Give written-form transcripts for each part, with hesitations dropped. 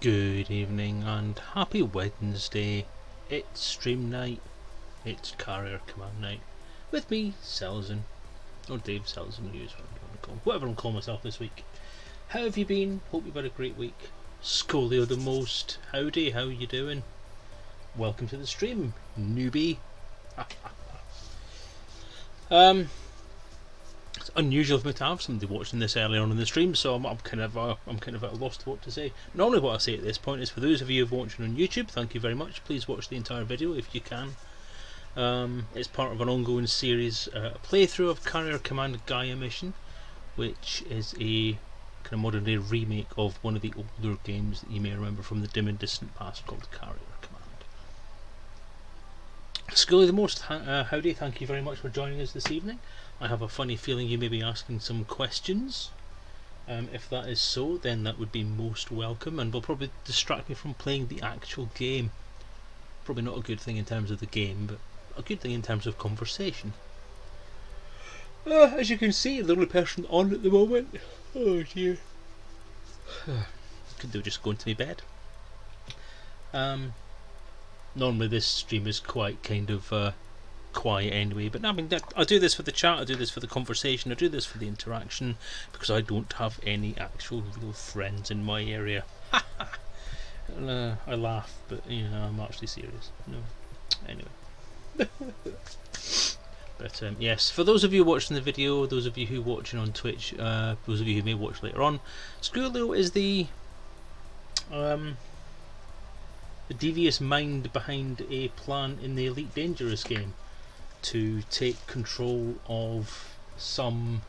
Good evening and happy Wednesday. It's stream night, it's carrier command night, with me, Selezen, or Dave Selezen, whatever I'm calling myself this week. How have you been? Hope you've had a great week. Scolio the most, howdy, how you doing? Welcome to the stream, newbie. It's unusual for me to have somebody watching this early on in the stream, so I'm kind of at a loss to what to say. Normally what I say at this point is, for those of you who are watching on YouTube, thank you very much. Please watch the entire video if you can. It's part of an ongoing series, a playthrough of Carrier Command Gaea mission, which is a kind of modern day remake of one of the older games that you may remember from the dim and distant past called Carrier Command. Scully the most, howdy, thank you very much for joining us this evening. I have a funny feeling you may be asking some questions. If that is so, then that would be most welcome and will probably distract me from playing the actual game. Probably not a good thing in terms of the game, but a good thing in terms of conversation. As you can see, the only person on at the moment. Oh dear. Could do just going to my bed. Normally this stream is quite kind of quiet anyway, but I mean, I do this for the chat, I do this for the conversation, I do this for the interaction, because I don't have any actual real friends in my area. I laugh, but you know, I'm actually serious. No, anyway. But yes, for those of you watching the video, those of you who are watching on Twitch, those of you who may watch later on, Screwlo is the devious mind behind a plan in the Elite Dangerous game to take control of some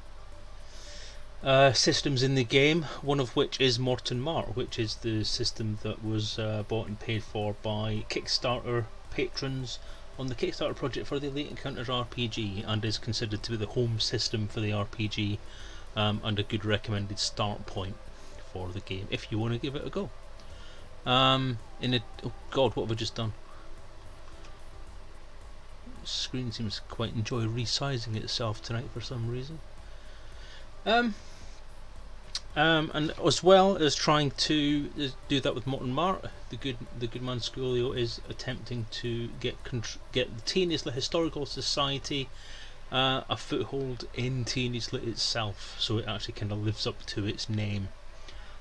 systems in the game, one of which is Morton Mar, which is the system that was bought and paid for by Kickstarter patrons on the Kickstarter project for the Elite Encounters RPG, and is considered to be the home system for the RPG, and a good recommended start point for the game if you want to give it a go. Oh god, what have I just done? The screen seems to quite enjoy resizing itself tonight for some reason. And as well as trying to do that with Morton Mar, the good man Scolio is attempting to get the Teenisla Historical Society a foothold in Teenisla itself, so it actually kind of lives up to its name.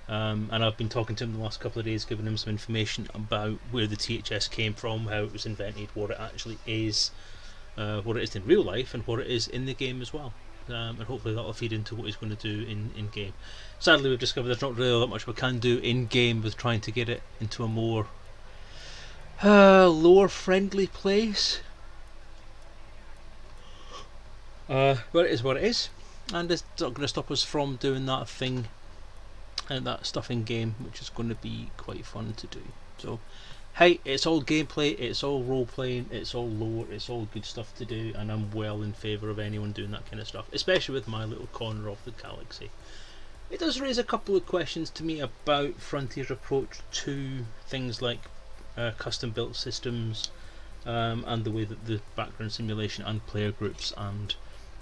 And I've been talking to him the last couple of days, giving him some information about where the THS came from, how it was invented, what it actually is, what it is in real life, and what it is in the game as well. And hopefully that'll feed into what he's going to do in game. Sadly, we've discovered there's not really that much we can do in game with trying to get it into a more lore friendly place. But it is what it is, and it's not going to stop us from doing that thing and that stuff in game, which is going to be quite fun to do. So hey, it's all gameplay, it's all role playing, it's all lore, it's all good stuff to do, and I'm well in favour of anyone doing that kind of stuff, especially with my little corner of the galaxy. It does raise a couple of questions to me about Frontier's approach to things like custom built systems, and the way that the background simulation and player groups and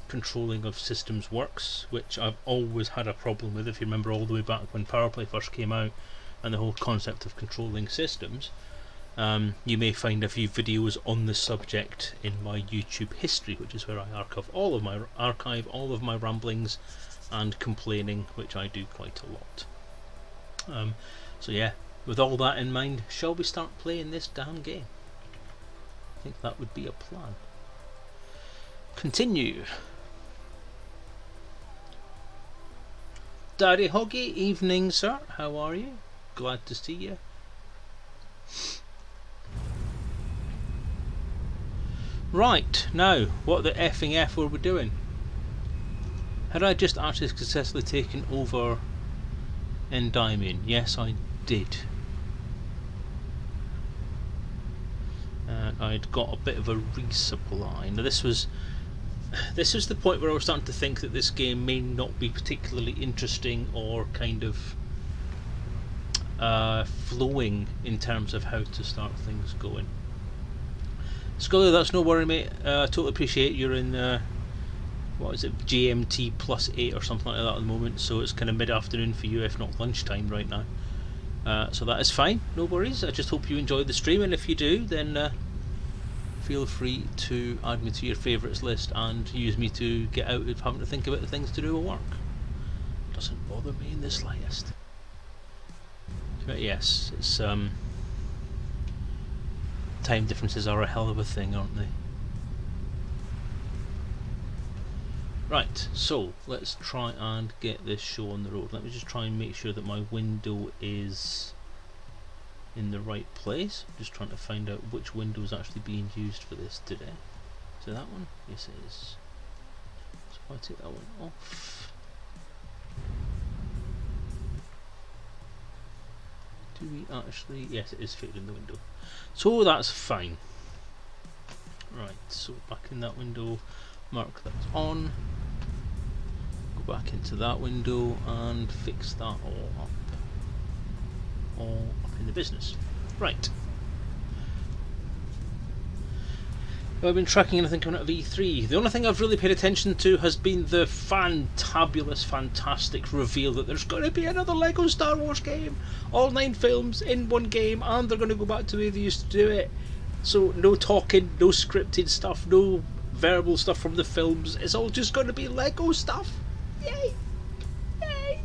controlling of systems works, which I've always had a problem with. If you remember all the way back when Powerplay first came out and the whole concept of controlling systems, you may find a few videos on the subject in my YouTube history, which is where I archive all of my ramblings and complaining, which I do quite a lot. So yeah, with all that in mind, shall we start playing this damn game? I think that would be a plan. Continue. Daddy Hoggy, evening sir, how are you? Glad to see you. Right, now, what the effing F were we doing? Had I just actually successfully taken over Endymion? Yes, I did. And I'd got a bit of a resupply. Now this was the point where I was starting to think that this game may not be particularly interesting or kind of flowing in terms of how to start things going. Scully, that's no worry, mate. I totally appreciate you're in what is it, GMT +8 or something like that at the moment, so it's kind of mid-afternoon for you, if not lunchtime right now. So that is fine, no worries. I just hope you enjoyed the stream, and if you do, then feel free to add me to your favourites list and use me to get out of having to think about the things to do at work. Doesn't bother me in the slightest. But yes, it's time differences are a hell of a thing, aren't they? Right, so let's try and get this show on the road. Let me just try and make sure that my window is in the right place. I'm just trying to find out which window is actually being used for this today. So that one? Yes it is. So if I take that one off. Do we actually... Yes, it is fitted in the window. So that's fine. Right, so back in that window, mark that's on. Go back into that window and fix that all up. All up in the business. Right. I've been tracking anything coming out of E3. The only thing I've really paid attention to has been the fantabulous, fantastic reveal that there's going to be another LEGO Star Wars game. All 9 films in one game, and they're going to go back to the way they used to do it. So no talking, no scripted stuff, no verbal stuff from the films. It's all just going to be LEGO stuff. Yay! Yay!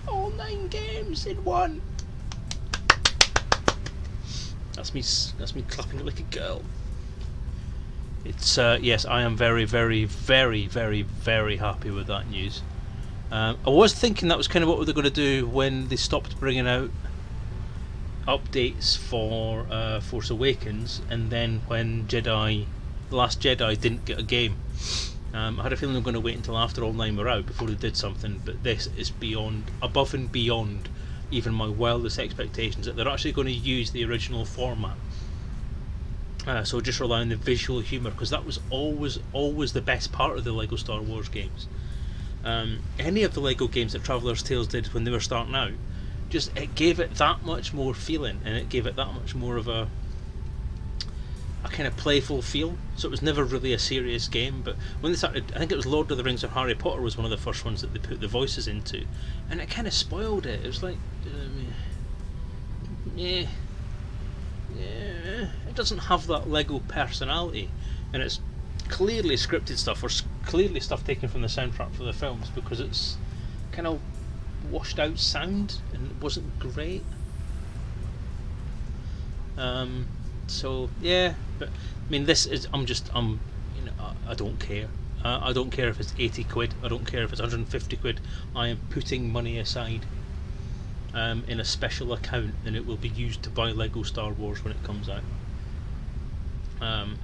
All 9 games in one. That's me clapping like a girl. It's yes, I am very, very, very, very, very happy with that news. I was thinking that was kind of what they were going to do when they stopped bringing out updates for Force Awakens, and then when The Last Jedi didn't get a game. I had a feeling they were going to wait until after all 9 were out before they did something, but this is above and beyond even my wildest expectations, that they're actually going to use the original format. So just rely on the visual humour, because that was always the best part of the LEGO Star Wars games. Any of the LEGO games that Traveller's Tales did when they were starting out, it gave it that much more feeling, and it gave it that much more of a kind of playful feel. So it was never really a serious game, but when they started, I think it was Lord of the Rings or Harry Potter was one of the first ones that they put the voices into, and it kind of spoiled it. It was like, yeah, it doesn't have that LEGO personality, and it's clearly scripted stuff, or clearly stuff taken from the soundtrack for the films, because it's kind of washed out sound and it wasn't great. So yeah, but I mean, this is I don't care. I don't care if it's 80 quid. I don't care if it's 150 quid. I am putting money aside in a special account, and it will be used to buy LEGO Star Wars when it comes out. I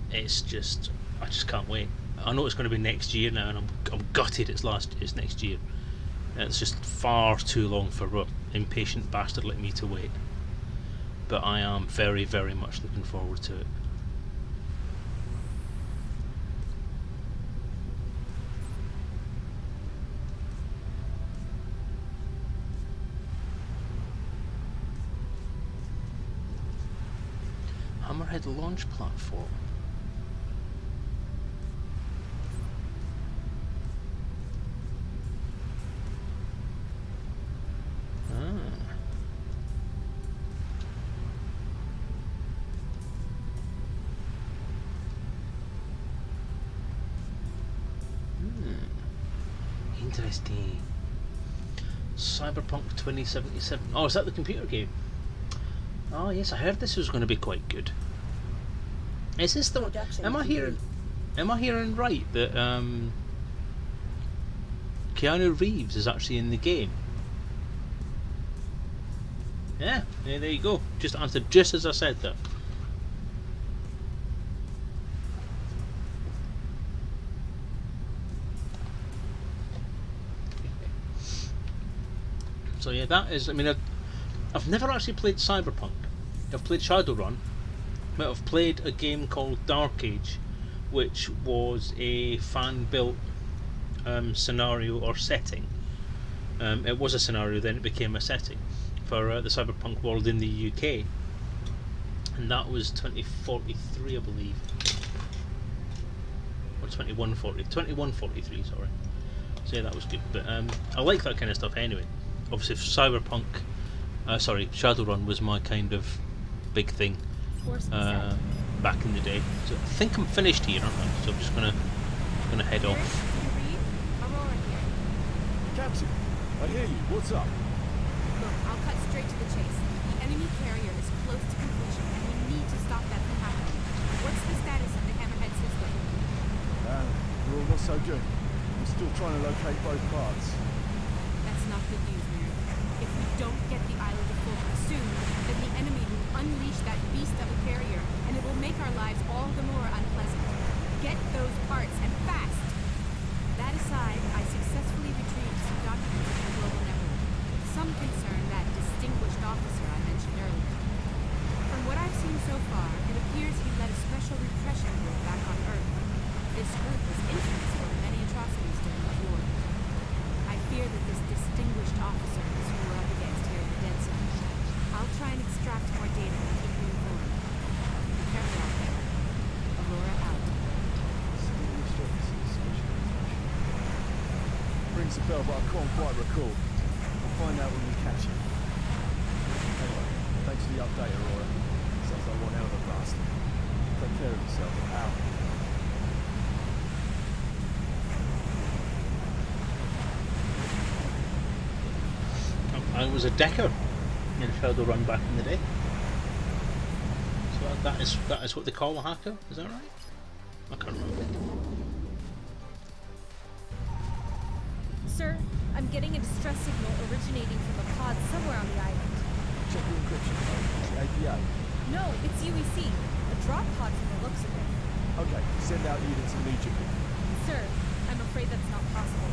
just can't wait. I know it's going to be next year now, and I'm gutted it's next year. It's just far too long for an impatient bastard like me to wait. But I am very, very much looking forward to it. Hammerhead launch platform. Interesting. Cyberpunk 2077. Oh, is that the computer game? Oh yes, I heard this was going to be quite good. Is this the one? Am I hearing right that Keanu Reeves is actually in the game? Yeah, there you go. Just answered just as I said that. So yeah, that is. I mean, I've never actually played Cyberpunk. I've played Shadowrun, but I've played a game called Dark Age, which was a fan-built scenario or setting. It was a scenario, then it became a setting for the Cyberpunk world in the UK, and that was 2043, I believe, or 2143. Sorry. So yeah, that was good. But I like that kind of stuff anyway. Obviously, for Cyberpunk Sorry, Shadowrun was my kind of big thing back in the day. So I think I'm finished here, aren't I? So I'm just gonna head off. Aurora here. Captain, I hear you. What's up? Look, I'll cut straight to the chase. The enemy carrier is close to completion, and we need to stop that from happening. What's the status of the Hammerhead system? We're all not so good. We're still trying to locate both parts. That's not good news, Mary. If we don't get the island to focus soon, then the enemy will unleash that beast of a carrier, and it will make our lives all the more unpleasant. Get those parts, and fast! That aside, I successfully retrieved some documents from the global network. Some concern that distinguished officer I mentioned earlier. From what I've seen so far, it appears he led a special repression group back on Earth. This group was infamous for many atrocities during the war. I fear that this distinguished officer is who we're up against here in the Dead Zone. I'll try and extract more data and keep you informed. Be careful out there. Aurora out. Rings a bell, but I can't quite recall. We'll find out when we catch him. Anyway, thanks for the update, Aurora. Sounds like one hell of a bastard. Take care of yourself. Out. I was a decker in Shadowrun back in the day. So that is what they call a hacker, is that right? I can't remember. Sir, I'm getting a distress signal originating from a pod somewhere on the island. Check your encryption code. It's the APA. No, it's UEC. A drop pod from the looks of it. Okay, send out units immediately. Sir, I'm afraid that's not possible.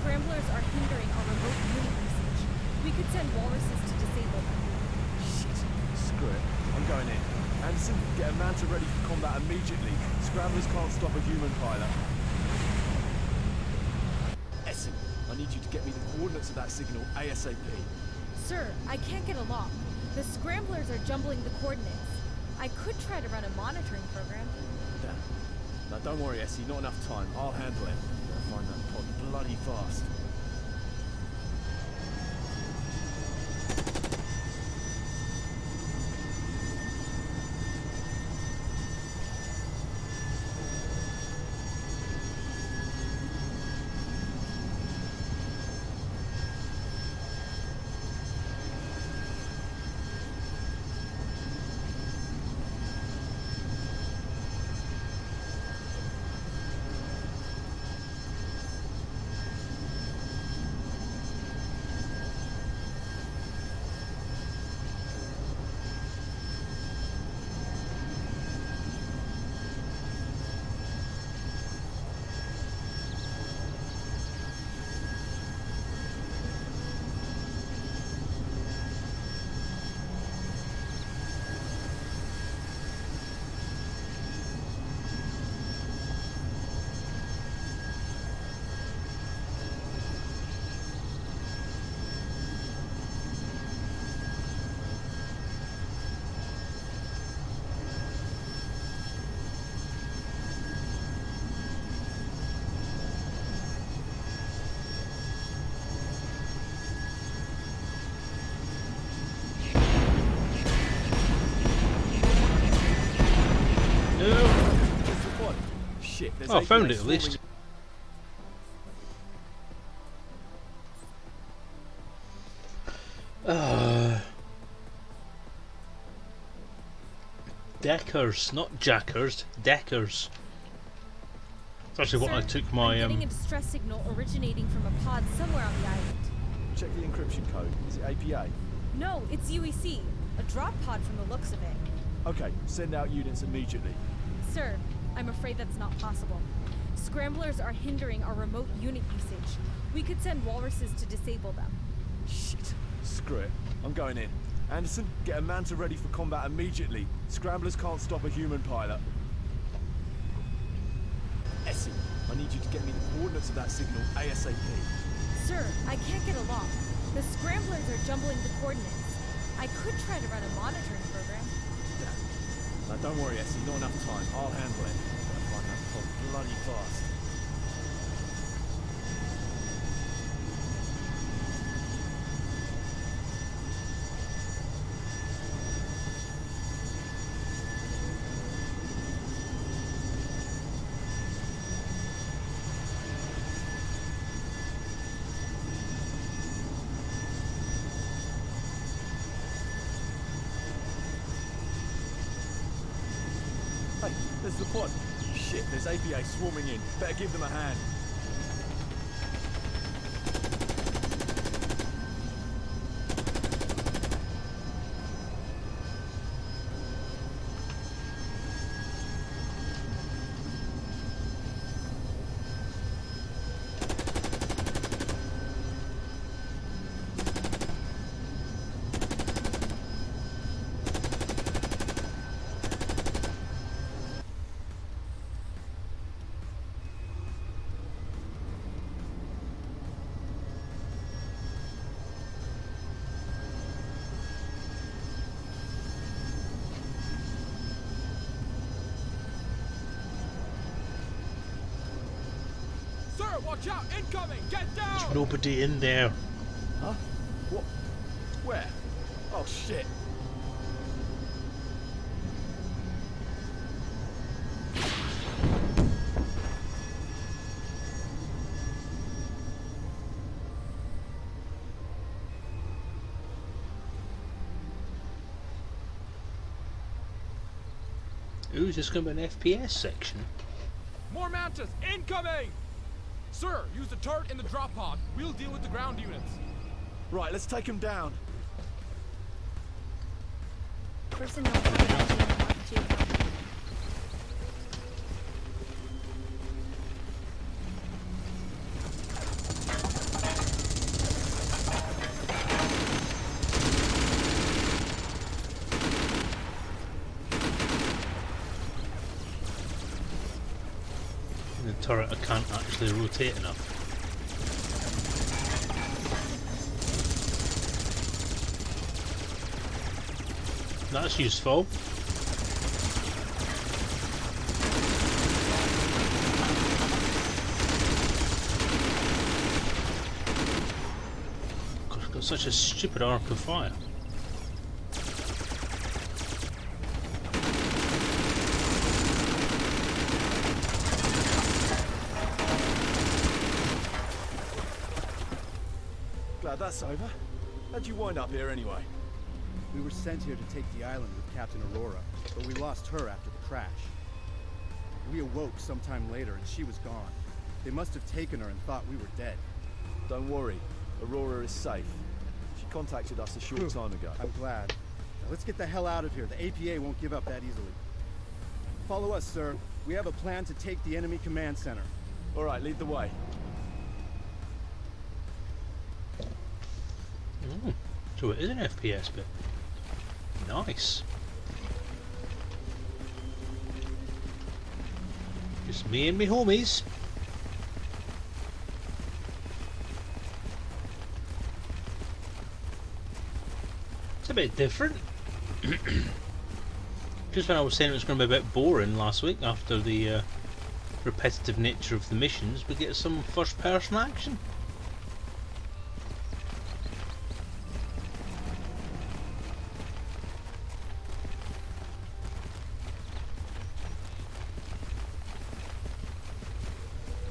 Scramblers are hindering our remote unit usage. We could send walruses to disable them. Shit. Screw it. I'm going in. Anderson, get a manta ready for combat immediately. Scramblers can't stop a human pilot. Essen, I need you to get me the coordinates of that signal ASAP. Sir, I can't get along. The scramblers are jumbling the coordinates. I could try to run a monitoring program. Damn. Now don't worry, Essie, not enough time. I'll handle it. I'll find that pod bloody fast. Shit, there's Oh, I found APA it at least. Deckers, not jackers, deckers. That's actually what I took my I'm getting a distress signal originating from a pod somewhere on the island. Check the encryption code. Is it APA? No, it's UEC. A drop pod from the looks of it. Okay, send out units immediately. Sir, I'm afraid that's not possible. Scramblers are hindering our remote unit usage. We could send walruses to disable them. Shit. Screw it. I'm going in. Anderson, get a manta ready for combat immediately. Scramblers can't stop a human pilot. Essie, I need you to get me the coordinates of that signal ASAP. Sir, I can't get along. The scramblers are jumbling the coordinates. I could try to run a monitoring program. Damn. Now don't worry, Essie, not enough time. I'll handle it. I'll find that pod bloody fast. Hey, there's the pod. Shit, there's APA swarming in. Better give them a hand. Sir, watch out! Incoming! Get down! There's nobody in there. Huh? What? Where? Oh shit. Ooh, is this going to be an FPS section? More mantis! Incoming! Sir, use the turret in the drop pod. We'll deal with the ground units. Right, let's take them down. Personnel coordination Mark 2. The turret I can't actually rotate enough. That's useful. God, I've got such a stupid arc of fire. Glad that's over. How'd you wind up here anyway? We were sent here to take the island with Captain Aurora, but we lost her after the crash. We awoke sometime later and she was gone. They must have taken her and thought we were dead. Don't worry. Aurora is safe. She contacted us a short time ago. I'm glad. Now let's get the hell out of here. The APA won't give up that easily. Follow us, sir. We have a plan to take the enemy command center. All right, lead the way. Oh, so it is an FPS bit. Nice. Just me and me homies. It's a bit different. Just when I was saying it was going to be a bit boring last week after the repetitive nature of the missions, we get some first person action.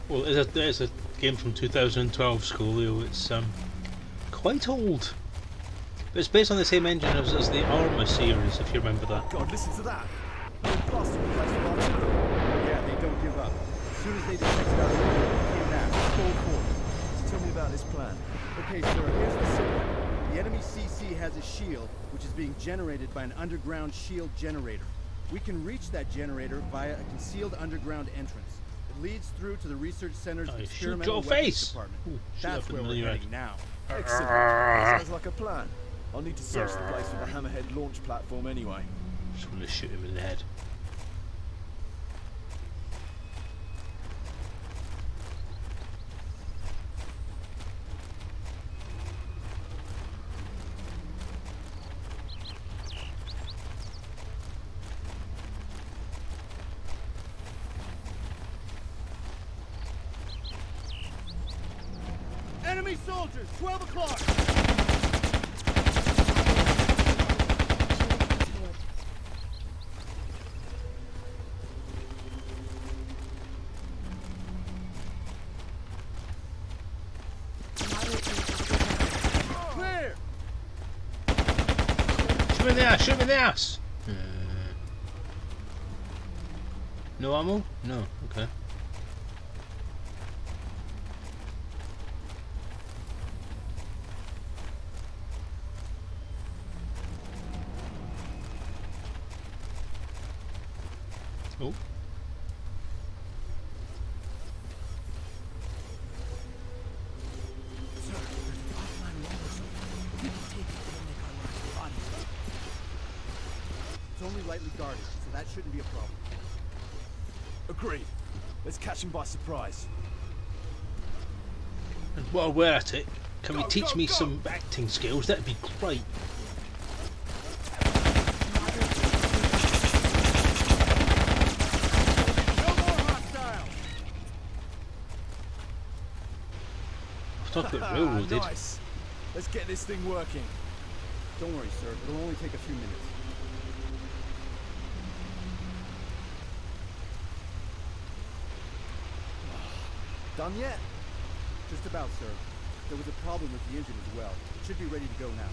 Well, there's a game from 2012, Scolio. It's quite old, but it's based on the same engine as the Arma series, if you remember that. God, listen to that. They're blasting the place with artillery. Yeah, they don't give up. As soon as they detected our movement, they came back, full force. Just tell me about this plan. Okay, sir, here's the signal. The enemy CC has a shield, which is being generated by an underground shield generator. We can reach that generator via a concealed underground entrance. It leads through to the research center's Shoot experimental your weapons face! department. Ooh, shoot That's up where in we're the heading head. now. Excellent. Sounds like a plan. I'll need to search the place for the Hammerhead launch platform anyway. Just want to shoot him in the head. Enemy soldiers, 12 o'clock! Clear! Shoot me in the ass! Shoot me in the ass! No ammo? No. Okay. Oh. Sir, there's an offline walrus over there. We can take it and make our lives fun. It's only lightly guarded, so that shouldn't be a problem. Agreed. Let's catch him by surprise. And while we're at it, can we Go, teach go, me go. some acting skills? That'd be great. No more hostile! I've talked about railroaded. Nice. Let's get this thing working. Don't worry, sir. It'll only take a few minutes. Done yet? Just about, sir. There was a problem with the engine as well. It should be ready to go now.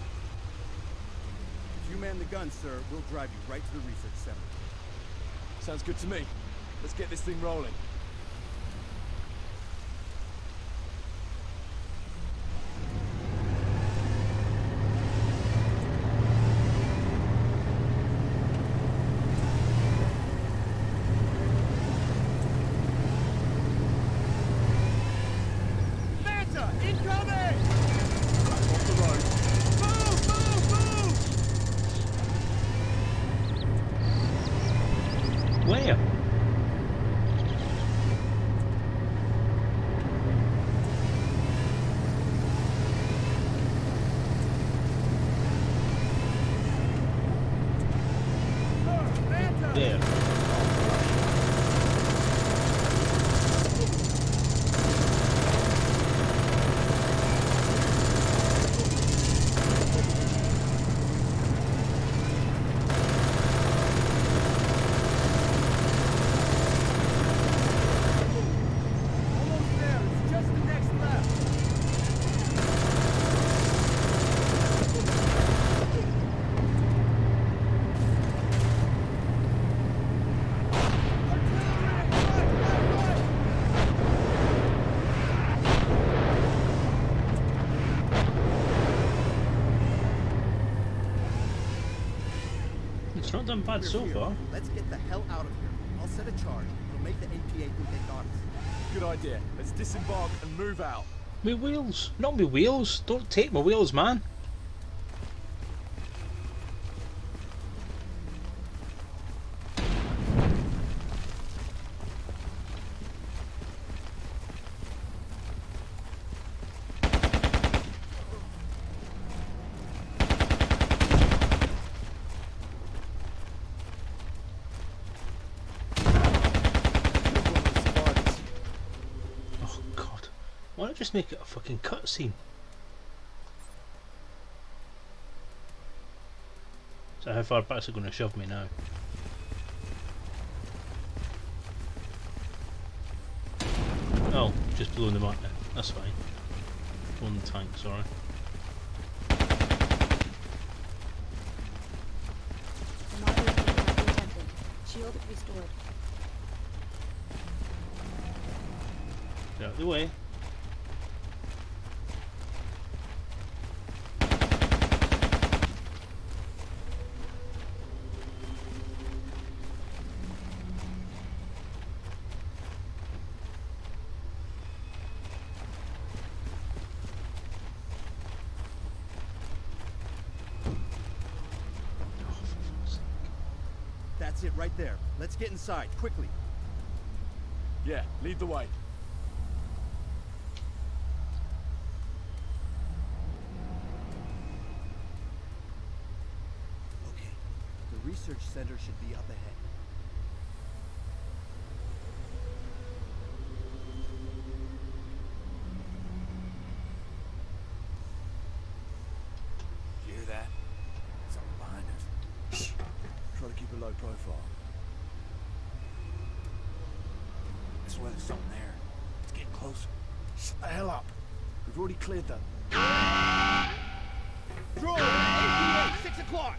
If you man the gun, sir, we'll drive you right to the research center. Sounds good to me. Let's get this thing rolling. Manta! Incoming! Off the road. Move! Move! Move! Where? Manta! There. Almost there. It's just the next lap. It's not done bad so Here. far. Let's get the hell out of here. I'll set a charge. It'll make the APA think they got us. Good idea. Let's disembark and move out. Me wheels. Not me wheels. Don't take my wheels, man. Oh god. Why not just make it a fucking cutscene? So how far back's it going to shove me now? Oh, just blowing the mark there. That's fine. Blowing the tank, sorry. Moderate impact detected. Shield restored. Get out of the way. That's it right there. Let's get inside, quickly. Yeah, lead the way. Okay. The research center should be up ahead. You hear that? Something behind us. Shh. Try to keep a low profile. I swear there's something there. It's getting closer. Shut the hell up. We've already cleared them. Draw! APA, 6 o'clock!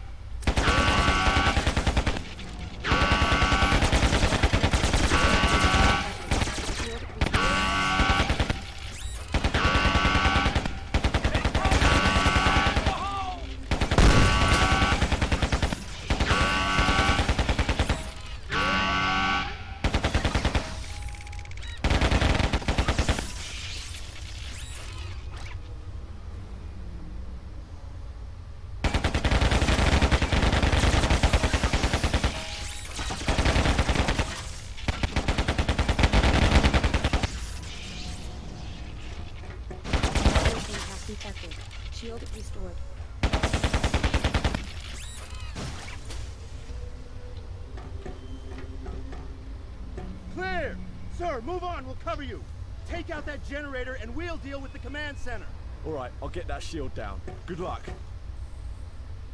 Sir, move on, we'll cover you. Take out that generator and we'll deal with the command center. All right, I'll get that shield down. Good luck.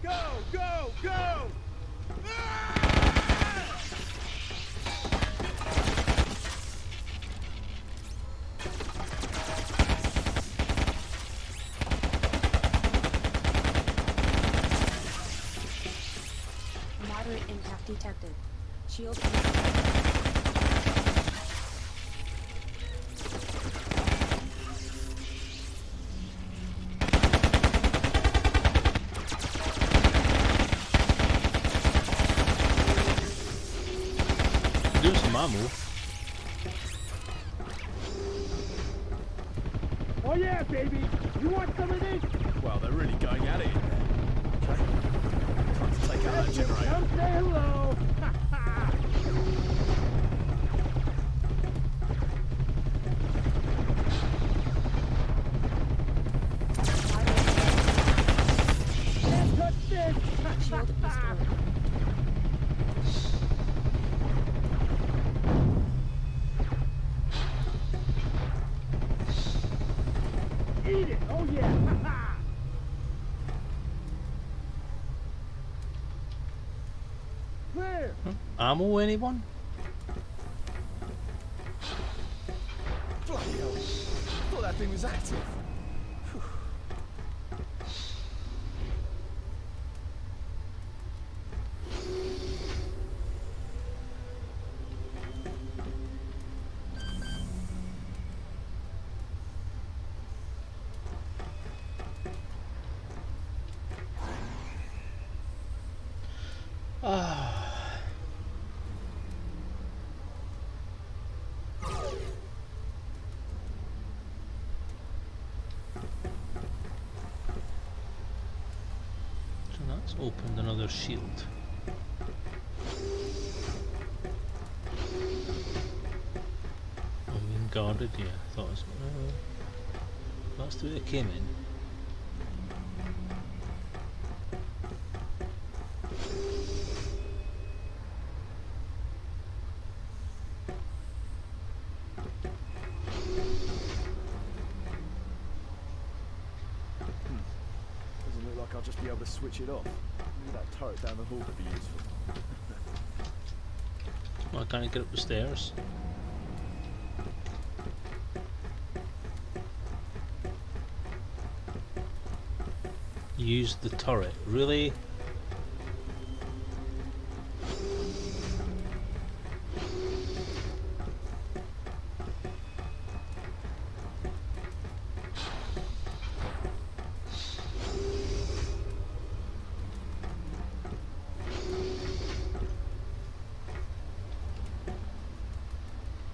Go, go, go! Ah! Moderate impact detected. Shield. Do some ammo. Oh yeah, baby! You want some of this? Well, they're really going at it in there. Okay. Time to take out that generator. Come say hello! Can't touch this! Shield restored. Eat it! Oh yeah! Clear! Ammo, anyone? Bloody hell. I thought that thing was active. So that's opened another shield. Being guarded, yeah. I thought it was. That's the way it came in. Doesn't look like I'll just be able to switch it off. Maybe that turret down the hall could be useful. Why can't I get up the stairs? Use the turret. Really?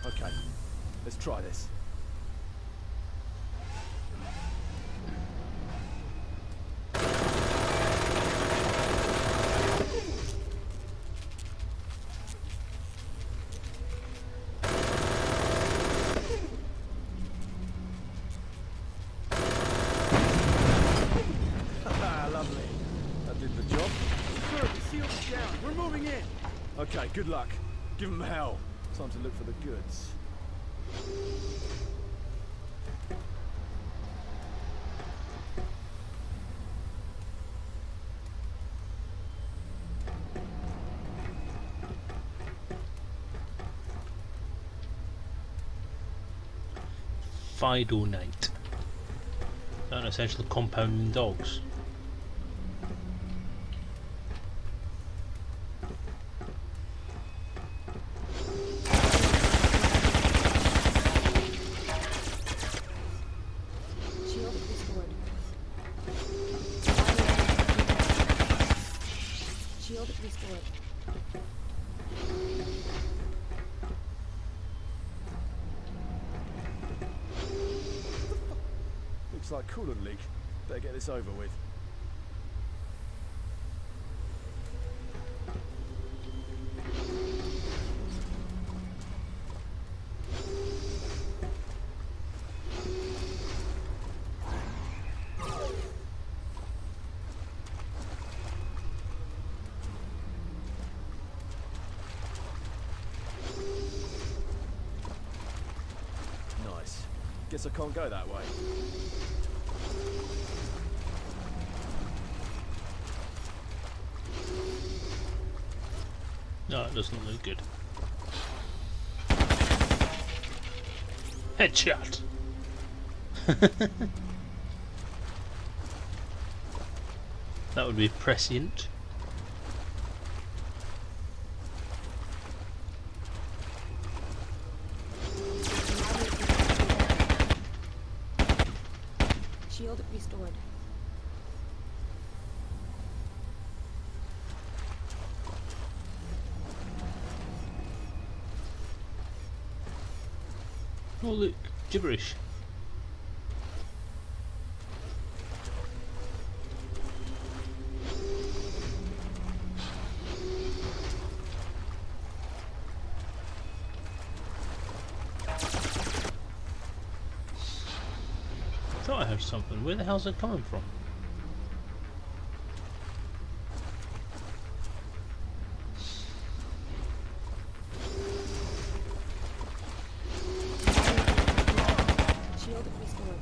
Okay, let's try this. Lovely. That did the job. Sir, the shield is down. We're moving in. Okay, good luck. Give them hell. Time to look for the goods. Fido Night. That essentially compounding dogs. Shield restored. Shield restored. Looks like coolant leak. Better get this over with. Guess I can't go that way. No, it doesn't look good. Headshot! That would be prescient. Shield restored. Oh look, gibberish. I thought I heard something. Where the hell's it coming from? Shield restored.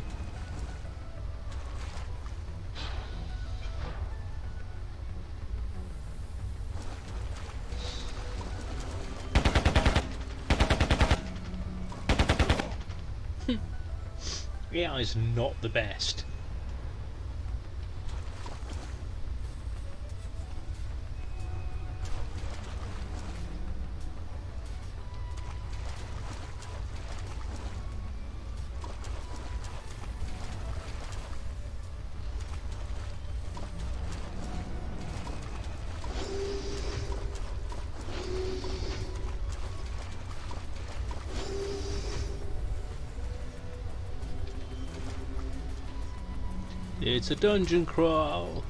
AI is not the best. It's a dungeon crawl.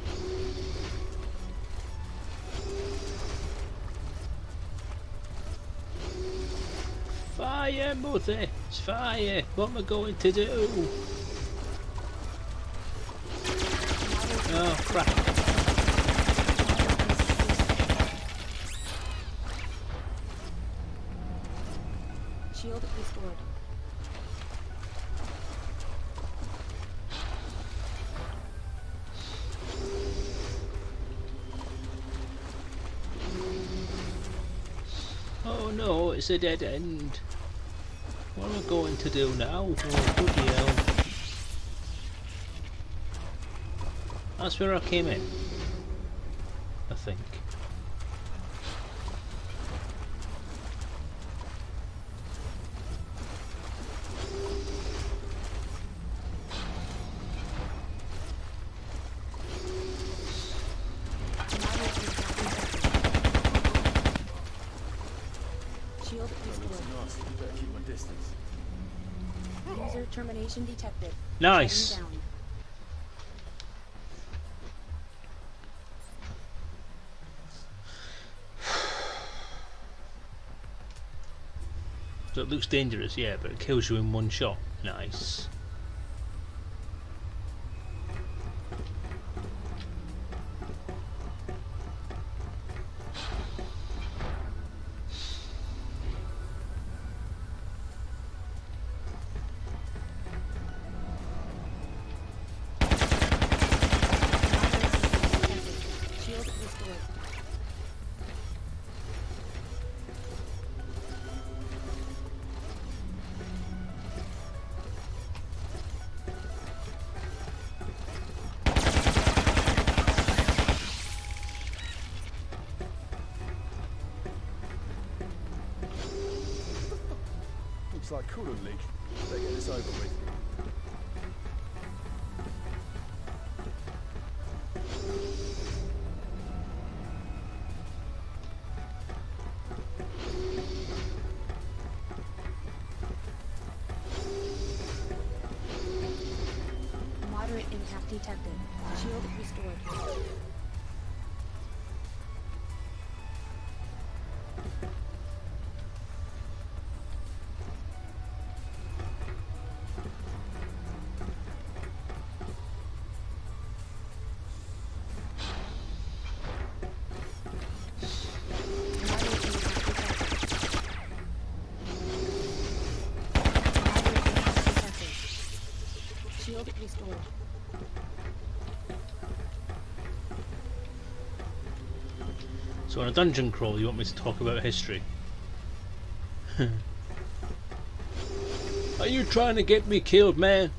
Fire, mother! It's fire! What am I going to do? Oh crap! Shield restored. Oh no, it's a dead end. What am I going to do now? Oh bloody hell. That's where I came in, I think. Shield restored. Nice. Better keep my distance. User termination detected. Nice. Shutting down. So it looks dangerous, yeah, but it kills you in one shot. Nice. Shield restored. Looks like coolant leak. Better get this over with. Moderate impact detected. Shield restored. So on a dungeon crawl, you want me to talk about history? Are you trying to get me killed, man?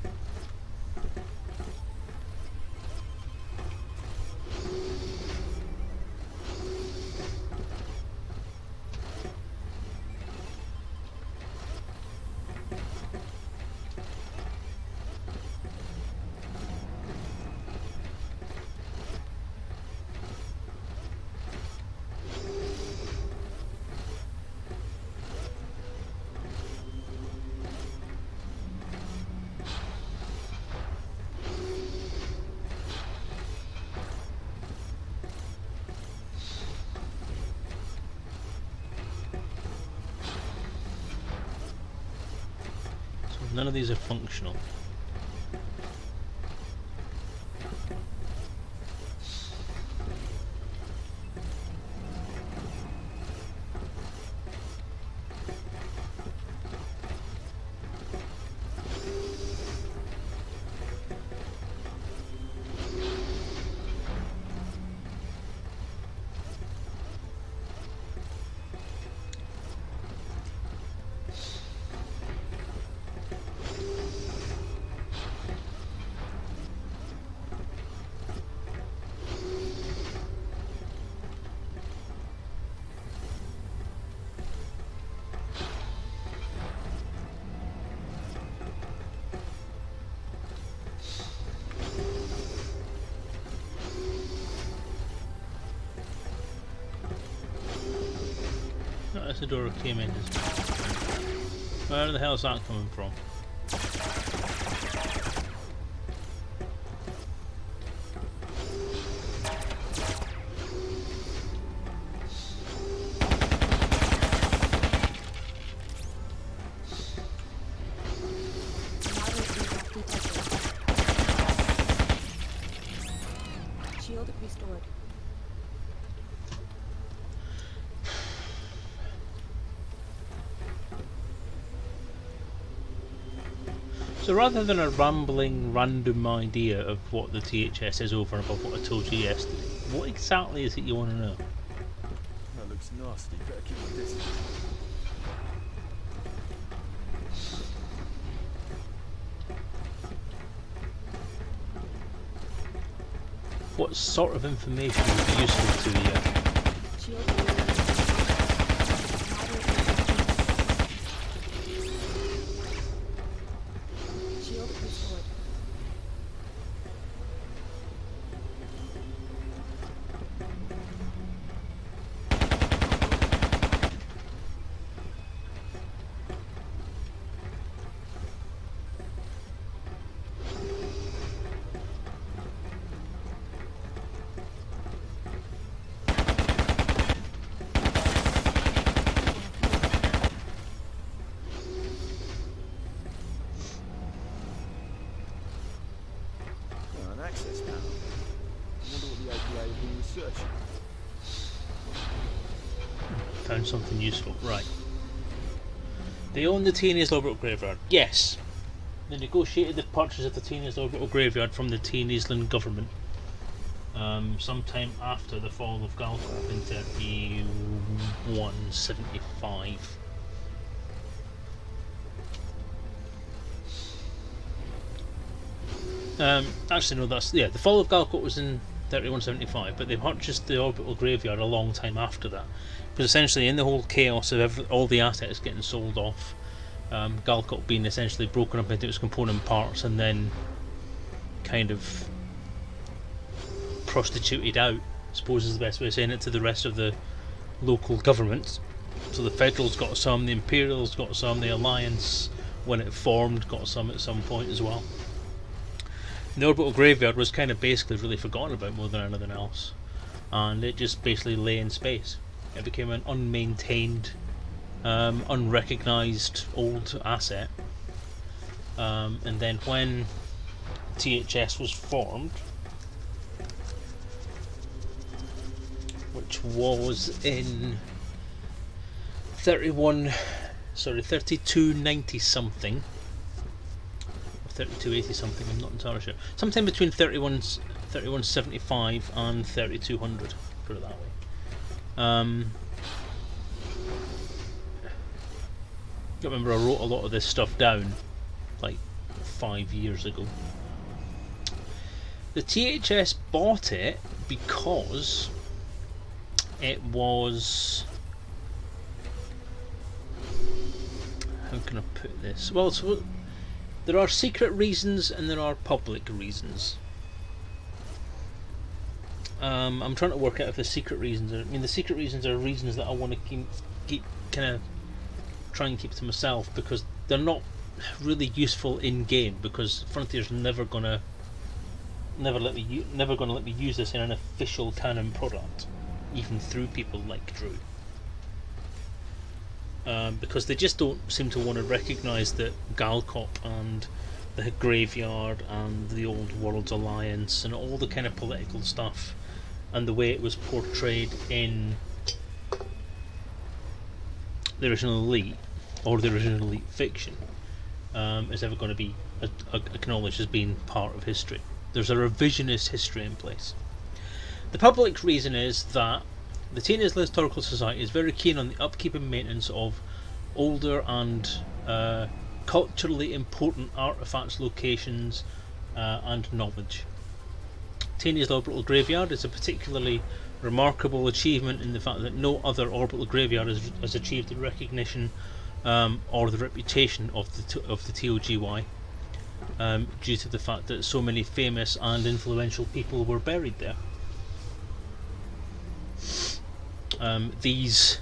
None of these are functional. Oh, that's the door I came in. Where the hell is that coming from? Shield restored. So rather than a rambling random idea of what the THS is over and above what I told you yesterday, what exactly is it you want to know? That looks nasty. Better keep a distance. What sort of information would be useful to you? Shield Shield restored. Oh, an access panel. I wonder what the APA have been researching. Found something useful. Right. They own the Teenage Orbital Graveyard. Yes. They negotiated the purchase of the Teenage Orbital Graveyard from the Teenageland government. Sometime after the fall of Galcorp in 3175. Actually, no, that's the fall of Galcorp was in 3175, but they purchased the orbital graveyard a long time after that, because essentially in the whole chaos of all the assets getting sold off, Galcorp being essentially broken up into its component parts and then kind of prostituted out, I suppose is the best way of saying it, to the rest of the local governments. So the Federals got some, the Imperials got some, the Alliance, when it formed, got some at some point as well. The orbital graveyard was kind of basically really forgotten about more than anything else, and it just basically lay in space. It became an unmaintained, unrecognised old asset, and then when THS was formed, which was in 3290 something, 3280 something, I'm not entirely sure. Sometime between 3175 and 3200, put it that way. I remember I wrote a lot of this stuff down like 5 years ago. The THS bought it because it was, how can I put this? Well, so there are secret reasons and there are public reasons. I'm trying to work out if the secret reasons are, I mean, the secret reasons are reasons that I want to keep kind of try and keep to myself, because they're not really useful in game, because Frontier's never gonna let me use this in an official canon product, even through people like Drew, because they just don't seem to want to recognise that Galcop and the Graveyard and the Old Worlds Alliance and all the kind of political stuff and the way it was portrayed in the original Elite, or the original Elite fiction, is ever going to be acknowledged as being part of history. There's a revisionist history in place. The public reason is that the Teenage Historical Society is very keen on the upkeep and maintenance of older and culturally important artefacts, locations, and knowledge. Teenage Orbital Graveyard is a particularly remarkable achievement in the fact that no other orbital graveyard has achieved the recognition or the reputation of the TOGY, due to the fact that so many famous and influential people were buried there. These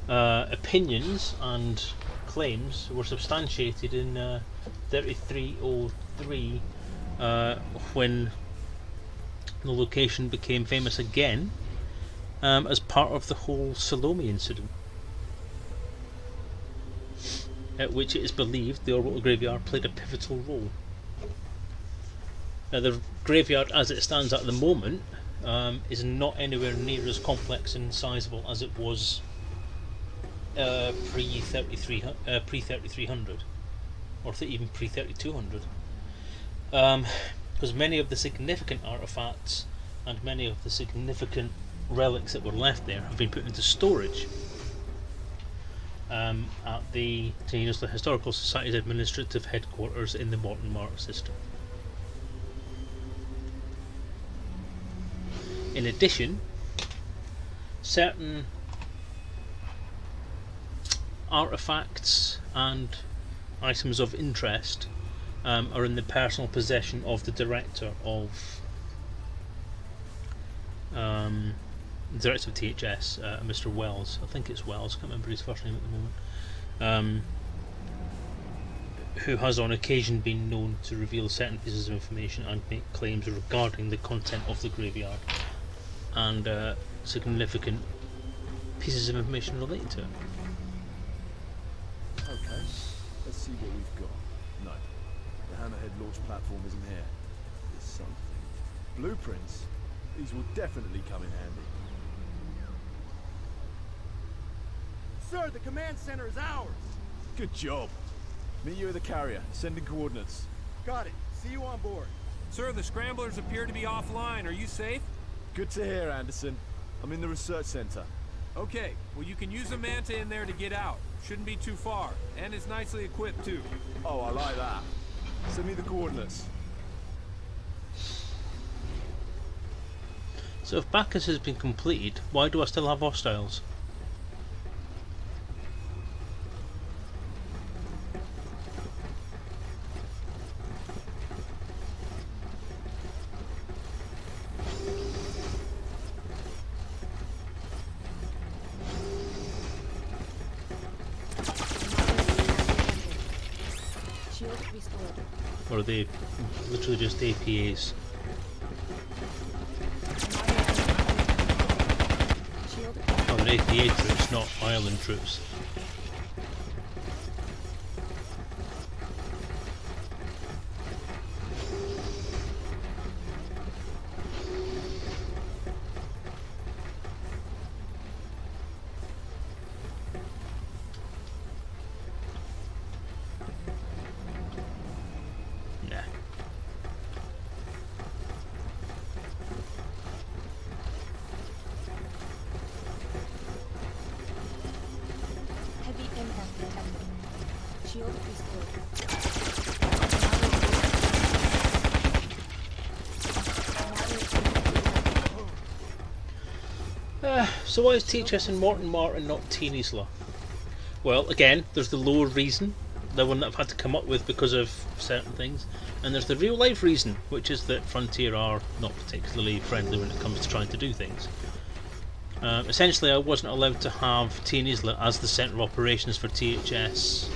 opinions and claims were substantiated in 3303, when the location became famous again, as part of the whole Salome incident, at which it is believed the orbital graveyard played a pivotal role. Now, the graveyard as it stands at the moment is not anywhere near as complex and sizable as it was pre-3300, or even pre-3200, because many of the significant artifacts and many of the significant relics that were left there have been put into storage at the Historical Society's administrative headquarters in the Morton Mart system. In addition, certain artifacts and items of interest are in the personal possession of the director of THS, Mr. Wells. I think it's Wells, I can't remember his first name at the moment, who has on occasion been known to reveal certain pieces of information and make claims regarding the content of the graveyard and significant pieces of information related to it. Okay, let's see what we've got. No, the Hammerhead launch platform isn't here. There's something. Blueprints? These will definitely come in handy. Sir, the command center is ours. Good job. Meet you at the carrier. Sending coordinates. Got it. See you on board. Sir, the scramblers appear to be offline. Are you safe? Good to hear, Anderson. I'm in the research center. Okay, well you can use a manta in there to get out. Shouldn't be too far, and it's nicely equipped too. Oh, I like that. Send me the coordinates. So if Bacchus has been completed, why do I still have hostiles? Shield restored. Or are they literally just APAs? Shield Oh, they're APA troops, not island troops. Nah. Shield restored. So why is THS and Morton Martin not Teen Isla? Well, again, there's the lore reason, the one that I've had to come up with because of certain things, and there's the real life reason, which is that Frontier are not particularly friendly when it comes to trying to do things. Essentially, I wasn't allowed to have Teen Isla as the centre of operations for THS,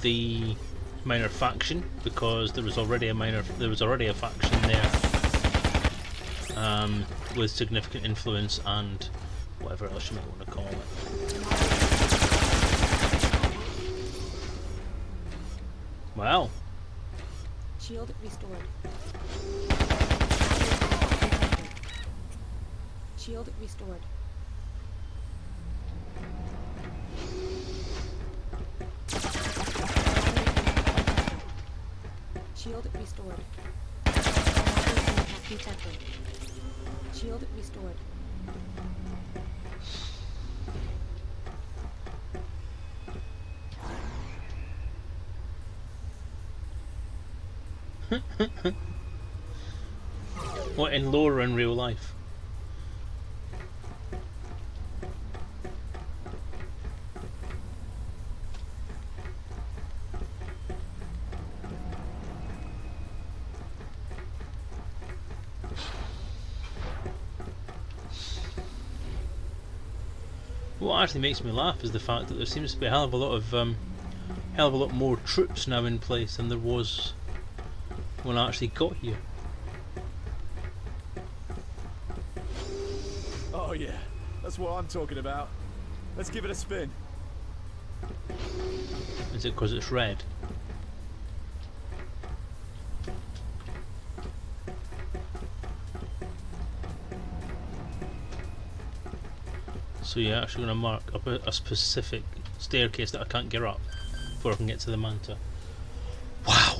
the minor faction, because there was already a faction there with significant influence and whatever else you might want to call it. Wow. Shield restored. Shield restored. Shield restored. Detected. Shield restored. What, in lore or in real life? What actually makes me laugh is the fact that there seems to be a hell of a lot more troops now in place than there was when I actually got here. Oh yeah, that's what I'm talking about. Let's give it a spin. Is it because it's red? So you're actually going to mark up a specific staircase that I can't get up before I can get to the Manta. Wow!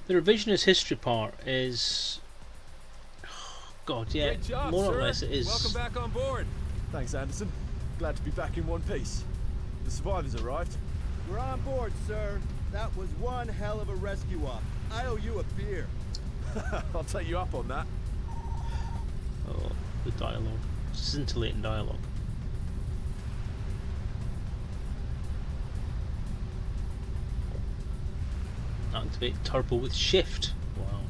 The revisionist history part is... Oh God, yeah, Great job, more sir. or less it is... Welcome back on board. Thanks, Anderson. Glad to be back in one piece. The survivors arrived. We're on board, sir. That was one hell of a rescue op. I owe you a beer. I'll take you up on that. Oh, the dialogue. Scintillating dialogue. Activate turbo with shift. Wow.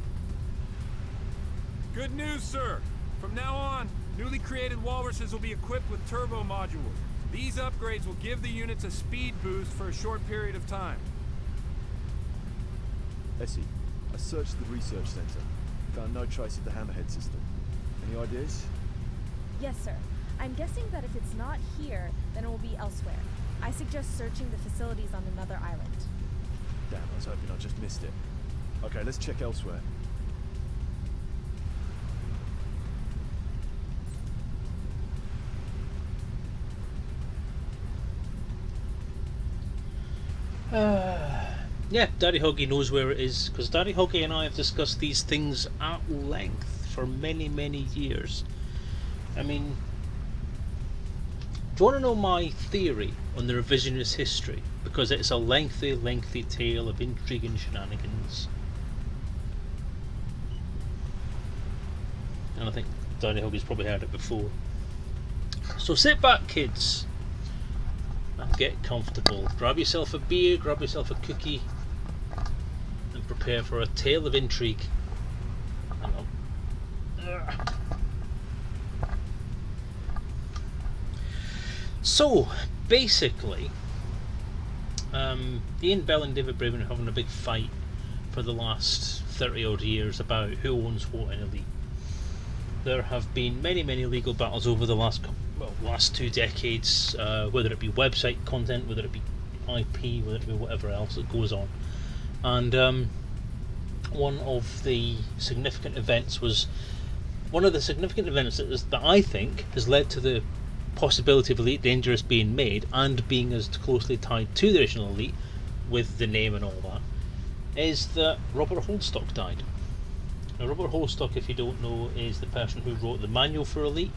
Good news, sir. From now on, newly created walruses will be equipped with turbo modules. These upgrades will give the units a speed boost for a short period of time. Essie, I searched the research center. Found no trace of the hammerhead system. Any ideas? Yes, sir. I'm guessing that if it's not here, then it will be elsewhere. I suggest searching the facilities on another island. Damn, I was hoping I just missed it. Okay, let's check elsewhere. Yeah, Daddy Hoggy knows where it is, because Daddy Hoggy and I have discussed these things at length for many, many years. I mean, do you want to know my theory on the revisionist history? Because it's a lengthy, lengthy tale of intrigue and shenanigans. And I think Daddy Hoggy's probably heard it before. So sit back, kids, and get comfortable. Grab yourself a beer, grab yourself a cookie, and prepare for a tale of intrigue. Hang on. Ugh. So, basically, Ian Bell and David Braben are having a big fight for the last 30 odd years about who owns what in Elite. There have been many, many legal battles over the last 2 decades, whether it be website content, whether it be IP, whether it be whatever else that goes on. And one of the significant events that I think has led to the possibility of Elite Dangerous being made and being as closely tied to the original Elite with the name and all that, is that Robert Holdstock died. Now, Robert Holdstock, if you don't know, is the person who wrote the manual for Elite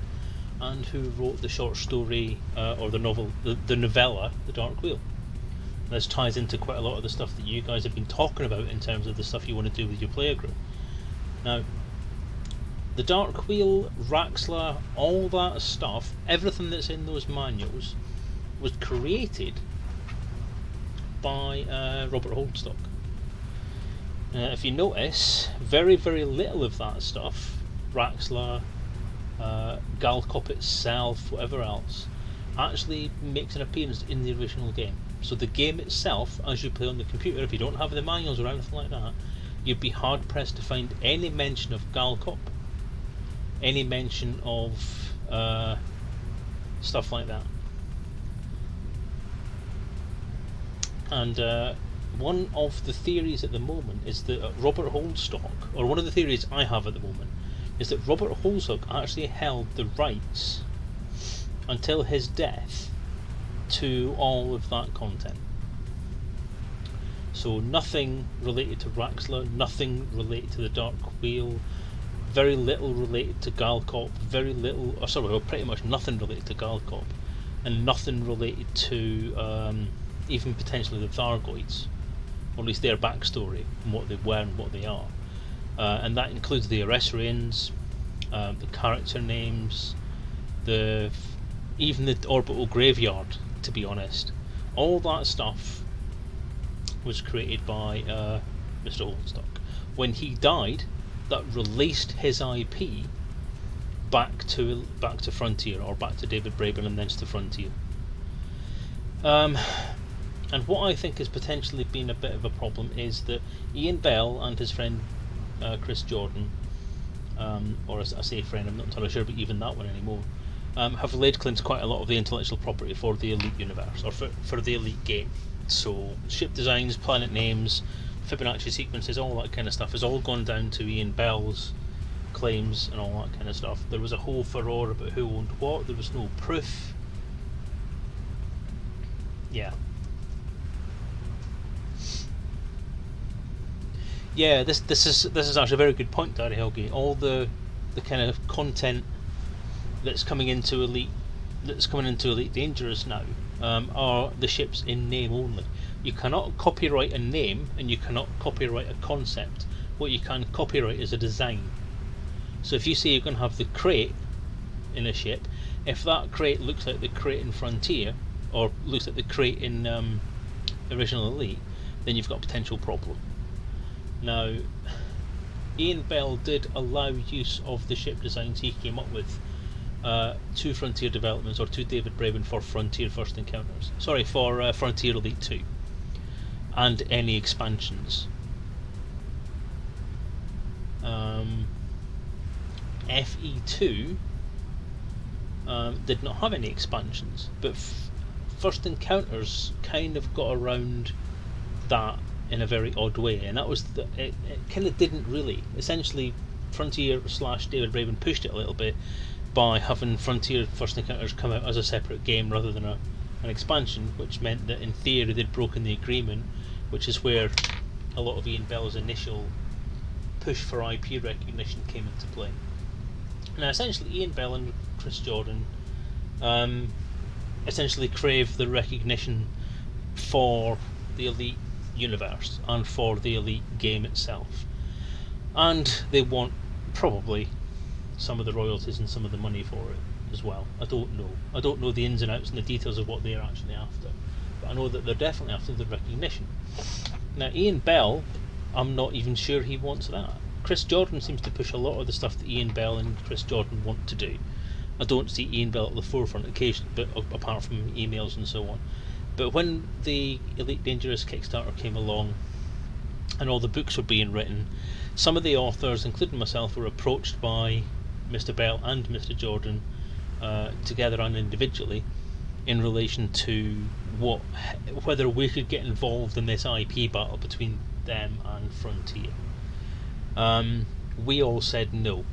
and who wrote the short story or the novel, the novella, The Dark Wheel. This ties into quite a lot of the stuff that you guys have been talking about in terms of the stuff you want to do with your player group. Now, the Dark Wheel, Raxla, all that stuff, everything that's in those manuals was created by Robert Holdstock. If you notice, very, very little of that stuff, Raxla, Galcop itself, whatever else, actually makes an appearance in the original game. So the game itself, as you play on the computer, if you don't have the manuals or anything like that, you'd be hard pressed to find any mention of Galcop, any mention of stuff like that. And one of the theories at the moment is that Robert Holdstock, or one of the theories I have at the moment, is that Robert Holdstock actually held the rights until his death to all of that content. So nothing related to Raxla, nothing related to the Dark Wheel, very little related to Galcop, pretty much nothing related to Galcop, and nothing related to even potentially the Thargoids, or at least their backstory and what they were and what they are. And that includes the Eresrians, the character names, even the orbital graveyard, to be honest. All that stuff was created by Mr. Holdstock. When he died, that released his IP back to Frontier, or back to David Braben and thence to Frontier. And what I think has potentially been a bit of a problem is that Ian Bell and his friend Chris Jordan, or as I say friend, I'm not entirely sure, but even that one anymore, have laid claim to quite a lot of the intellectual property for the Elite universe, or for the Elite game. So ship designs, planet names, Fibonacci sequences, all that kind of stuff has all gone down to Ian Bell's claims and all that kind of stuff. There was a whole furore about who owned what, there was no proof. Yeah, this is actually a very good point, Daddy Helgi. All the kind of content that's coming into Elite Dangerous now are the ships in name only. You cannot copyright a name and you cannot copyright a concept. What you can copyright is a design. So if you say you're going to have the crate in a ship, if that crate looks like the crate in Frontier, or looks like the crate in Original Elite, then you've got a potential problem. Now, Ian Bell did allow use of the ship designs he came up with to Frontier developments, or to David Braben for Frontier First Encounters. Sorry, for Frontier Elite 2. And any expansions. FE2 did not have any expansions, but First Encounters kind of got around that in a very odd way, and that was it kind of didn't really. Essentially, Frontier / David Braben pushed it a little bit by having Frontier First Encounters come out as a separate game rather than an expansion, which meant that in theory they'd broken the agreement, which is where a lot of Ian Bell's initial push for IP recognition came into play. Now, essentially, Ian Bell and Chris Jordan essentially crave the recognition for the Elite universe and for the Elite game itself, and they want probably some of the royalties and some of the money for it as well. I don't know the ins and outs and the details of what they're actually after, but I know that they're definitely after the recognition. Now, Ian Bell, I'm not even sure he wants that. Chris Jordan seems to push a lot of the stuff that Ian Bell and Chris Jordan want to do. I don't see Ian Bell at the forefront occasionally, but apart from emails and so on. But when the Elite Dangerous Kickstarter came along and all the books were being written, some of the authors, including myself, were approached by Mr. Bell and Mr. Jordan, together and individually, in relation to whether we could get involved in this IP battle between them and Frontier. We all said no,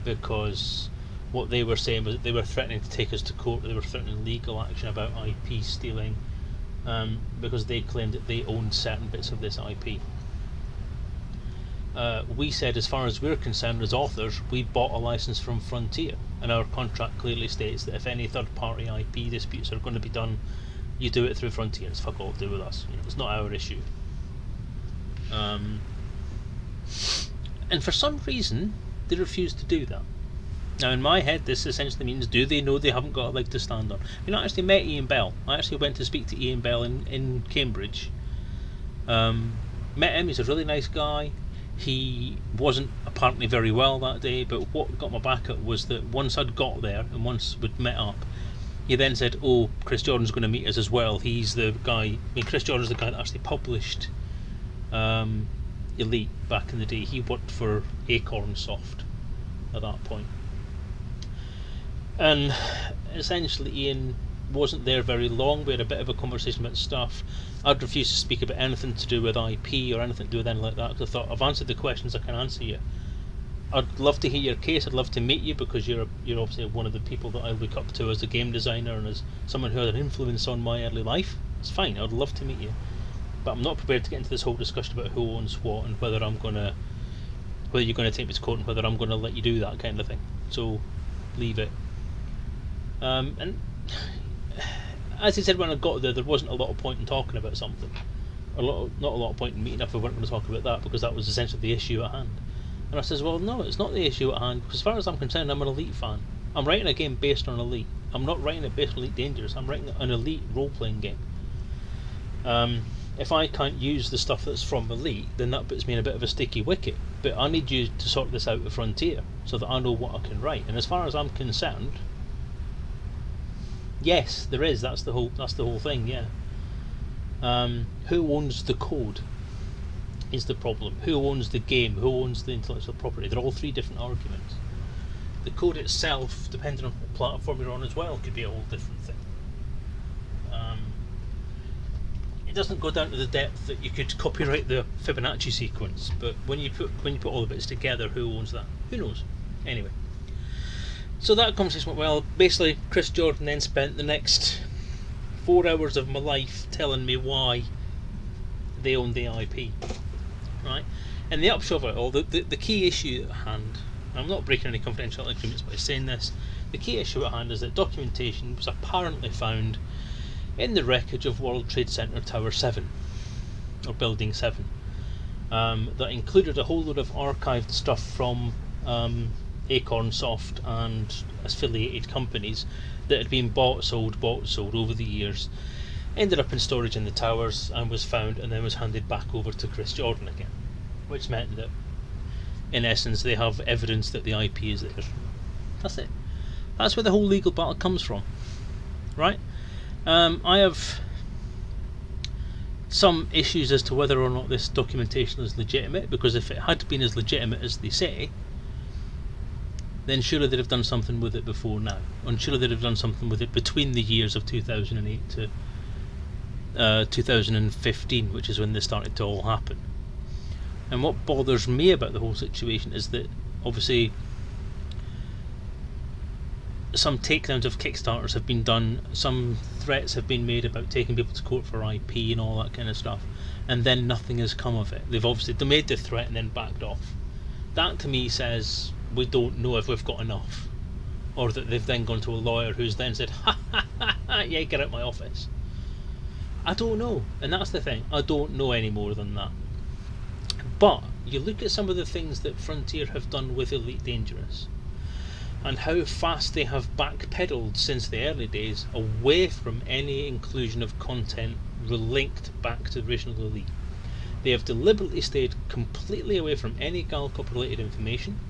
because what they were saying was that they were threatening to take us to court, they were threatening legal action about IP stealing, because they claimed that they owned certain bits of this IP. We said, as far as we're concerned as authors, we bought a license from Frontier, and our contract clearly states that if any third-party IP disputes are going to be done, you do it through Frontier. It's fuck all to do with us. It's not our issue. And for some reason, they refused to do that. Now, in my head, this essentially means, do they know they haven't got a leg to stand on? I actually met Ian Bell. I actually went to speak to Ian Bell in Cambridge. Met him. He's a really nice guy. He wasn't apparently very well that day, but what got my back up was that once I'd got there and once we'd met up, he then said, oh, Chris Jordan's going to meet us as well. He's the guy, Chris Jordan's the guy that actually published Elite back in the day. He worked for Acorn Soft at that point. And essentially Ian wasn't there very long. We had a bit of a conversation about stuff. I'd refused to speak about anything to do with IP or anything to do with anything like that, because I thought, I've answered the questions I can answer you. I'd love to hear your case. I'd love to meet you, because you're obviously one of the people that I look up to as a game designer and as someone who had an influence on my early life. It's fine, I'd love to meet you, but I'm not prepared to get into this whole discussion about who owns what and whether you're going to take me to court and whether I'm going to let you do that kind of thing. So leave it. And as he said, when I got there wasn't a lot of point in talking about something. Not a lot of point in meeting up if we weren't going to talk about that, because that was essentially the issue at hand. And I says, well, no, it's not the issue at hand, because as far as I'm concerned, I'm an Elite fan. I'm writing a game based on Elite. I'm not writing it based on Elite Dangerous. I'm writing an Elite role-playing game. If I can't use the stuff that's from Elite, then that puts me in a bit of a sticky wicket. But I need you to sort this out with Frontier, so that I know what I can write. And as far as I'm concerned, yes, there is. That's the whole thing. Yeah. Who owns the code is the problem. Who owns the game? Who owns the intellectual property? They're all three different arguments. The code itself, depending on what platform you're on as well, could be a whole different thing. It doesn't go down to the depth that you could copyright the Fibonacci sequence, but when you put all the bits together, who owns that? Who knows? Anyway. So that conversation went well. Basically, Chris Jordan then spent the next 4 hours of my life telling me why they owned the IP, right? And the upshot of it all, the key issue at hand, I'm not breaking any confidentiality agreements by saying this, the key issue at hand is that documentation was apparently found in the wreckage of World Trade Center Tower 7, or Building 7, that included a whole load of archived stuff from Acorn Soft and affiliated companies that had been bought, sold over the years, ended up in storage in the towers and was found and then was handed back over to Chris Jordan again, which meant that in essence they have evidence that the IP is theirs. That's it. That's where the whole legal battle comes from, right? I have some issues as to whether or not this documentation is legitimate, because if it had been as legitimate as they say, then surely they'd have done something with it before now, and surely they'd have done something with it between the years of 2008 to 2015, which is when this started to all happen. And what bothers me about the whole situation is that obviously some takedowns of Kickstarters have been done, some threats have been made about taking people to court for IP and all that kind of stuff, and then nothing has come of it. They've obviously made the threat and then backed off. That to me says we don't know if we've got enough, or that they've then gone to a lawyer who's then said, ha ha ha ha, yeah, get out my office. I don't know, and that's the thing, I don't know any more than that. But you look at some of the things that Frontier have done with Elite Dangerous, and how fast they have backpedaled since the early days away from any inclusion of content relinked back to the original Elite. They have deliberately stayed completely away from any Galcop related information.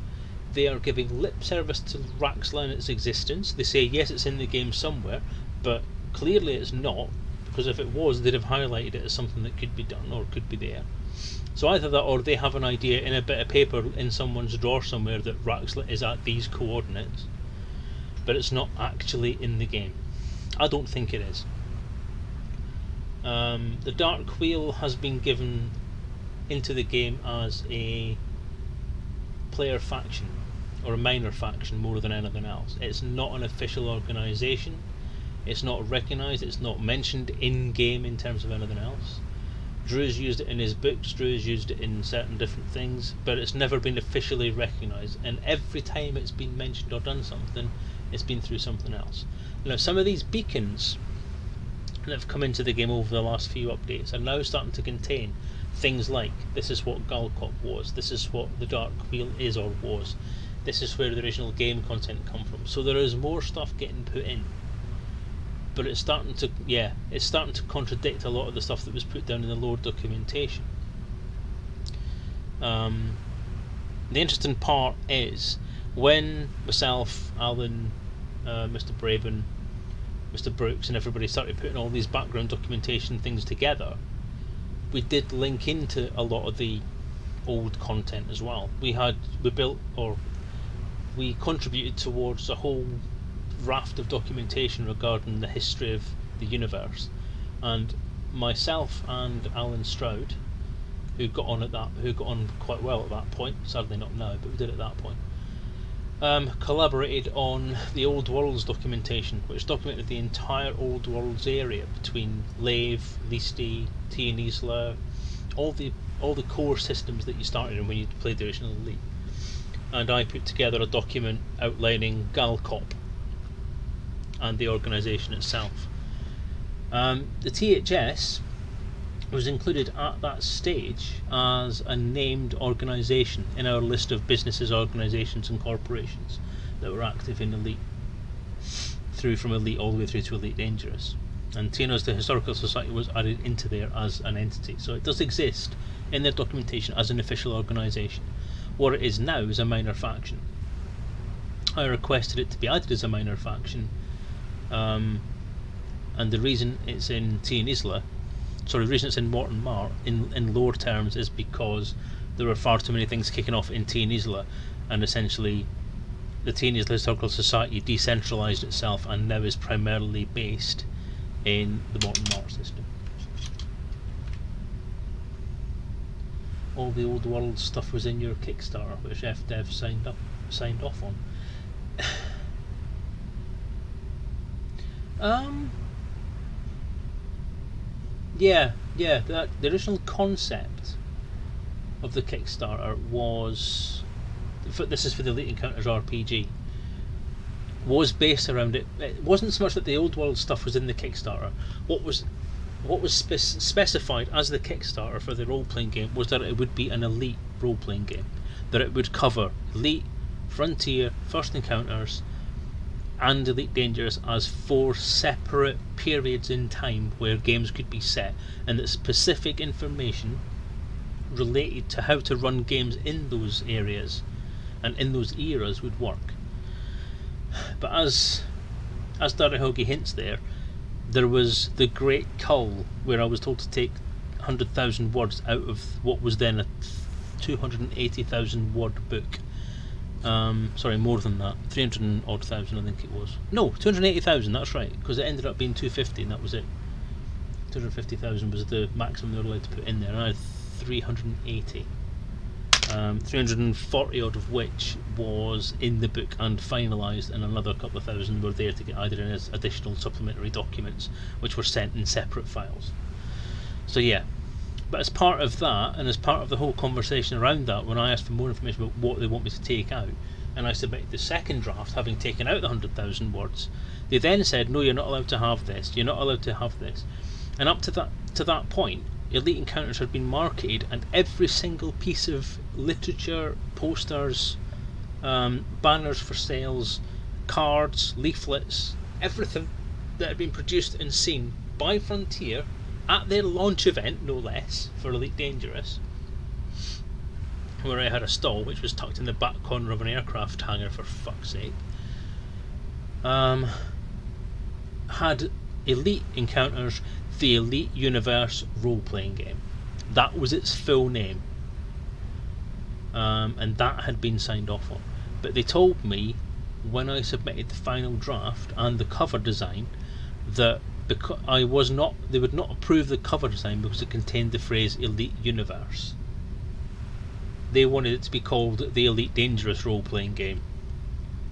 They are giving lip service to Raxla and its existence. They say yes, it's in the game somewhere, but clearly it's not, because if it was, they'd have highlighted it as something that could be done or could be there. So either that, or they have an idea in a bit of paper in someone's drawer somewhere that Raxla is at these coordinates, but it's not actually in the game. I don't think it is. The Dark Wheel has been given into the game as a player faction, or a minor faction more than anything else. It's not an official organisation. It's not recognised, it's not mentioned in-game in terms of anything else. Drew's used it in his books, Drew's used it in certain different things, but it's never been officially recognised, and every time it's been mentioned or done something, it's been through something else. Now, some of these beacons that have come into the game over the last few updates are now starting to contain things like, this is what Galcop was, this is what the Dark Wheel is or was, this is where the original game content come from. So there is more stuff getting put in, but it's starting to contradict a lot of the stuff that was put down in the lore documentation. The interesting part is when myself, Alan, Mr. Braven, Mr. Brooks and everybody started putting all these background documentation things together, we did link into a lot of the old content as well. We contributed towards a whole raft of documentation regarding the history of the universe, and myself and Alan Stroud, who got on quite well at that point, sadly not now, but we did at that point, collaborated on the Old Worlds documentation, which documented the entire Old Worlds area between Lave, Listi, Tia Nisla, all the core systems that you started in when you played the original Elite. And I put together a document outlining Galcop and the organisation itself. The THS was included at that stage as a named organisation in our list of businesses, organisations and corporations that were active in Elite, through from Elite all the way through to Elite Dangerous. And Tino's the Historical Society was added into there as an entity, so it does exist in their documentation as an official organisation. What it is now is a minor faction. I requested it to be added as a minor faction, and the reason it's in the reason it's in Morton Mar in lore terms is because there were far too many things kicking off in Tia Nisla, and essentially the Tia Nisla Historical Society decentralised itself and now is primarily based in the Morton Mar system. All the Old World stuff was in your Kickstarter, which FDev signed off on. The original concept of the Kickstarter was, this is for the Elite Encounters RPG, was based around it. It wasn't so much that the Old World stuff was in the Kickstarter. What was specified as the Kickstarter for the role-playing game was that it would be an Elite role-playing game, that it would cover Elite, Frontier, First Encounters and Elite Dangerous as 4 separate periods in time where games could be set, and that specific information related to how to run games in those areas and in those eras would work. But as Darahogi hints there was the Great Cull, where I was told to take 100,000 words out of what was then a 280,000 word book. Sorry, more than that, 300 and odd thousand I think it was. No, 280,000, that's right, because it ended up being 250 and that was it. 250,000 was the maximum they were allowed to put in there, and I had 380. 340 odd of which was in the book and finalised, and another couple of thousand were there to get added in as additional supplementary documents, which were sent in separate files. So yeah, but as part of that, and as part of the whole conversation around that, when I asked for more information about what they want me to take out, and I submitted the second draft, having taken out the 100,000 words, they then said, no, you're not allowed to have this, you're not allowed to have this. And up to that point, Elite Encounters had been marketed, and every single piece of literature, posters, banners for sales, cards, leaflets, everything that had been produced and seen by Frontier at their launch event, no less, for Elite Dangerous, where I had a stall which was tucked in the back corner of an aircraft hangar, for fuck's sake, had Elite Encounters, the Elite Universe role-playing game. That was its full name, and that had been signed off on. But they told me when I submitted the final draft and the cover design that because they would not approve the cover design because it contained the phrase Elite Universe. They wanted it to be called the Elite Dangerous role-playing game.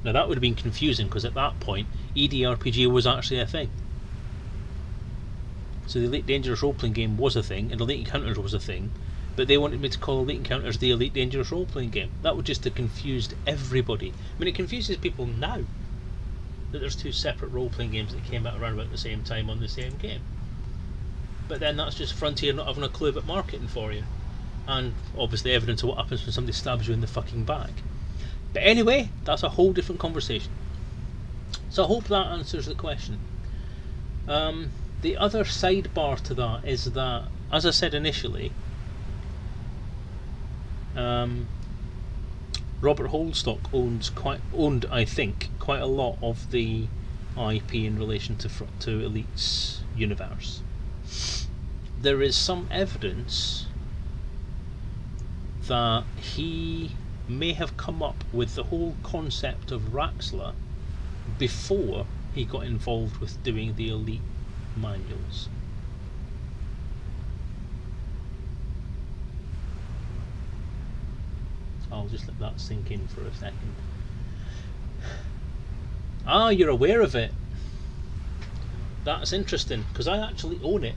Now that would have been confusing, because at that point EDRPG was actually a thing. So the Elite Dangerous role-playing game was a thing, and Elite Encounters was a thing, but they wanted me to call Elite Encounters the Elite Dangerous role-playing game. That would just have confused everybody. I mean, it confuses people now that there's two separate role-playing games that came out around about the same time on the same game. But then that's just Frontier not having a clue about marketing for you. And obviously evidence of what happens when somebody stabs you in the fucking back. But anyway, that's a whole different conversation. So I hope that answers the question. The other sidebar to that is that, as I said initially, Robert Holdstock owned, I think, quite a lot of the IP in relation to Elite's universe. There is some evidence that he may have come up with the whole concept of Raxxla before he got involved with doing the Elite manuals. I'll just let that sink in for a second. Ah, you're aware of it. That's interesting, because I actually own it.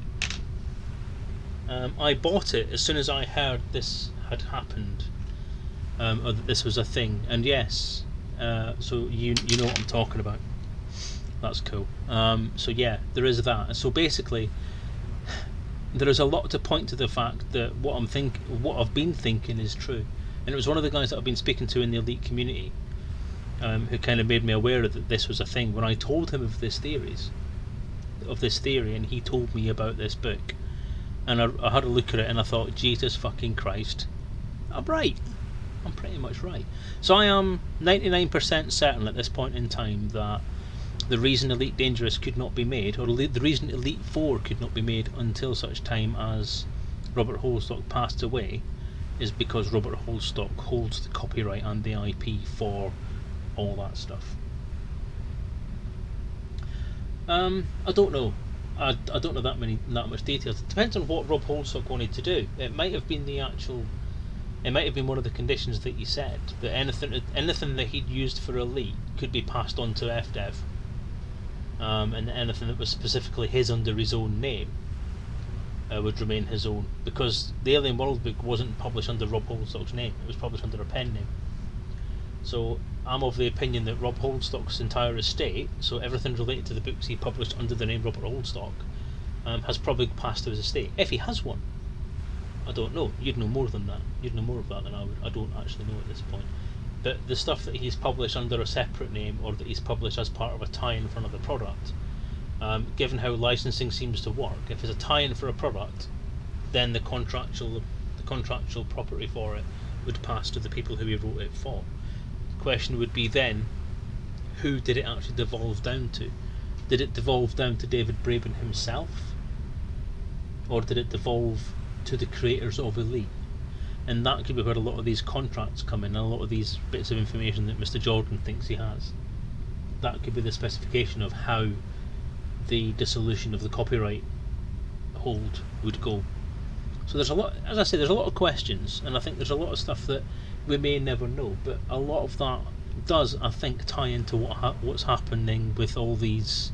I bought it as soon as I heard this had happened, or that this was a thing. And yes, so you know what I'm talking about. That's cool. So yeah, there is that. So basically, there is a lot to point to the fact that what I've been thinking is true. And it was one of the guys that I've been speaking to in the Elite community, who kind of made me aware that this was a thing when I told him of this theory, and he told me about this book. And I had a look at it and I thought, Jesus fucking Christ, I'm right. I'm pretty much right. So I am 99% certain at this point in time that the reason Elite Dangerous could not be made, or the reason Elite 4 could not be made until such time as Robert Holdstock passed away, is because Robert Holdstock holds the copyright and the IP for all that stuff. I don't know. I don't know that much details. It depends on what Rob Holdstock wanted to do. It might have been one of the conditions that he said, that anything that he'd used for Elite could be passed on to FDev, and anything that was specifically his under his own name would remain his own, because the Alien World book wasn't published under Rob Holdstock's name, it was published under a pen name. So I'm of the opinion that Rob Holdstock's entire estate, so everything related to the books he published under the name Robert Holdstock, has probably passed to his estate, if he has one. I don't know. You'd know more than that. You'd know more of that than I would. I don't actually know at this point. But the stuff that he's published under a separate name, or that he's published as part of a tie-in for another product, given how licensing seems to work, if it's a tie-in for a product, then the contractual property for it would pass to the people who he wrote it for. The question would be then, who did it actually devolve down to? Did it devolve down to David Braben himself? Or did it devolve to the creators of Elite? And that could be where a lot of these contracts come in, and a lot of these bits of information that Mr. Jordan thinks he has. That could be the specification of how the dissolution of the copyright hold would go. So there's a lot, as I say, there's a lot of questions, and I think there's a lot of stuff that we may never know, but a lot of that does, I think, tie into what's happening with all these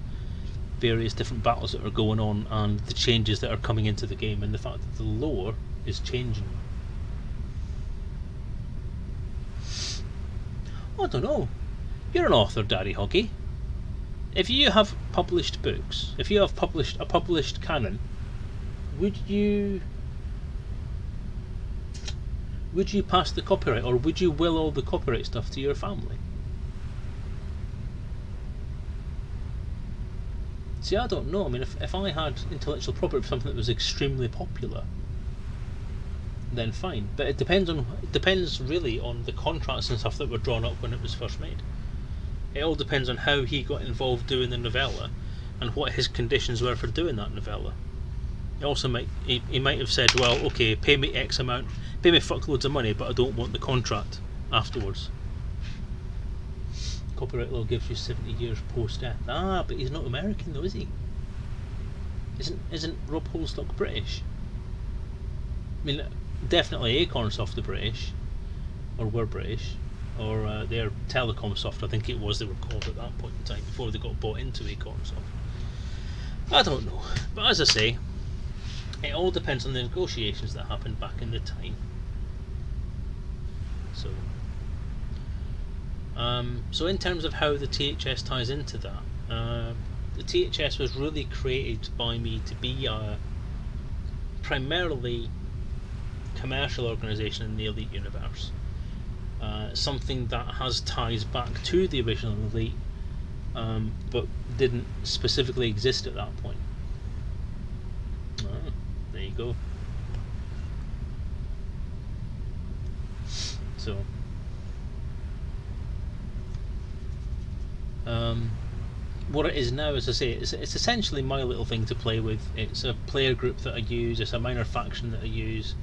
various different battles that are going on, and the changes that are coming into the game, and the fact that the lore is changing. I don't know. You're an author, Daddy Hoggy. If you have published books, if you have published a published canon, would you pass the copyright, or would you will all the copyright stuff to your family? See, I don't know. I mean, if I had intellectual property for something that was extremely popular, then fine. But it depends really on the contracts and stuff that were drawn up when it was first made. It all depends on how he got involved doing the novella, and what his conditions were for doing that novella. He also he might have said, well, okay, pay me X amount, pay me fuckloads of money, but I don't want the contract afterwards. Copyright law gives you 70 years post-death. Ah, but he's not American though, is he? Isn't Rob Holdstock British? I mean, definitely Acornsoft are British, or were British, or they're Telecomsoft, I think it was they were called at that point in time, before they got bought into Acornsoft. I don't know, but as I say, it all depends on the negotiations that happened back in the time. So, so in terms of how the THS ties into that, the THS was really created by me to be a primarily commercial organisation in the Elite universe. Something that has ties back to the original Elite, but didn't specifically exist at that point. There you go. So, what it is now, as I say, it's essentially my little thing to play with. It's a player group that I use, it's a minor faction that I use,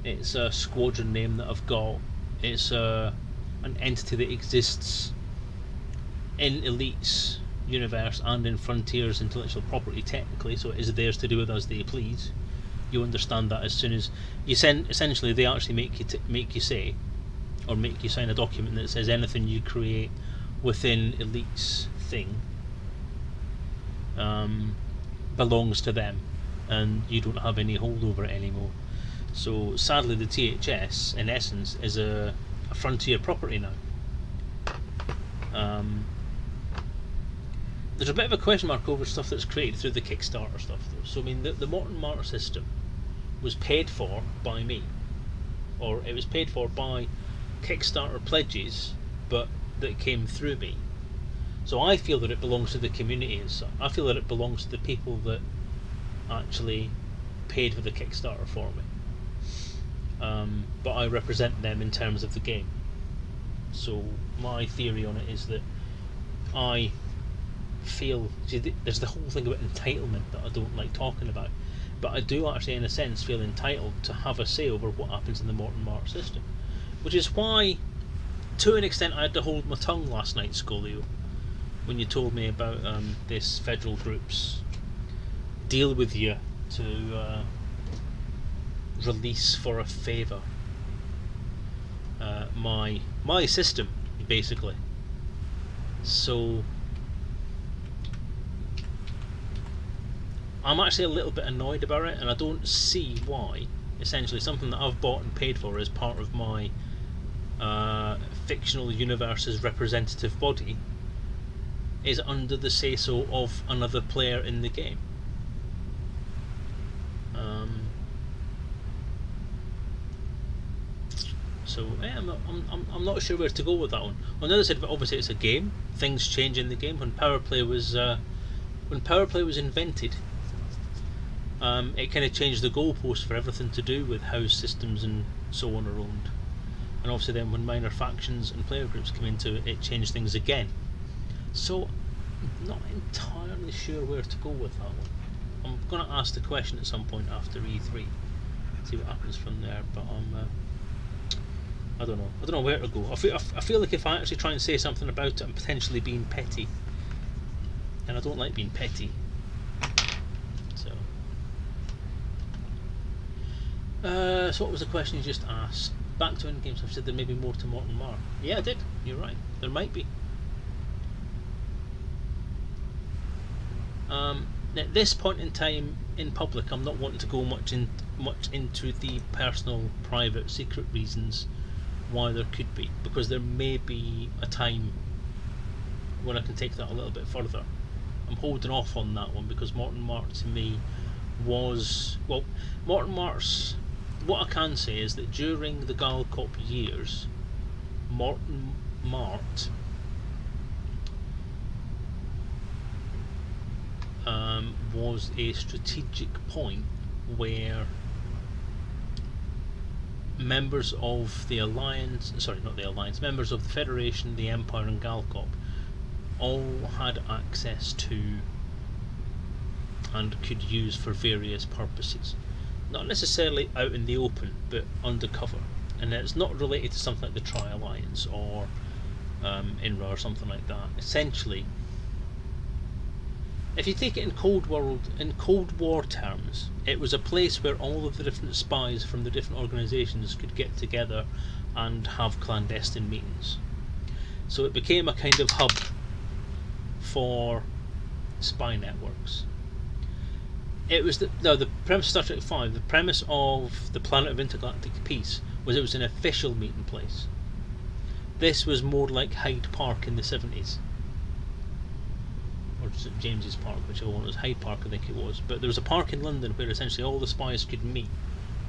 it's a squadron name that I've got, it's an entity that exists in Elite's universe and in Frontier's intellectual property technically, so it is theirs to do with as they please. You understand that as soon as you send, essentially they actually make you say, or make you sign a document that says anything you create within Elite's thing belongs to them, and you don't have any hold over it anymore. So sadly, the THS in essence is a Frontier property now. There's a bit of a question mark over stuff that's created through the Kickstarter stuff though. So I mean, the Morton Mart system was paid for by me, or it was paid for by Kickstarter pledges, but that came through me. So I feel that it belongs to the community, and so I feel that it belongs to the people that actually paid for the Kickstarter for me. But I represent them in terms of the game. So my theory on it is that I feel, see, there's the whole thing about entitlement that I don't like talking about, but I do actually in a sense feel entitled to have a say over what happens in the Morton Mart system, which is why to an extent I had to hold my tongue last night, Scolio, when you told me about this federal group's deal with you to release for a favour my system, basically. So I'm actually a little bit annoyed about it, and I don't see why essentially something that I've bought and paid for as part of my fictional universe's representative body is under the say-so of another player in the game. So yeah, I'm not sure where to go with that one. On the other side, obviously it's a game. Things change in the game. When Power Play was invented, it kind of changed the goalpost for everything to do with how systems and so on are owned. And obviously then when minor factions and player groups come into it, it changed things again. So I'm not entirely sure where to go with that one. I'm going to ask the question at some point after E3, see what happens from there. But I don't know where to go. I feel like if I actually try and say something about it, I'm potentially being petty, and I don't like being petty. So what was the question you just asked? Back to in-game stuff. Said there may be more to Morton Mart. Yeah, I did. You're right. There might be. At this point in time in public, I'm not wanting to go much into the personal, private, secret reasons why there could be, because there may be a time when I can take that a little bit further. I'm holding off on that one because Morton Mart to me was, well, Morton Mart's, what I can say is that during the Galcop years, Morton Mart was a strategic point where members of the Alliance, members of the Federation, the Empire and Galcop all had access to and could use for various purposes. Not necessarily out in the open, but undercover. And it's not related to something like the Tri-Alliance or INRA or something like that. Essentially, if you take it in Cold War terms, it was a place where all of the different spies from the different organisations could get together and have clandestine meetings. So it became a kind of hub for spy networks. It was the premise of Star Trek V. The premise of the Planet of Intergalactic Peace was it was an official meeting place. This was more like Hyde Park in the 70s, or St James's Park, whichever one. It was Hyde Park, I think it was. But there was a park in London where essentially all the spies could meet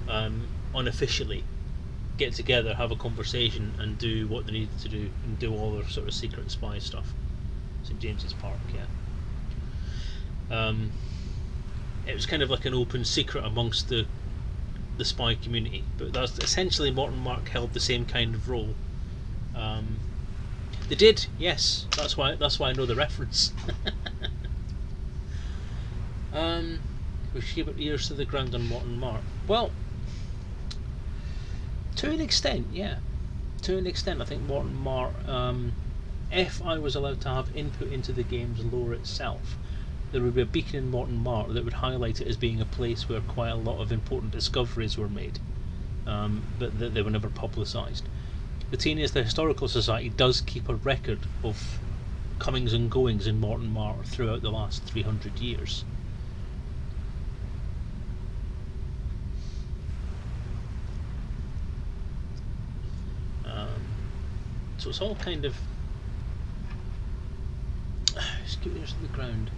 unofficially, get together, have a conversation, and do what they needed to do, and do all their sort of secret spy stuff. St James's Park, yeah. It was kind of like an open secret amongst the spy community, but that's essentially Morton Mark held the same kind of role. They did, yes. That's why I know the reference. We should keep our ears to the ground on Morton Mark. Well, to an extent, yeah. To an extent, I think Morton Mark. If I was allowed to have input into the game's lore itself, there would be a beacon in Morton Mark that would highlight it as being a place where quite a lot of important discoveries were made, but they were never publicised. The TNA, the Historical Society, does keep a record of comings and goings in Morton Mark throughout the last 300 years. So it's all kind of... Just keep ears to the ground.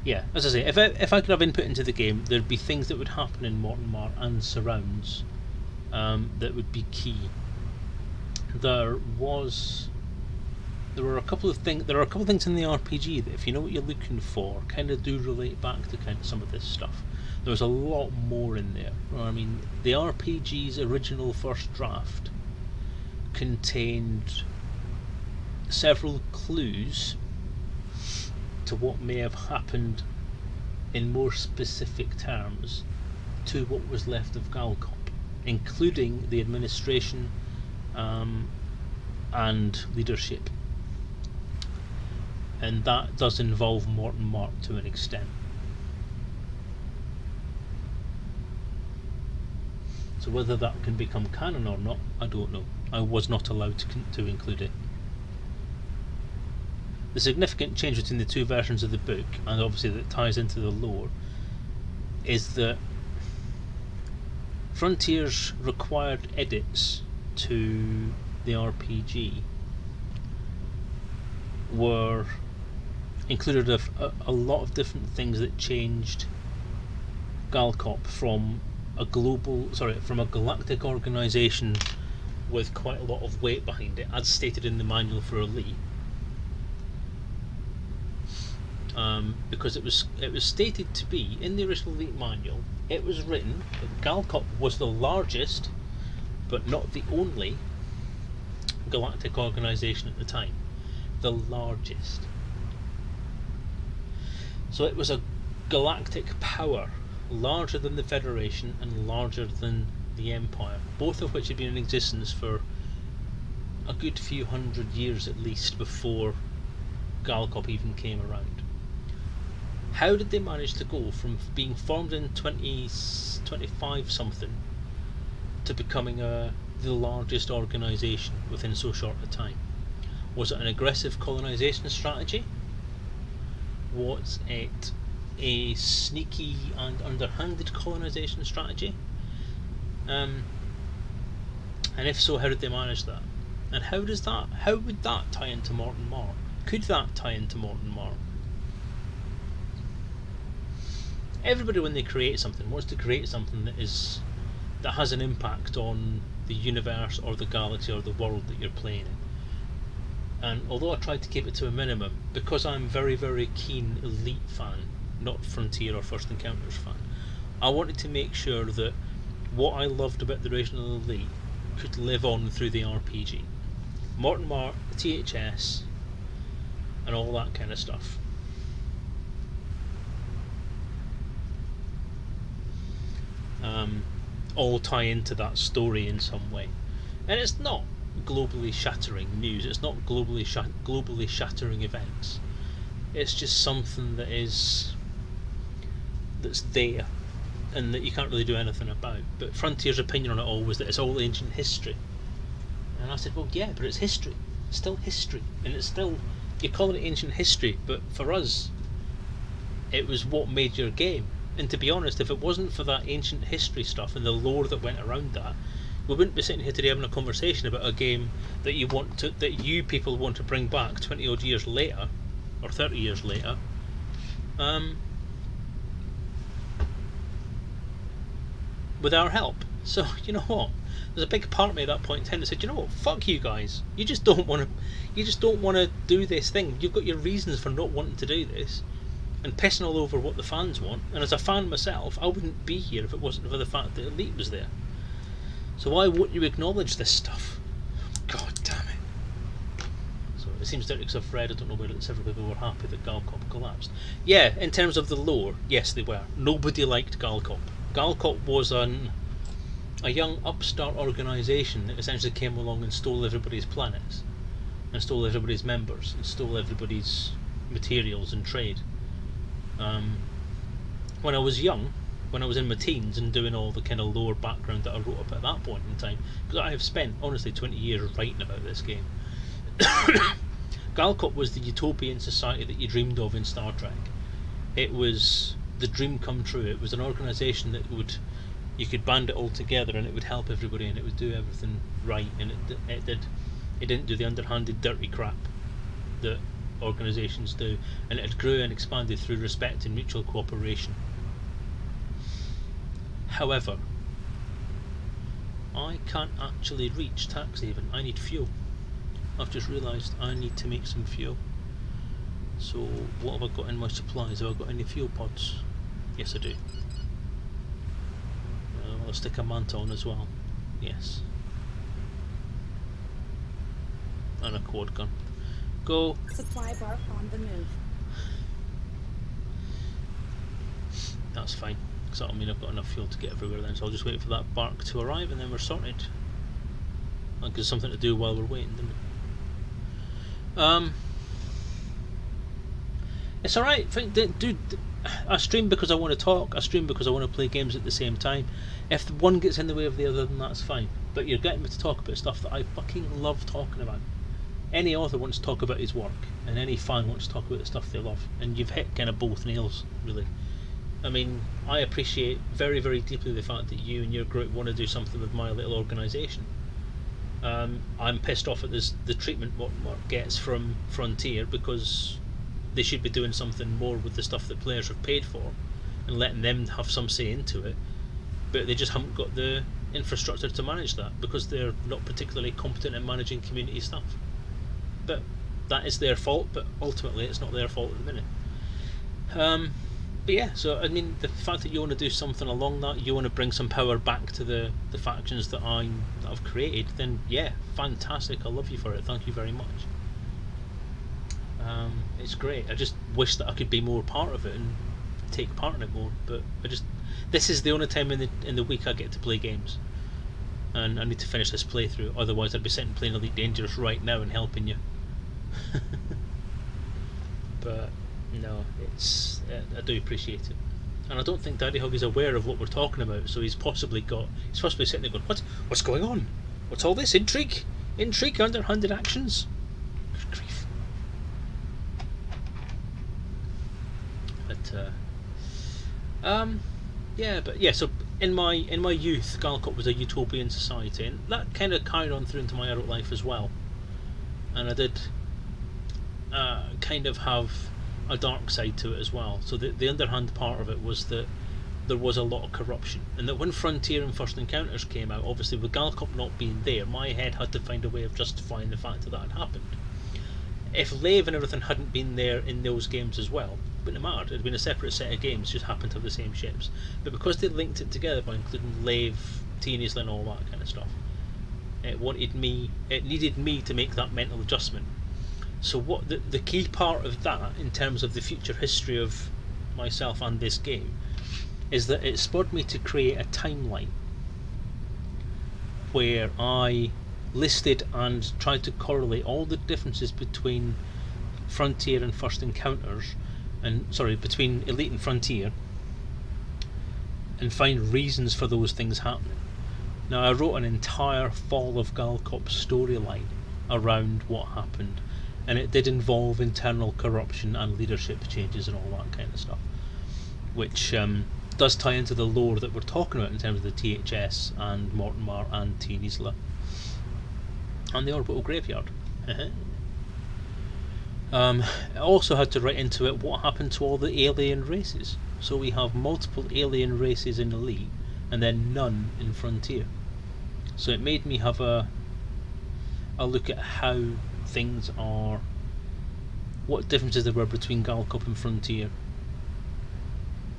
Yeah, as I say, if I could have input into the game, there'd be things that would happen in Morton Mark and surrounds that would be key. There were a couple of things in the RPG that, if you know what you're looking for, kind of do relate back to kind of some of this stuff. There was a lot more in there. I mean, the RPG's original first draft contained several clues to what may have happened in more specific terms to what was left of Galcop, including the administration and leadership. And that does involve Morton Mark to an extent. So whether that can become canon or not, I don't know. I was not allowed to include it. The significant change between the two versions of the book, and obviously that ties into the lore, is that Frontier's required edits to the RPG were included a lot of different things that changed Galcop from a galactic organisation with quite a lot of weight behind it, as stated in the manual for Elite. Because it was stated to be, in the original Elite manual, it was written that Galcop was the largest, but not the only, galactic organisation at the time. The largest. So it was a galactic power, larger than the Federation and larger than the Empire, both of which had been in existence for a good few hundred years at least before Galcop even came around. How did they manage to go from being formed in 2025 something to becoming the largest organisation within so short a time? Was it an aggressive colonisation strategy? Was it a sneaky and underhanded colonisation strategy? And if so, how did they manage that? And how would that tie into Morton Mark? Could that tie into Morton Mark? Everybody, when they create something, wants to create something that has an impact on the universe or the galaxy or the world that you're playing in. And although I tried to keep it to a minimum, because I'm very, very keen Elite fan, not Frontier or First Encounters fan, I wanted to make sure that what I loved about the original Elite could live on through the RPG. Morton Mark, THS, and all that kind of stuff. All tie into that story in some way. And it's not globally shattering news, it's not globally shattering events. It's just something that's there and that you can't really do anything about. But Frontier's opinion on it all was that it's all ancient history. And I said, well, yeah, but it's history. It's still history. And it's still, you call it ancient history, but for us, it was what made your game. And to be honest, if it wasn't for that ancient history stuff and the lore that went around that, we wouldn't be sitting here today having a conversation about a game that you people want to bring back 20 odd years later, or 30 years later. With our help. So you know what? There's a big part of me at that point in time that said, you know what? Fuck you guys. You just don't want to do this thing. You've got your reasons for not wanting to do this, and pissing all over what the fans want. And as a fan myself, I wouldn't be here if it wasn't for the fact that Elite was there. So why won't you acknowledge this stuff? God damn it. So it seems that because I've read, I don't know whether several people were happy that Galcop collapsed. Yeah, in terms of the lore, yes they were. Nobody liked Galcop. Galcop was a young upstart organisation that essentially came along and stole everybody's planets, and stole everybody's members, and stole everybody's materials and trade. When I was young, when I was in my teens and doing all the kind of lore background that I wrote up at that point in time, because I have spent honestly 20 years writing about this game. Galcop was the utopian society that you dreamed of in Star Trek. It was the dream come true. It was an organisation that you could band it all together and it would help everybody and it would do everything right, and it didn't do the underhanded dirty crap that organisations do, and it grew and expanded through respect and mutual cooperation. However, I can't actually reach Taxhaven. I need fuel. I've just realised I need to make some fuel. So what have I got in my supplies? Have I got any fuel pods? Yes I do. I'll stick a manta on as well. Yes. And a quad gun. Go. Supply bar on the move. That's fine. So that'll mean I've got enough fuel to get everywhere then. So I'll just wait for that bark to arrive and then we're sorted. That gives us something to do while we're waiting, doesn't it? It's alright. Dude, I stream because I want to talk. I stream because I want to play games at the same time. If one gets in the way of the other, then that's fine. But you're getting me to talk about stuff that I fucking love talking about. Any author wants to talk about his work, and any fan wants to talk about the stuff they love. And you've hit kind of both nails, really. I mean, I appreciate very, very deeply the fact that you and your group want to do something with my little organisation. I'm pissed off at the treatment what Mark gets from Frontier, because they should be doing something more with the stuff that players have paid for and letting them have some say into it, but they just haven't got the infrastructure to manage that because they're not particularly competent in managing community stuff. But that is their fault, but ultimately it's not their fault at the minute. But yeah, so I mean, the fact that you want to do something along that, you want to bring some power back to the factions that I've created, then yeah, fantastic, I love you for it, thank you very much. It's great. I just wish that I could be more part of it and take part in it more, but this is the only time in the week I get to play games, and I need to finish this playthrough, otherwise I'd be sitting playing Elite Dangerous right now and helping you. But no, I do appreciate it, and I don't think Daddy Hug is aware of what we're talking about, so he's possibly sitting there going, what's going on? What's all this? Intrigue, underhanded actions? Good grief. But so in my youth, Galcop was a utopian society, and that kind of carried on through into my adult life as well. And I did kind of have a dark side to it as well. So the underhand part of it was that there was a lot of corruption, and that when Frontier and First Encounters came out, obviously with Galcop not being there, my head had to find a way of justifying the fact that had happened. If Lave and everything hadn't been there in those games as well, it wouldn't have mattered. It had been a separate set of games, just happened to have the same ships. But because they linked it together by including Lave, Teenageland, and all that kind of stuff, it needed me to make that mental adjustment. So what the key part of that, in terms of the future history of myself and this game, is that it spurred me to create a timeline where I listed and tried to correlate all the differences between Frontier and First Encounters, between Elite and Frontier, and find reasons for those things happening. Now, I wrote an entire Fall of Galcop storyline around what happened, and it did involve internal corruption and leadership changes and all that kind of stuff, which does tie into the lore that we're talking about in terms of the THS and Mortimer and Teen Isla and the orbital graveyard. It also had to write into it what happened to all the alien races. So we have multiple alien races in Elite and then none in Frontier. So it made me have a look at how things are, what differences there were between Galcop and Frontier,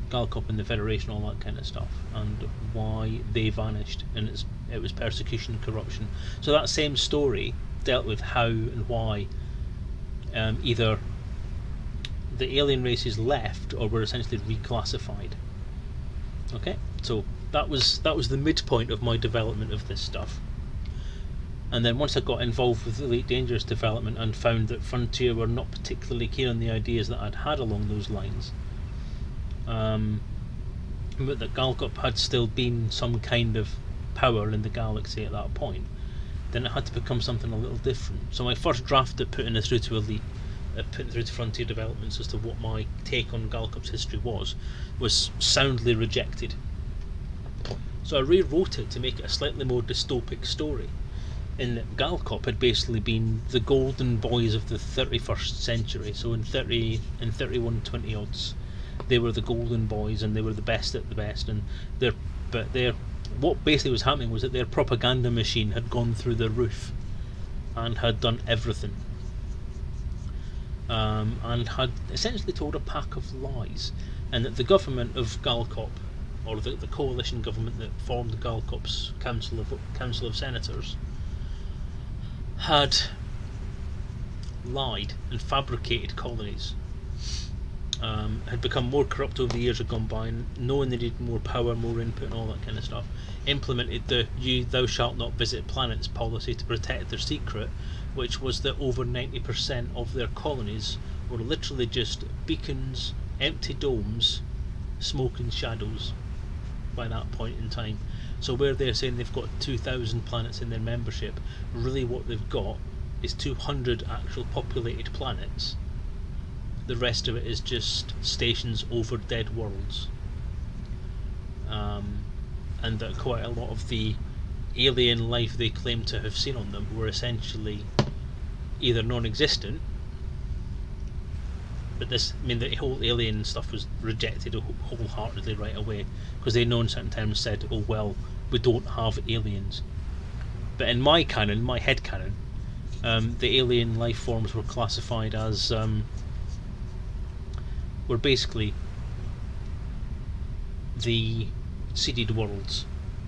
Galcop and the Federation, all that kind of stuff, and why they vanished. And it was persecution and corruption. So that same story dealt with how and why either the alien races left or were essentially reclassified. Okay, so that was the midpoint of my development of this stuff. And then once I got involved with Elite Dangerous development and found that Frontier were not particularly keen on the ideas that I'd had along those lines, but that Galcop had still been some kind of power in the galaxy at that point, then it had to become something a little different. So my first draft at putting it through to Elite, putting it through to Frontier developments as to what my take on Galcop's history was soundly rejected. So I rewrote it to make it a slightly more dystopic story, in that Galcop had basically been the golden boys of the 31st century. So in 3120 odds, they were the golden boys and they were the best at the best. And what basically was happening was that their propaganda machine had gone through the roof and had done everything, and had essentially told a pack of lies, and that the government of Galcop, or the coalition government that formed Galcop's Council of Senators, had lied and fabricated colonies, had become more corrupt over the years had gone by, and knowing they needed more power, more input and all that kind of stuff, implemented the thou shalt not visit planets policy to protect their secret, which was that over 90% of their colonies were literally just beacons, empty domes, smoke and shadows by that point in time. So where they're saying they've got 2,000 planets in their membership, really what they've got is 200 actual populated planets. The rest of it is just stations over dead worlds. And that quite a lot of the alien life they claim to have seen on them were essentially either non-existent, but the whole alien stuff was rejected wholeheartedly right away, because they know in certain terms said, oh well, we don't have aliens. But in my canon, my head canon, the alien life forms were classified as were basically the seeded worlds.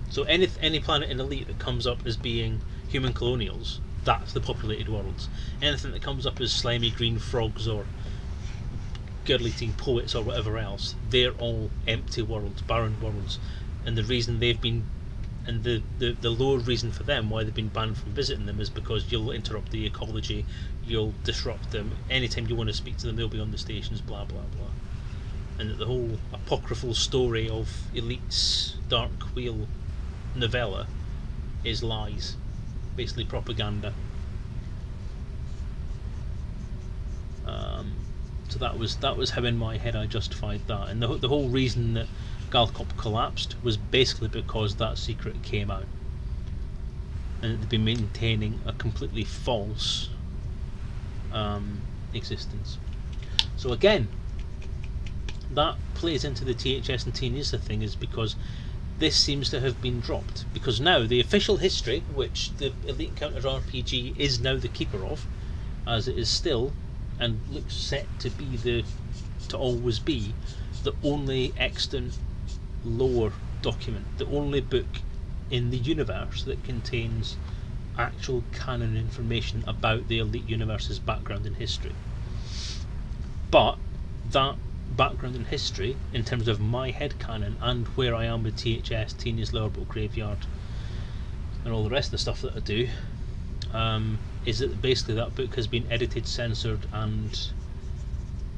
So any planet in Elite that comes up as being human colonials, that's the populated worlds. Anything that comes up as slimy green frogs or girly teen poets or whatever else, they're all empty worlds, barren worlds. And the reason they've been, and the lower reason for them why they've been banned from visiting them, is because you'll interrupt the ecology, you'll disrupt them. Anytime you want to speak to them, they'll be on the stations, blah blah blah. And that the whole apocryphal story of Elite's Dark Wheel novella is lies, basically propaganda. So that was how in my head I justified that, and the whole reason that Galcop collapsed was basically because that secret came out, and they've been maintaining a completely false existence. So again, that plays into the THS and Teen Isla thing, is because this seems to have been dropped, because now the official history, which the Elite Encounters RPG is now the keeper of, as it is still and looks set to always be the only extant lore document, the only book in the universe that contains actual canon information about the Elite universe's background and history. But that background and history, in terms of my headcanon and where I am with THS, Teen Isla Orbital Graveyard, and all the rest of the stuff that I do, is that basically that book has been edited, censored, and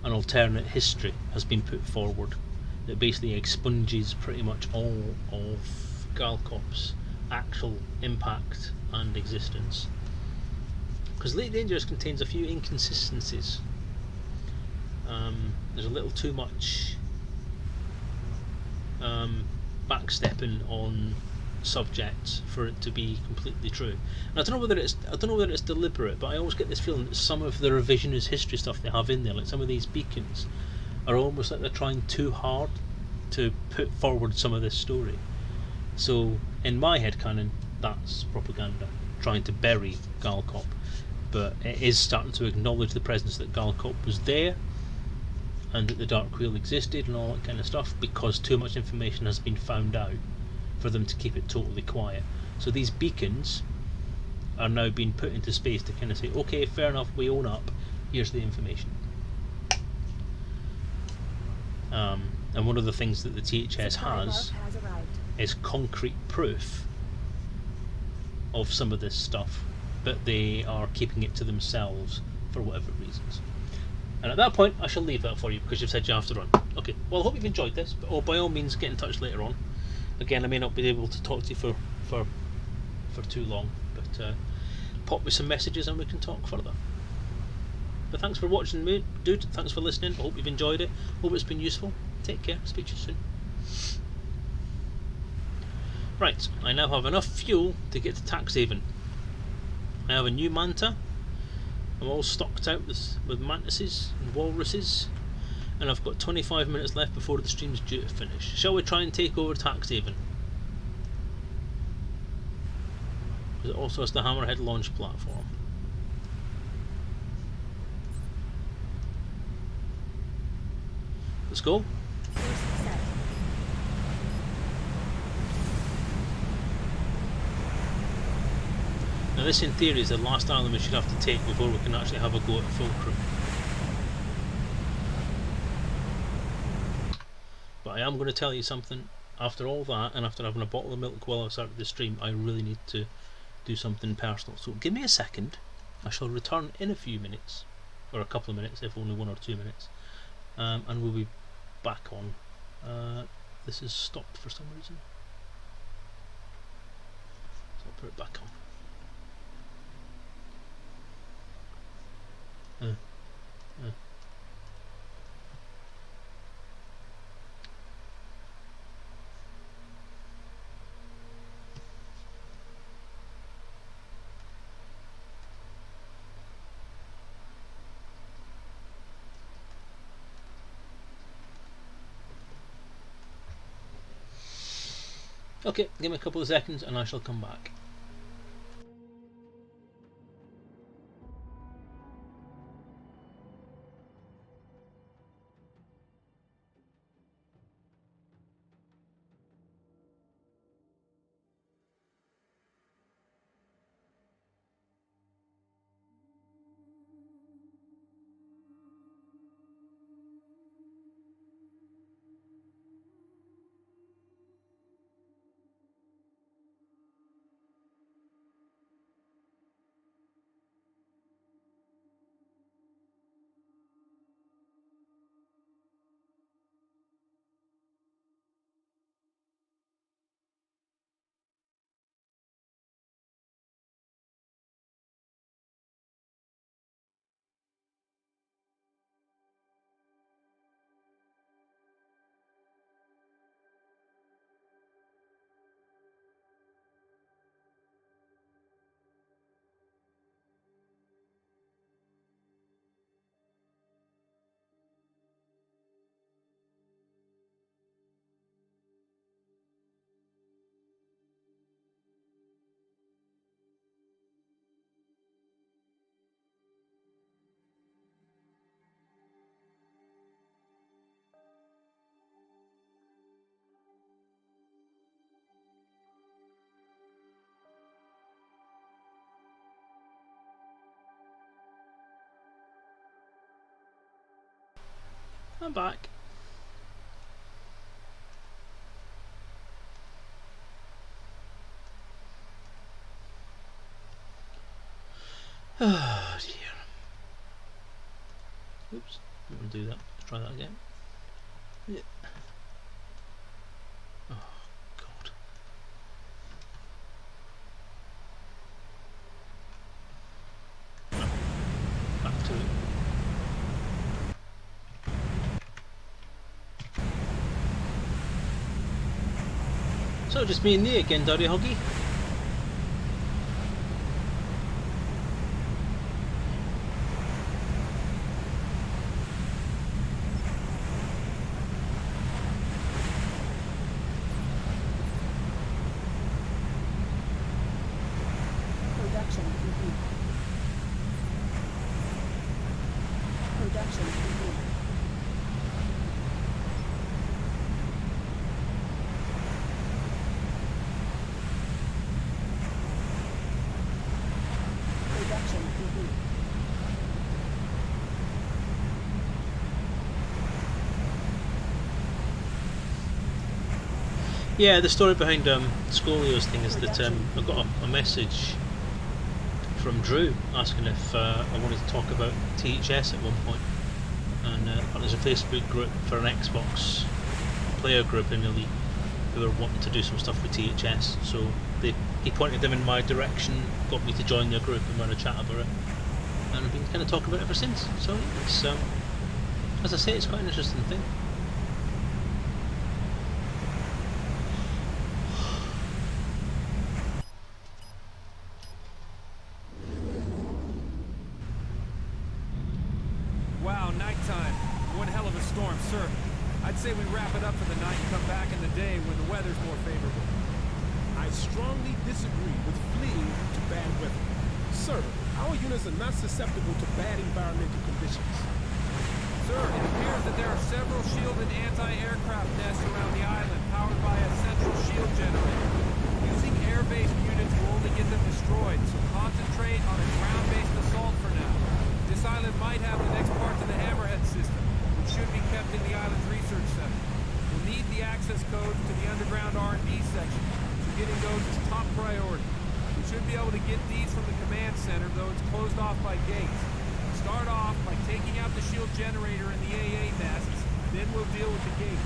an alternate history has been put forward that basically expunges pretty much all of Galcop's actual impact and existence. Because Elite Dangerous contains a few inconsistencies. There's a little too much backstepping on subjects for it to be completely true. And I don't know whether it's deliberate, but I always get this feeling that some of the revisionist history stuff they have in there, like some of these beacons, are almost like they're trying too hard to put forward some of this story. So in my headcanon, that's propaganda, trying to bury Galcop, but it is starting to acknowledge the presence that Galcop was there and that the Dark Wheel existed and all that kind of stuff, because too much information has been found out for them to keep it totally quiet. So these beacons are now being put into space to kind of say, okay, fair enough, we own up, here's the information. And one of the things that the THS has is concrete proof of some of this stuff, but they are keeping it to themselves for whatever reasons. And at that point, I shall leave that for you because you've said you have to run. Okay, well, I hope you've enjoyed this, but by all means, get in touch later on. Again, I may not be able to talk to you for too long, but pop me some messages and we can talk further. But thanks for watching me, dude. Thanks for listening. I hope you've enjoyed it. Hope it's been useful. Take care. Speak to you soon. Right, I now have enough fuel to get to Taxhaven. I have a new manta. I'm all stocked out with mantises and walruses, and I've got 25 minutes left before the stream's due to finish. Shall we try and take over Taxhaven? Because it also has the Hammerhead launch platform. Let's go. Now this in theory is the last island we should have to take before we can actually have a go at Fulcrum. But I am going to tell you something, after all that and after having a bottle of milk while I started the stream, I really need to do something personal. So give me a second, I shall return in a few minutes, or a couple of minutes if only 1 or 2 minutes, and we'll be back on. This is stopped for some reason, so I'll put it back on. Okay, give me a couple of seconds and I shall come back. I'm back. Oh dear. Oops, we won't do that. Let's try that again. Yeah. Oh god. Back to it. So just me and thee again, Daddy Huggy. Production complete. Production complete. Production complete. Yeah, the story behind Scolio's thing is that I got a message from Drew asking if I wanted to talk about THS at one point, and there's a Facebook group for an Xbox player group in Elite who were wanting to do some stuff with THS, so he pointed them in my direction, got me to join their group, and we had a chat about it, and I've been kind of talking about it ever since. So it's as I say, it's quite an interesting thing. Wow, nighttime. One hell of a storm, sir. I'd say we wrap it up for the night and come back in the day when the weather's more favorable. I strongly disagree with fleeing due to bad weather. Sir, our units are not susceptible to bad environmental conditions. Sir, it appears that there are several shielded anti-aircraft nests around the island powered by a central shield generator. Using air-based units will only get them destroyed, so concentrate on a ground-based assault for now. This island might have the next part to the Hammerhead system, which should be kept in the island's research center. We'll need the access codes to the underground R&D section, so getting those is top priority. We should be able to get these from the command center, though it's closed off by gates. Start off by taking out the shield generator and the AA nests, then we'll deal with the gates.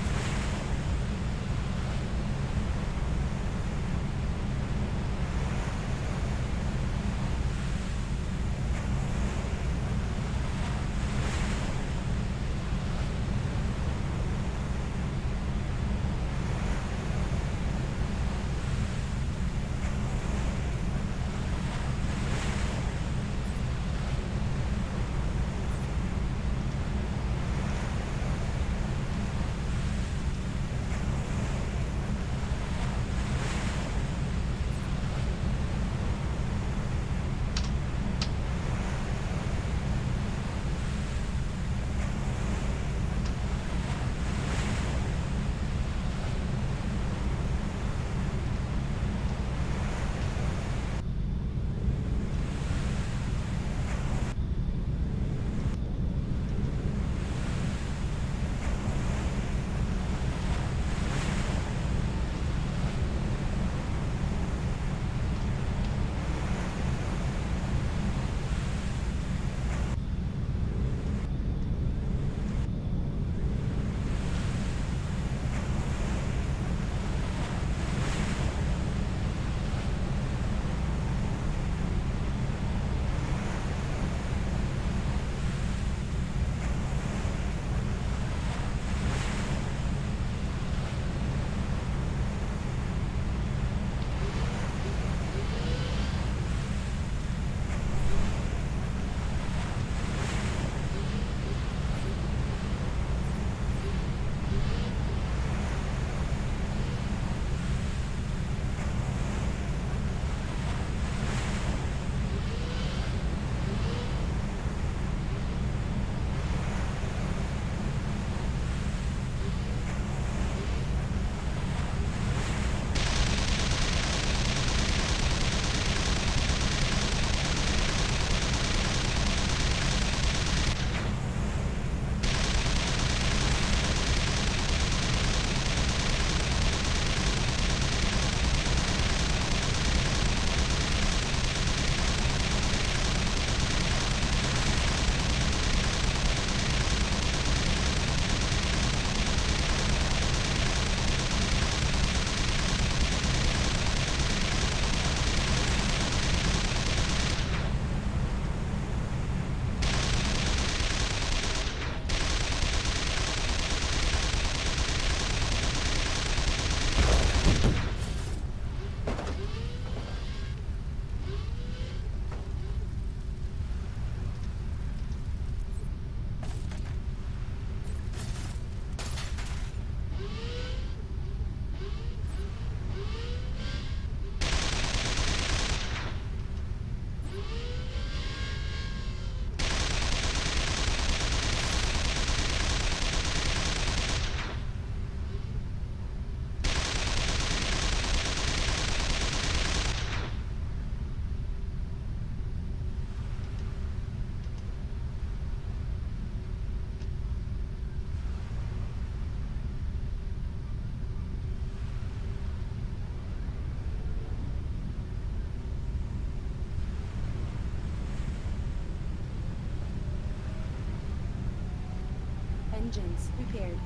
Engines repaired.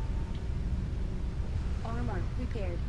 Armor repaired.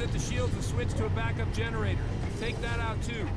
At the shields are switched to a backup generator. Take that out too.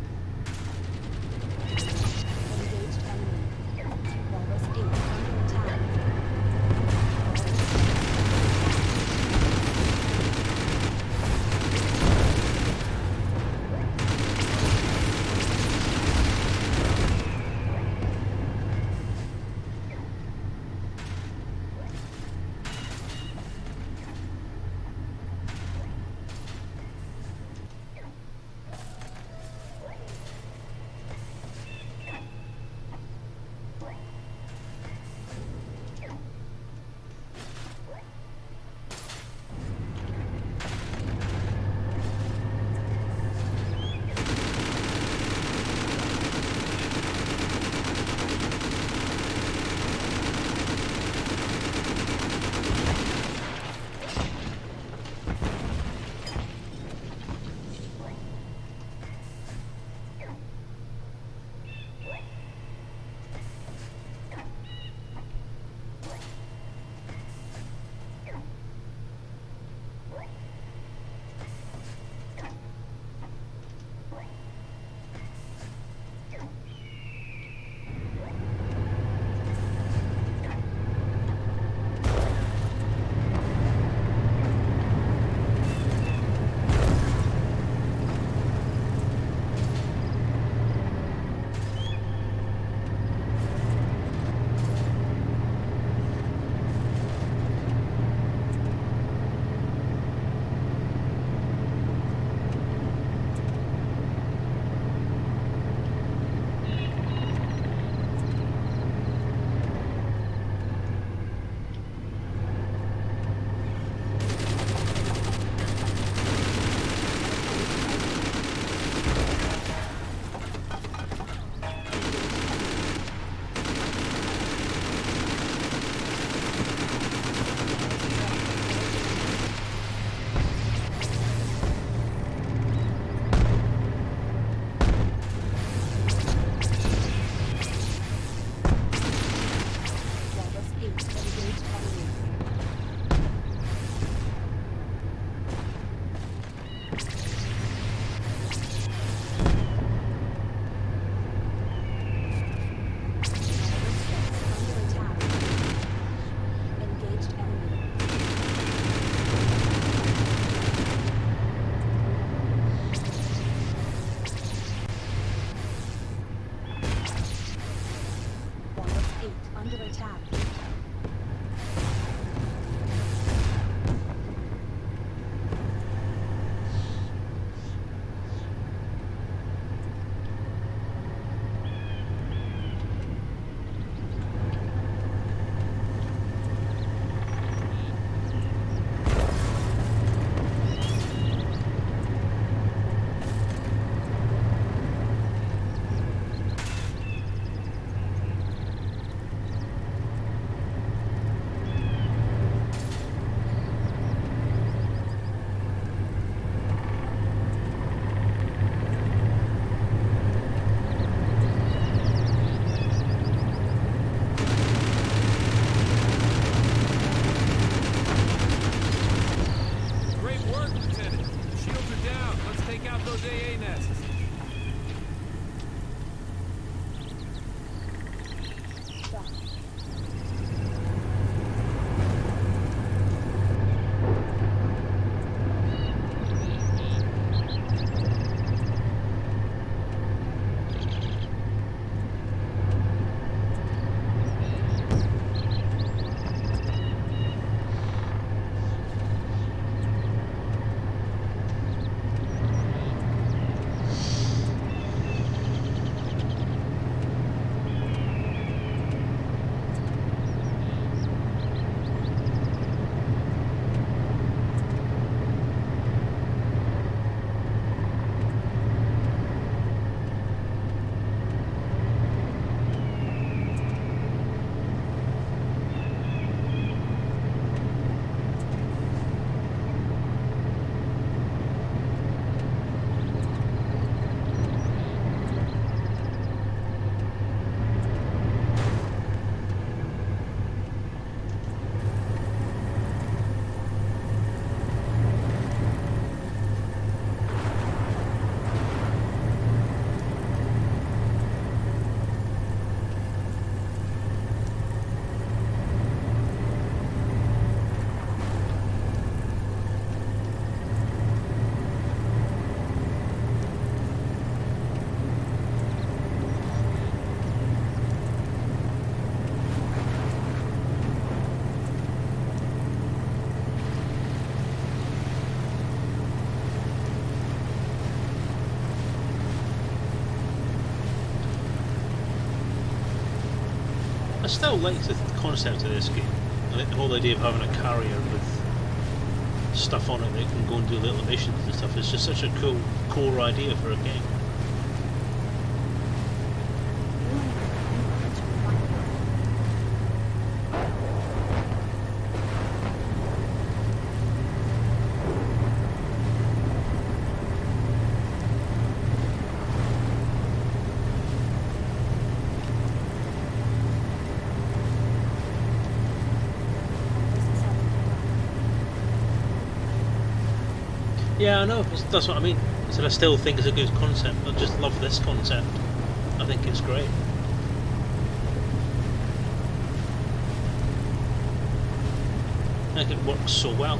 Engaged enemy. Walrus 8 under attack. still like the concept of this game. I like the whole idea of having a carrier with stuff on it that can go and do little missions and stuff. It's just such a cool core idea for a game. Yeah, I know. That's what I mean. So I still think it's a good concept. I just love this concept. I think it's great. I think it works so well.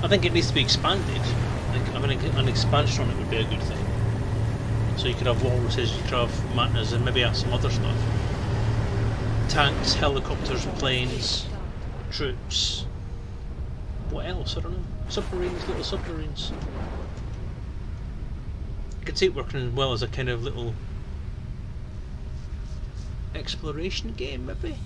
I think it needs to be expanded. I mean, an expansion on it would be a good thing. So you could have walruses, you could have mantas, and maybe have some other stuff. Tanks, helicopters, planes, troops. What else? I don't know. Submarines, little submarines. I could see it working as well as a kind of little exploration game, maybe.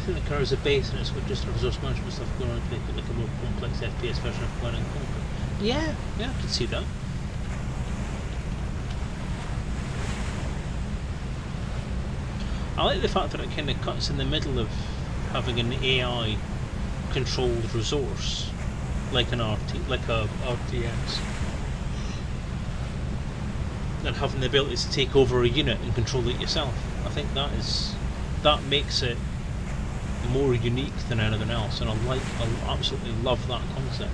The car is a base and it's got just a resource management stuff going on to make it like a more complex FPS version of Command and Conquer. Yeah, I can see that. I like the fact that it kind of cuts in the middle of having an AI controlled resource, like an like a RTS, and having the ability to take over a unit and control it yourself. I think that makes it more unique than anything else, and I absolutely love that concept.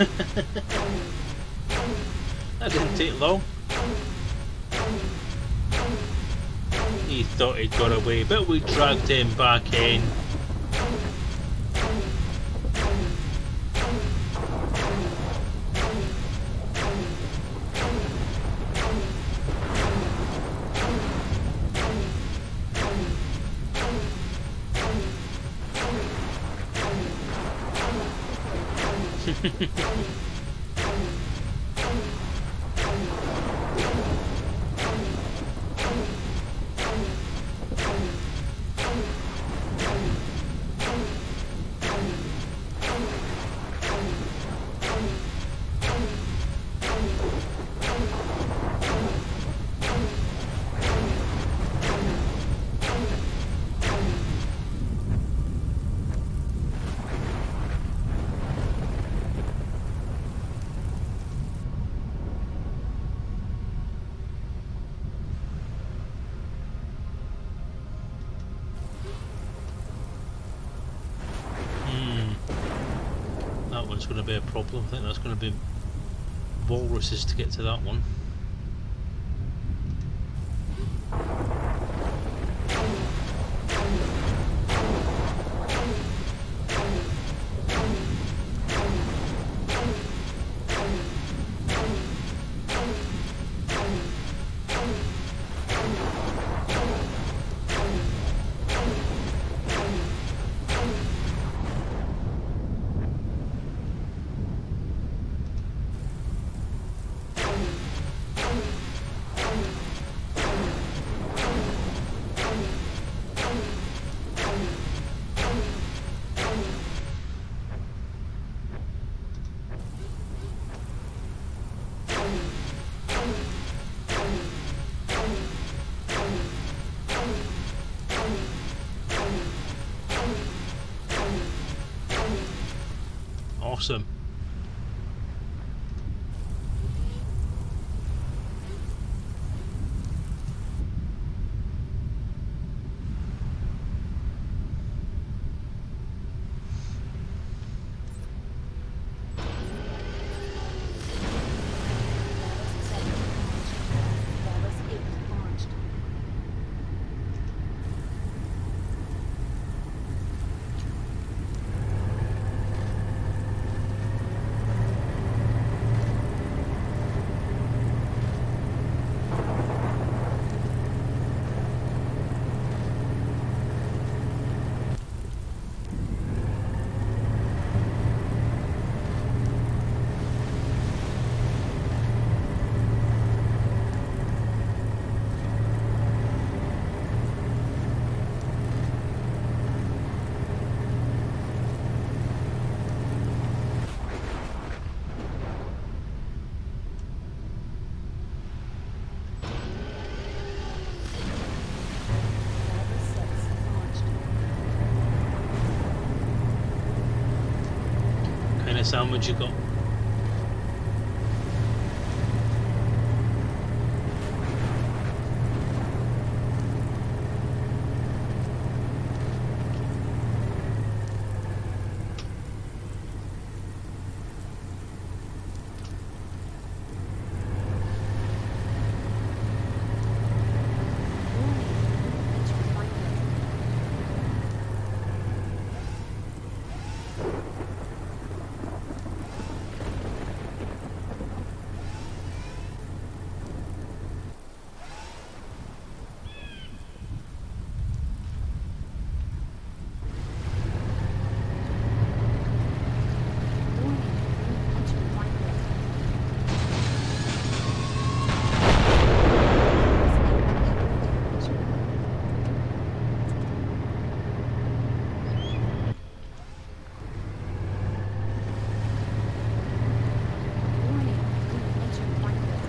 That didn't take long. He thought he'd got away, but we dragged him back in. That one's going to be a problem. I think that's going to be walruses to get to that one. Awesome. Walrus 8 launched. Walrus 6 launched. What kind of sandwich you got? Warning, entering minefield. Warning, entering minefield. Walrus 8 heavily damaged. Warning, entering minefield.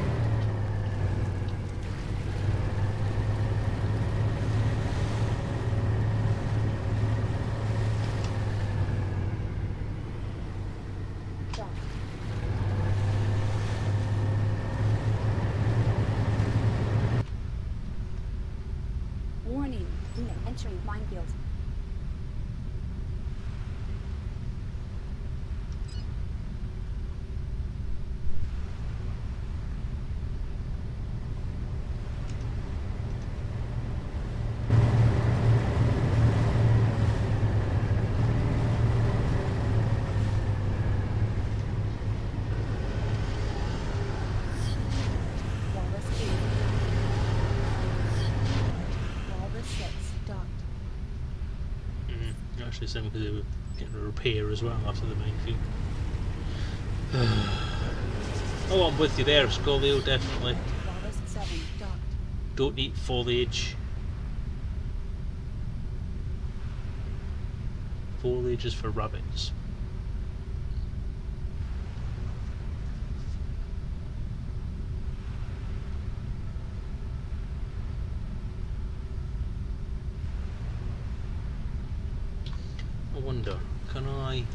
Drop. Warning, unit entering minefield. especially some because they were getting a repair as well after the minefield. Oh, I'm with you there, Scolio, definitely. Walrus 7 docked. Don't eat foliage. Foliage is for rabbits. I wonder, can I...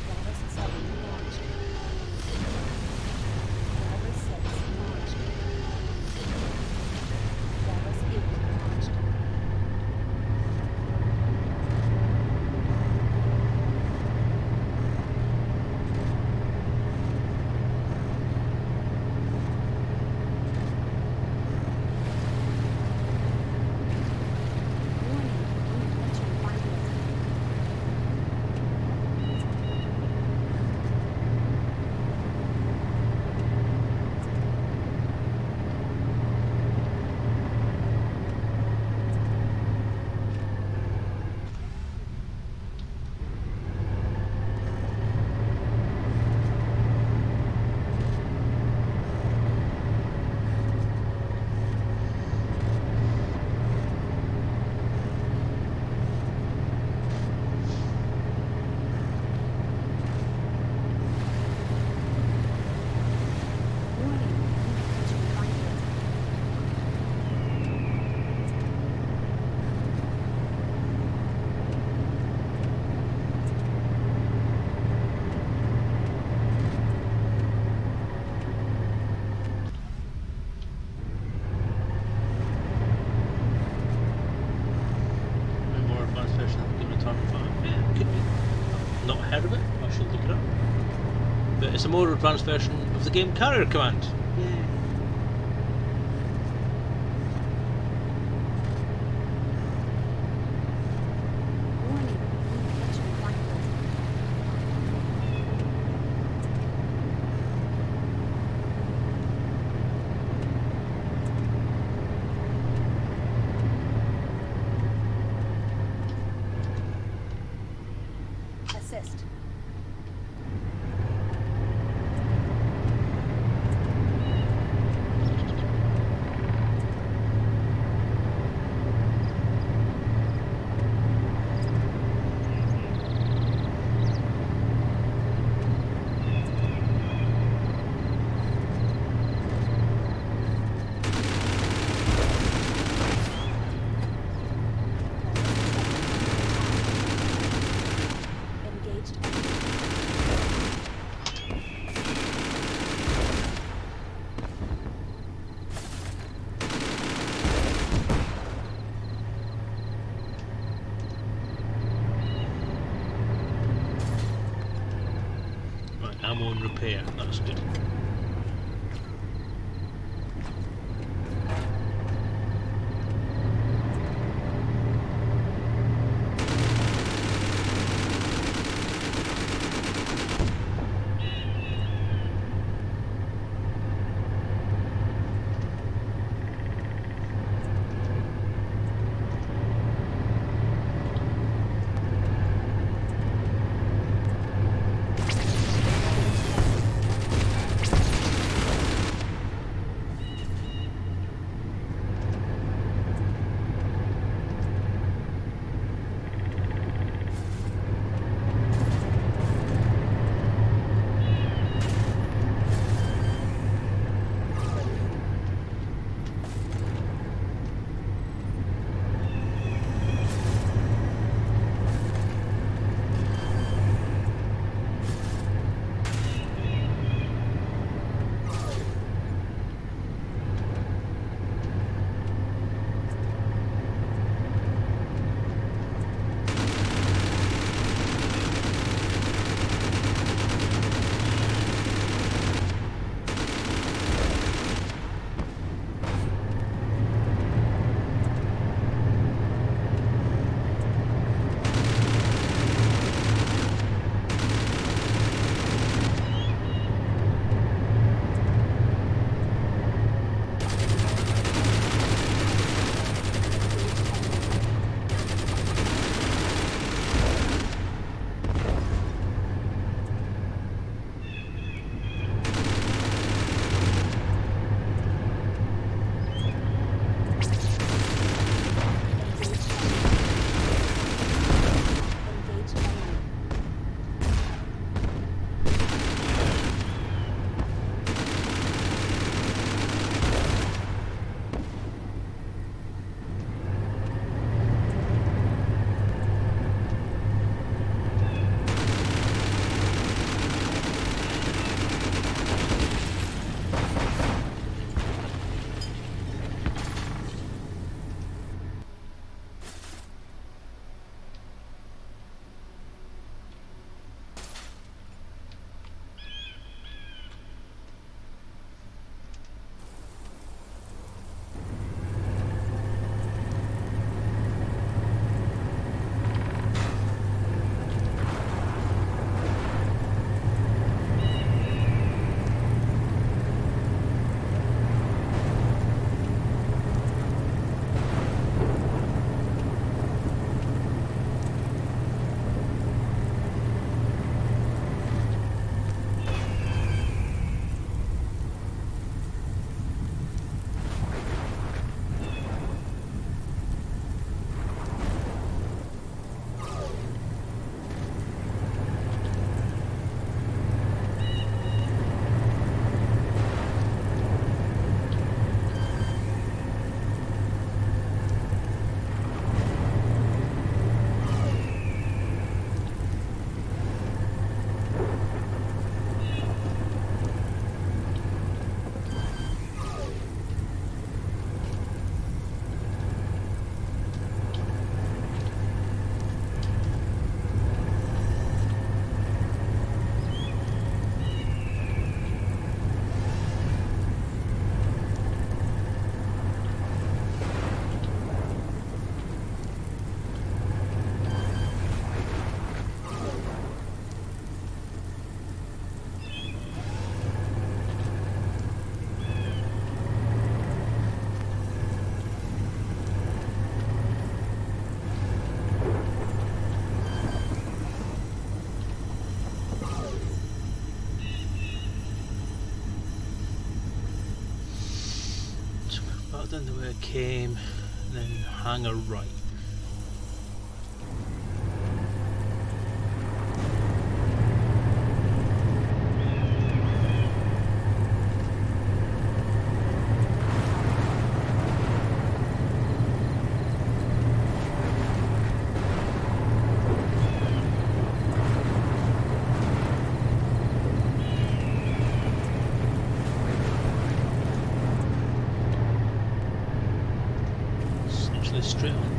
Walrus 7 launched. Walrus 6 launched. Walrus 8 launched. Warning, unconventional bandwidth. Warning, unconventional bandwidth. A more advanced version of the Game Return 5. Yeah, could be. I've not heard of it, I should look it up. But it's a more advanced version of the game carrier command. Yay. Warning, unconventional bandwidth. Assist. Engaged. Right, ammo and repair, that's good. down the way I came, and then hang a right. Straight on.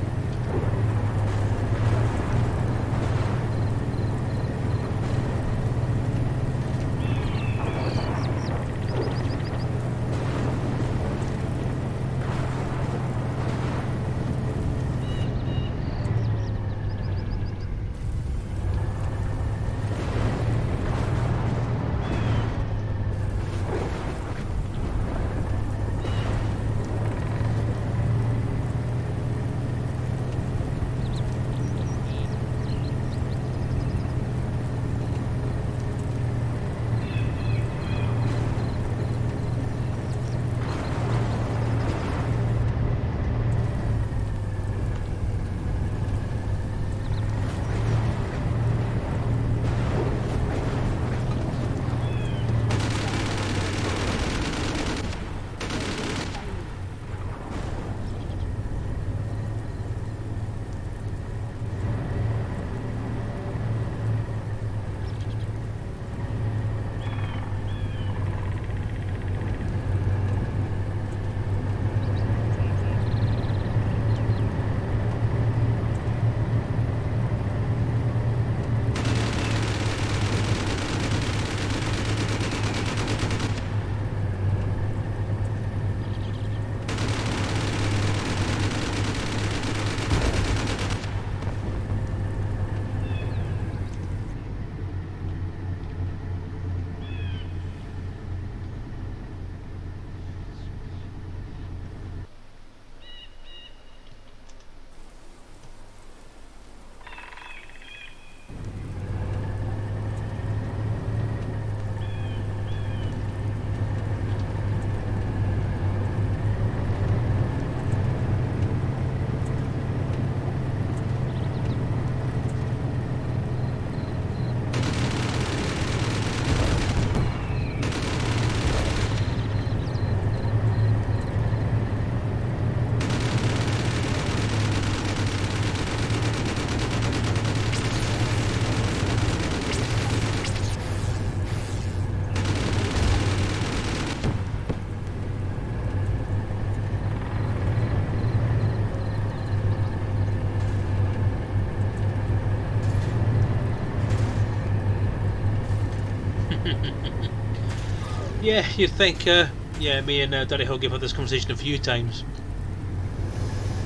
Yeah, you'd think, yeah, me and Daddy Hug have had this conversation a few times.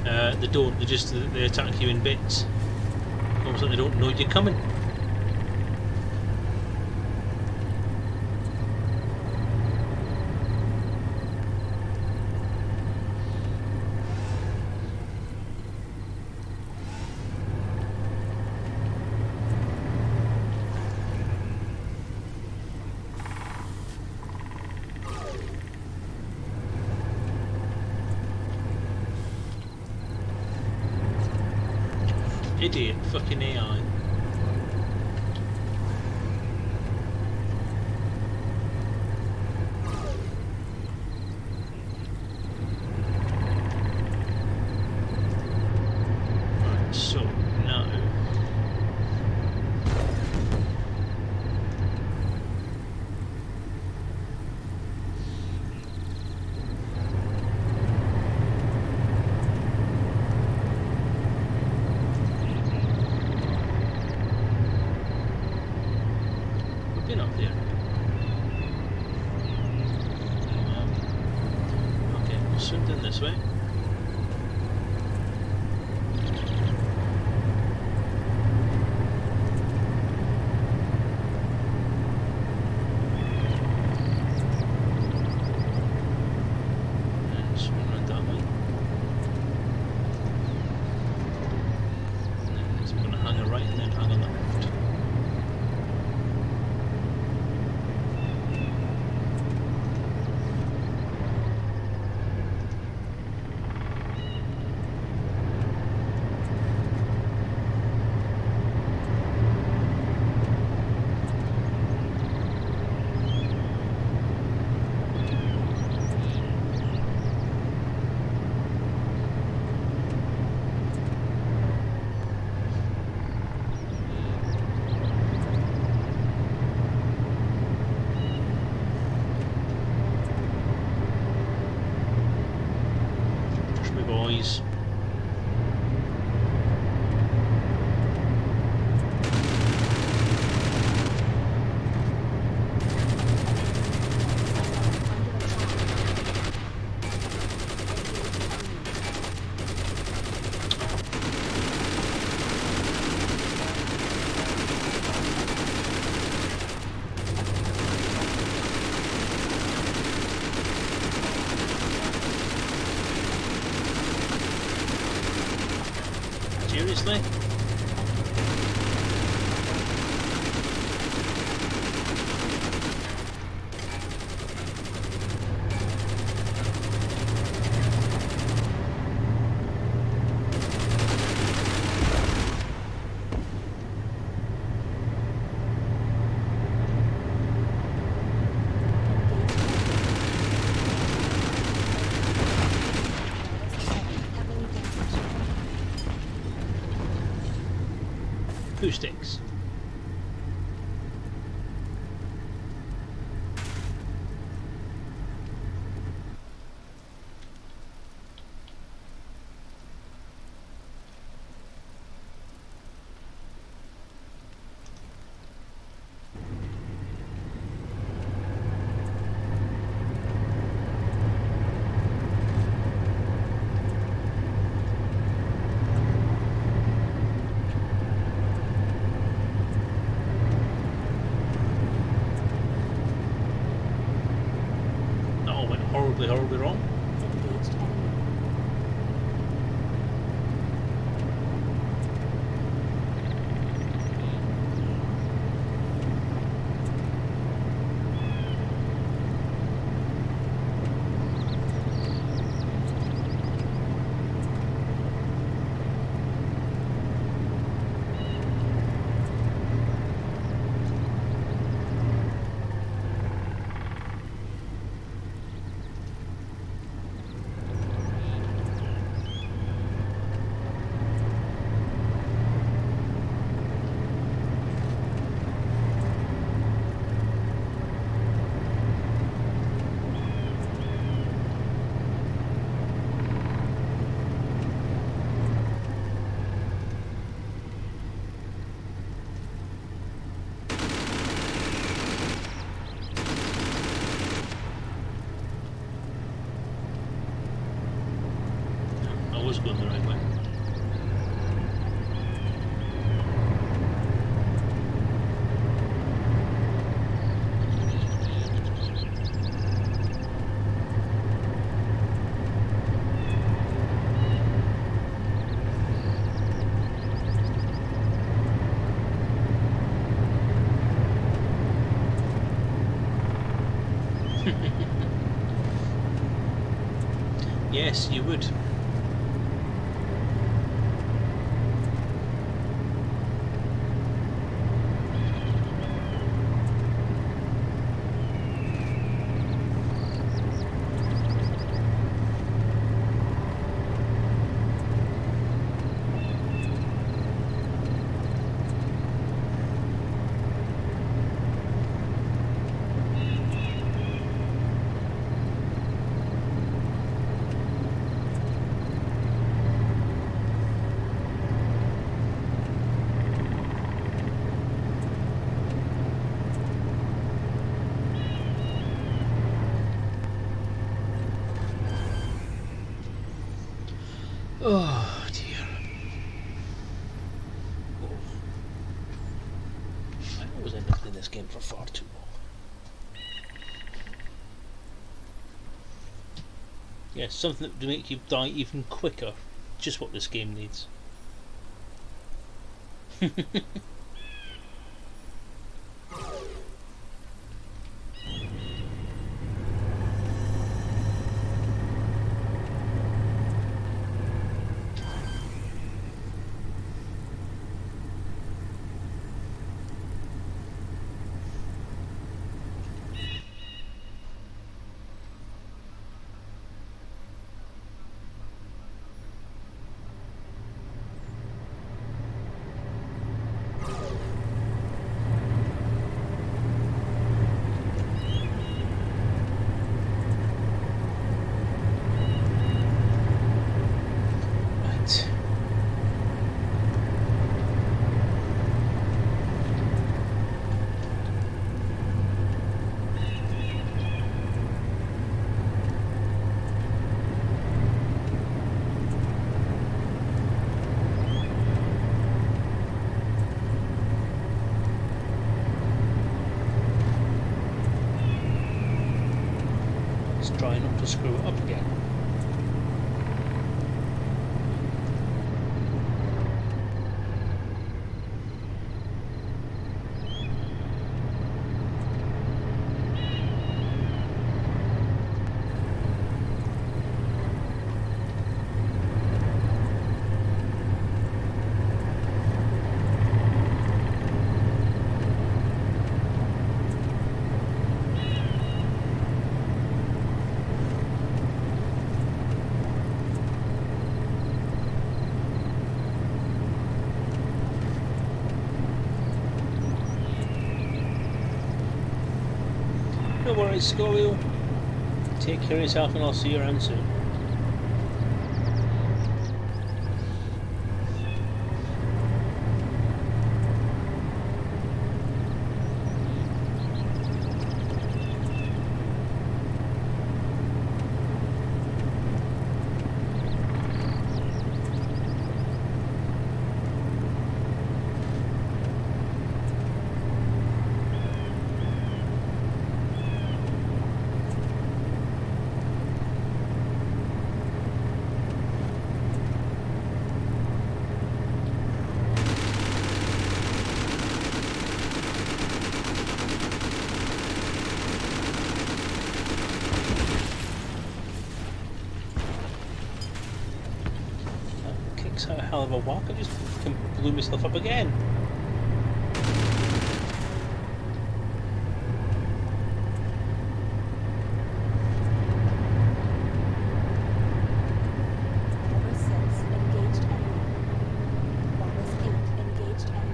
They don't, they attack you in bits. Almost like they don't know you're coming. Idiot fucking AI. Right, so now Seriously? Heavily damaged. Who sticks? That all went horribly, horribly wrong. Engaged enemy. I was going the right way. Yes, you would. Oh dear. Oh. I always end up playing this game for far too long. Yeah, something to make you die even quicker. Just what this game needs. Right. Let's try not to screw it up again. worries, Scoville. Take care of yourself and I'll see you around soon. A hell of a walk. I just blew myself up again. Walrus 6, engaged enemy. Walrus 8, engaged enemy.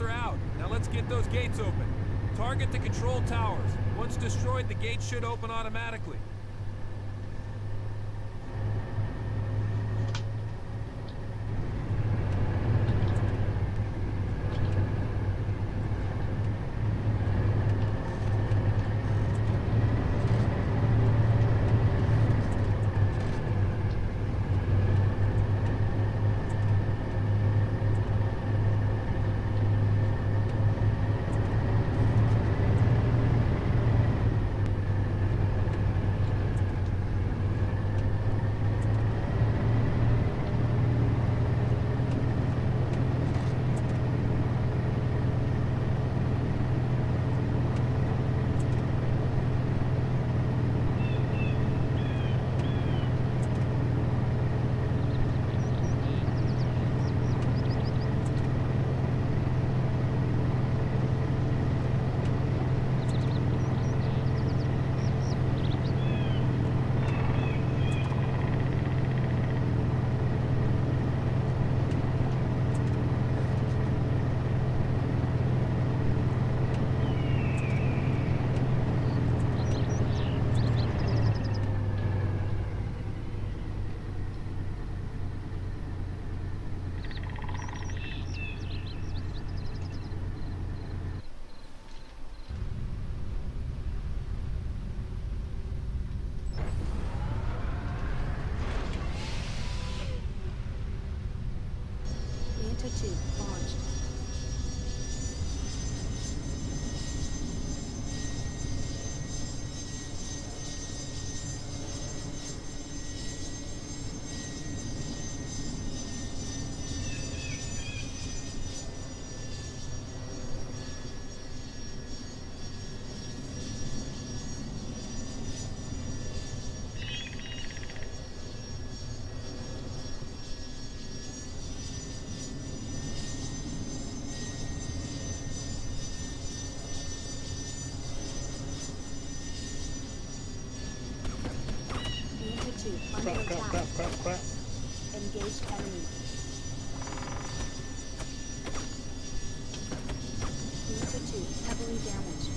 Are out. Now let's get those gates open. Target the control towers. Once destroyed, the gates should open automatically. Manta 2, launched. Enemy attack. Engaged enemy. Unit 2 heavily damaged.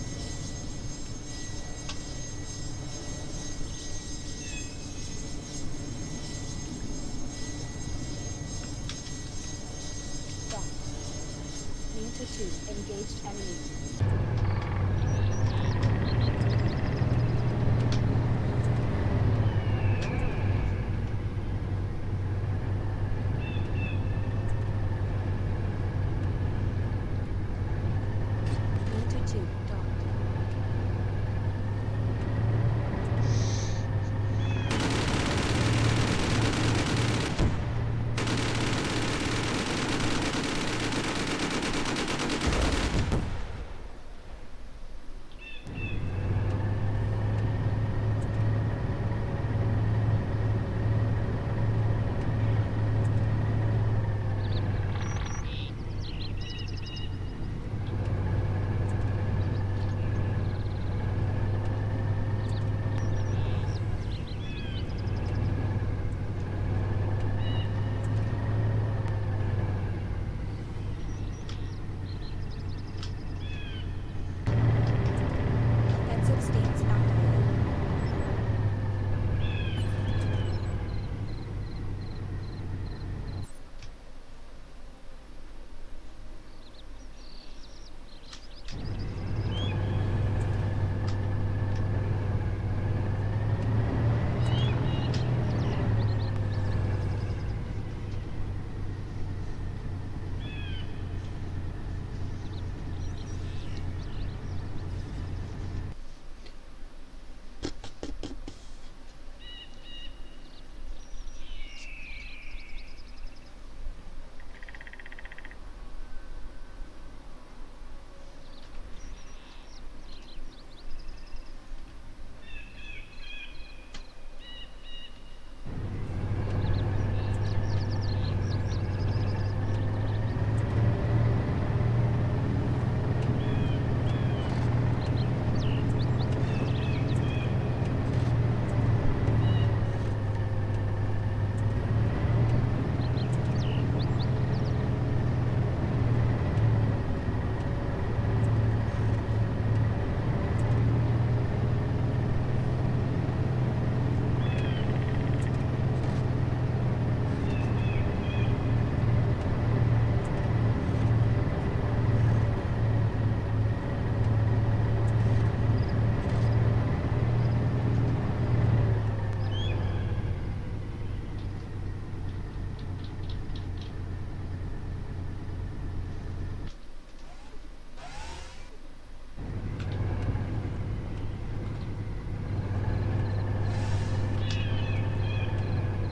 Unit 2 engaged enemy. Unit 2 docked. Offensive stance activated.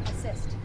Assist.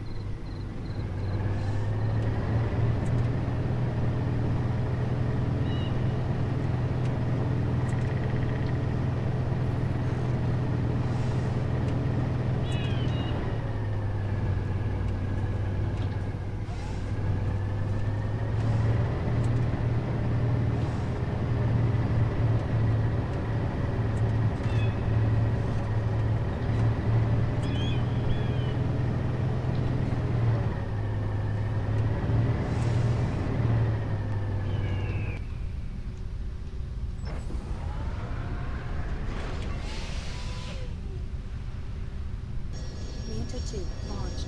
Unit 2 launched.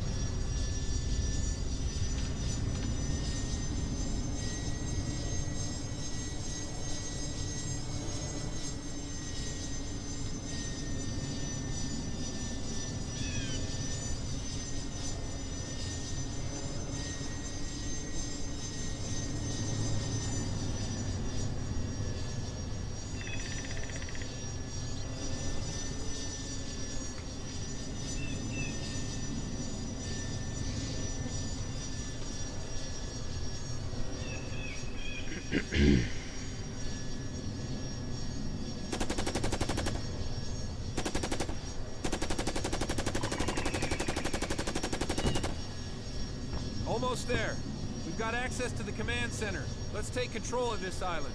Almost there. We've got access to the command center. Let's take control of this island.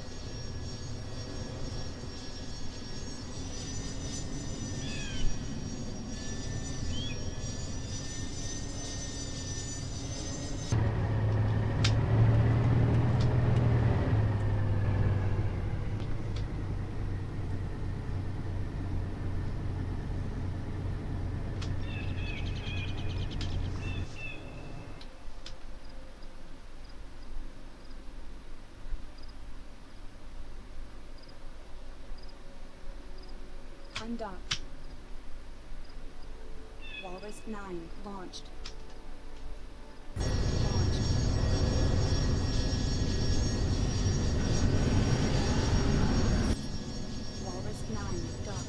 in dock. Walrus 9 launched. Launched. Walrus 9 docked.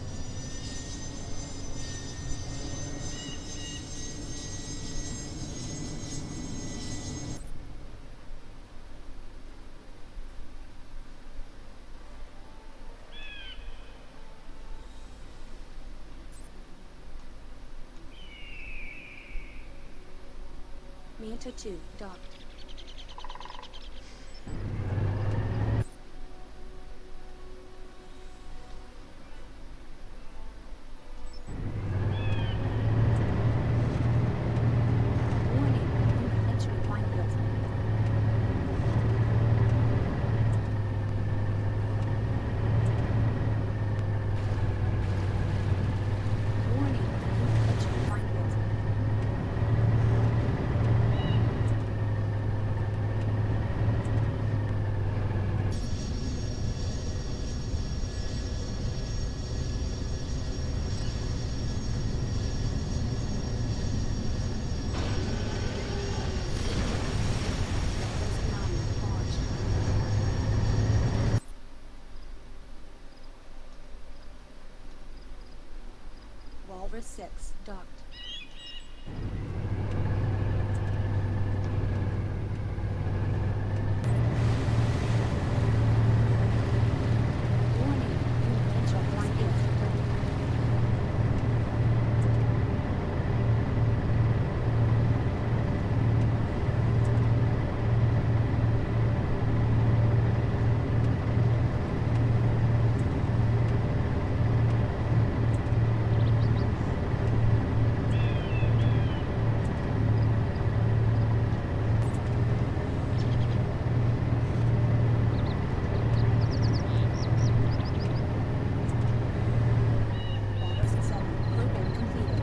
Manta 2 docked. Warning, unit entering minefield. Warning, unit entering minefield. Walrus 9 launched. Walrus 6 docked. Warning, unit entering minefield. Walrus 7 program completed.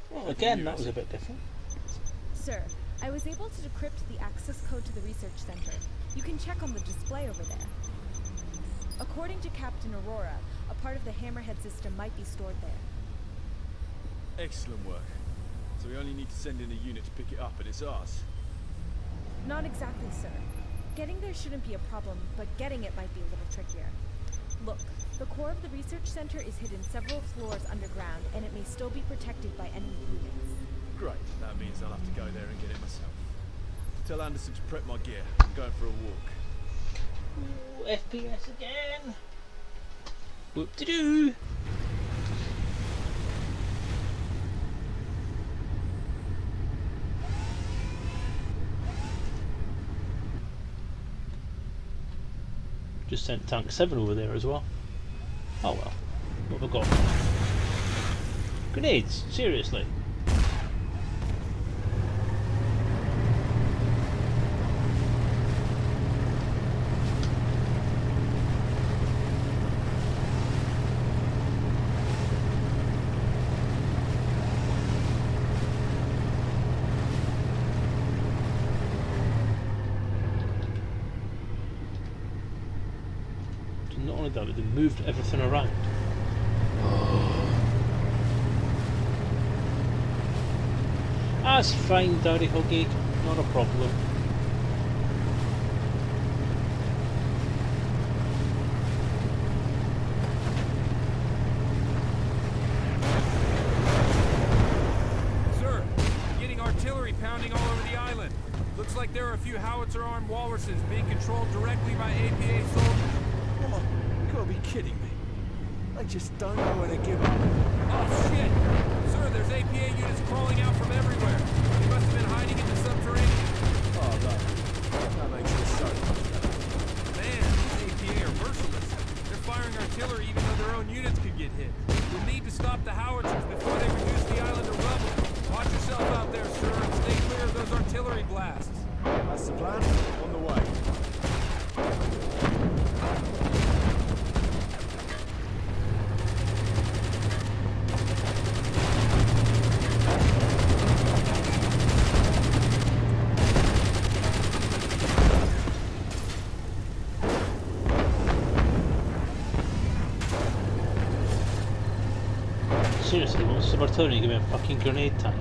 Well, again, that was a bit different. Sir, I was able to decrypt the access code to the research center. You can check on the display over there. According to Captain Aurora, a part of the Hammerhead system might be stored there. Excellent work. So we only need to send in a unit to pick it up and it's ours. Not exactly, sir. Getting there shouldn't be a problem, but getting it might be a little trickier. Look, the core of the research center is hidden several floors underground, and it may still be protected by enemy units. Great. That means I'll have to go there and get it myself. Tell Anderson to prep my gear. I'm going for a walk. Ooh, FPS again. Whoop-de-doo. Just sent Tank 7 over there as well. Oh well. What have I got? Grenades? Seriously? Not only that, but they moved everything around. That's fine, Daddy Huggy. Not a problem. Sir, I'm getting artillery pounding all over the island. Looks like there are a few howitzer-armed walruses being controlled directly by APA soldiers. Come on, you gotta be kidding me. They just don't know when to give up. Oh, shit! Sir, there's APA units crawling out from everywhere. They must have been hiding in the subterranean. Oh, that makes it so much better. Man, these APA are merciless. They're firing artillery even though their own units could get hit. We'll need to stop the howitzers before they reduce the island to rubble. Watch yourself out there, sir, and stay clear of those artillery blasts. That's the plan. On the way. Seriously, what's the artillery? Give me a fucking grenade tank.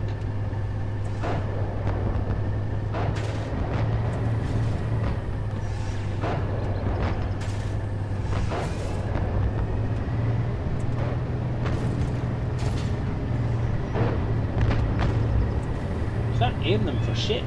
Can't aim them for shit.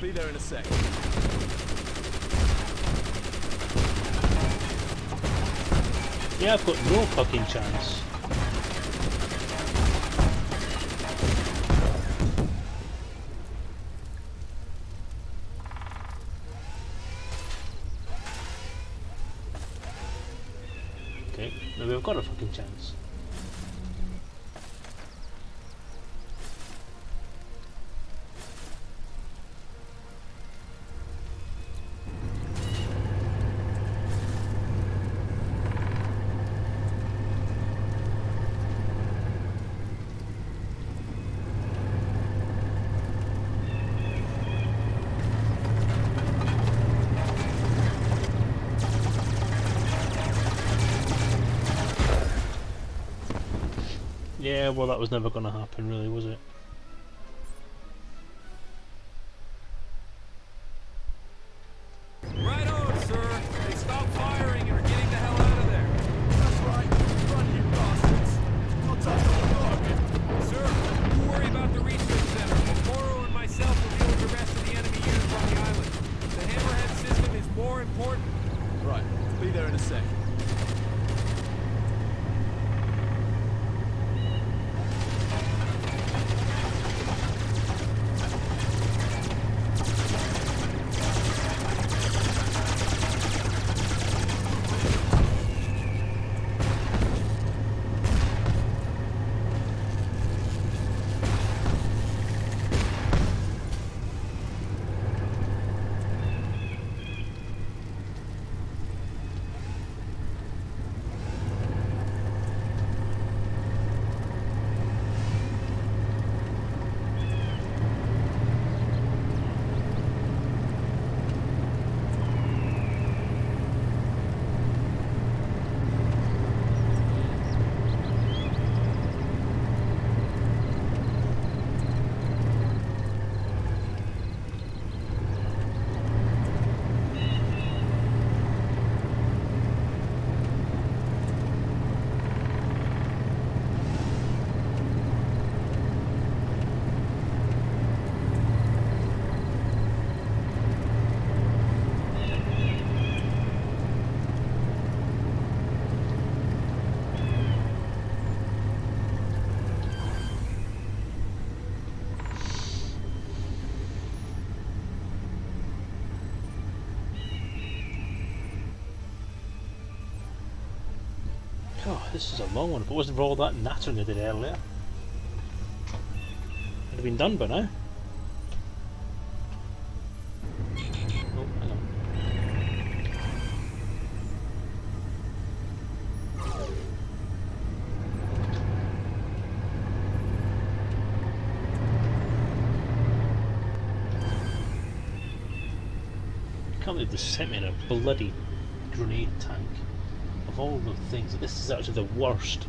Be there in a sec. Yeah, I've got no fucking chance. Okay, maybe I've got a fucking chance. Yeah, well that was never going to happen really, was it? Right on, sir. They stopped firing and are getting the hell out of there. That's right. Run, you bastards. Not touch the target. Sir, you worry about the research center. Moro and myself will deal with the rest of the enemy units on the island. The hammerhead system is more important. Right. Be there in a sec. This is a long one. If it wasn't for all that nattering I did earlier, I'd have been done by now. Oh, hang on. I can't believe they sent me in a bloody grenade tank. Of all the things, this is actually the worst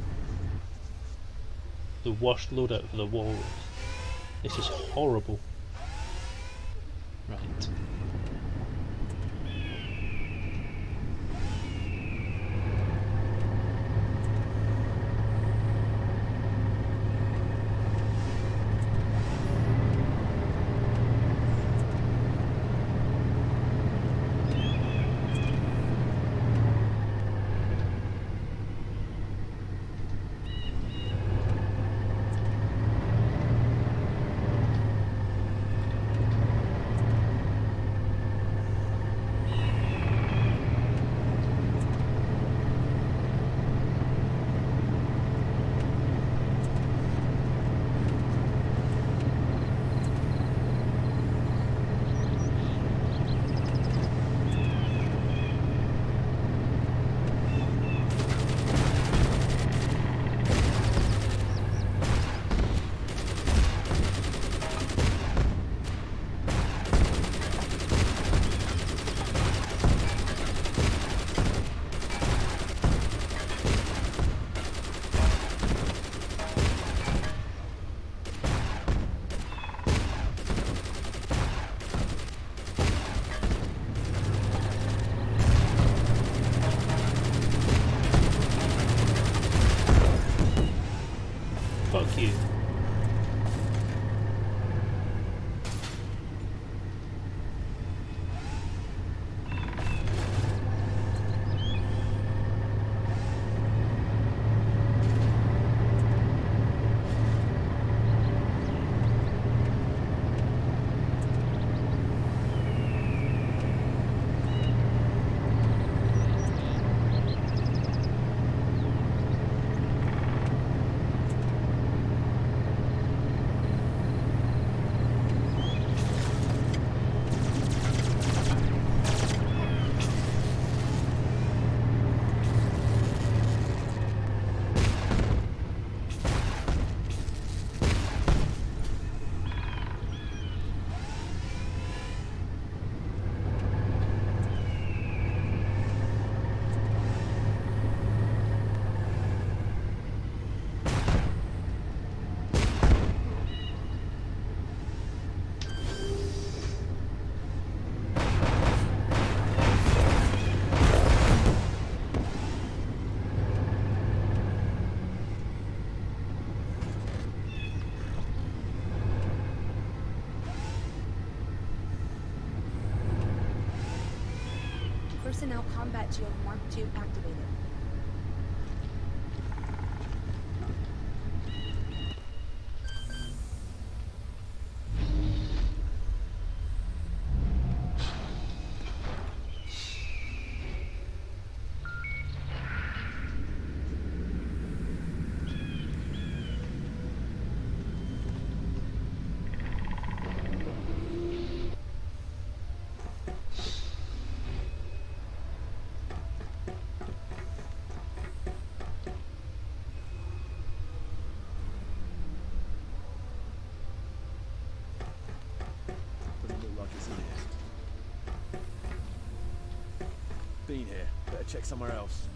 loadout for the walrus. It's just horrible. Right. Fuck you. Personnel combat shield Mark II activated. Doesn't look like it's in here. Been here. Better check somewhere else.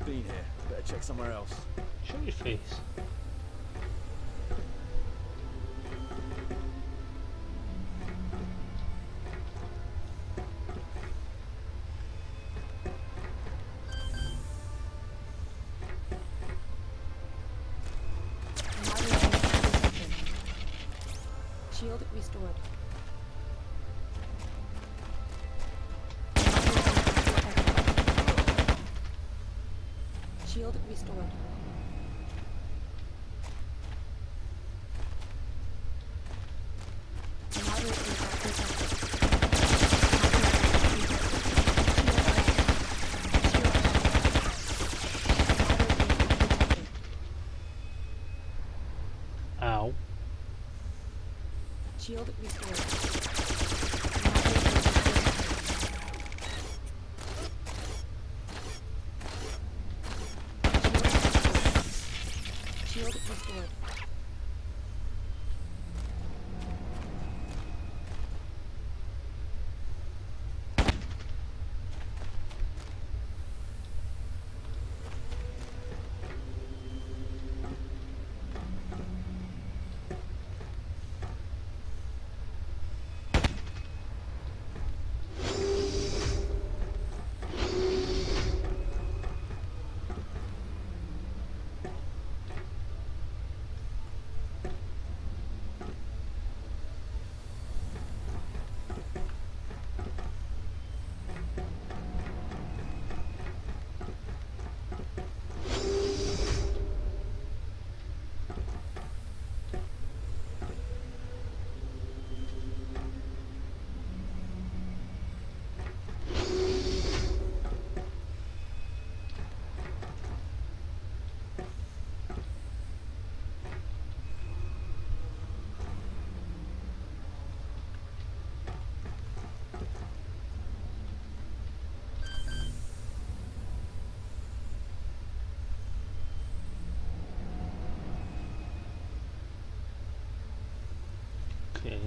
Been here. Better check somewhere else. Show your face. Shield restored. Shield restored. Moderate impact detected. Shield restored. Shield restored. Okay.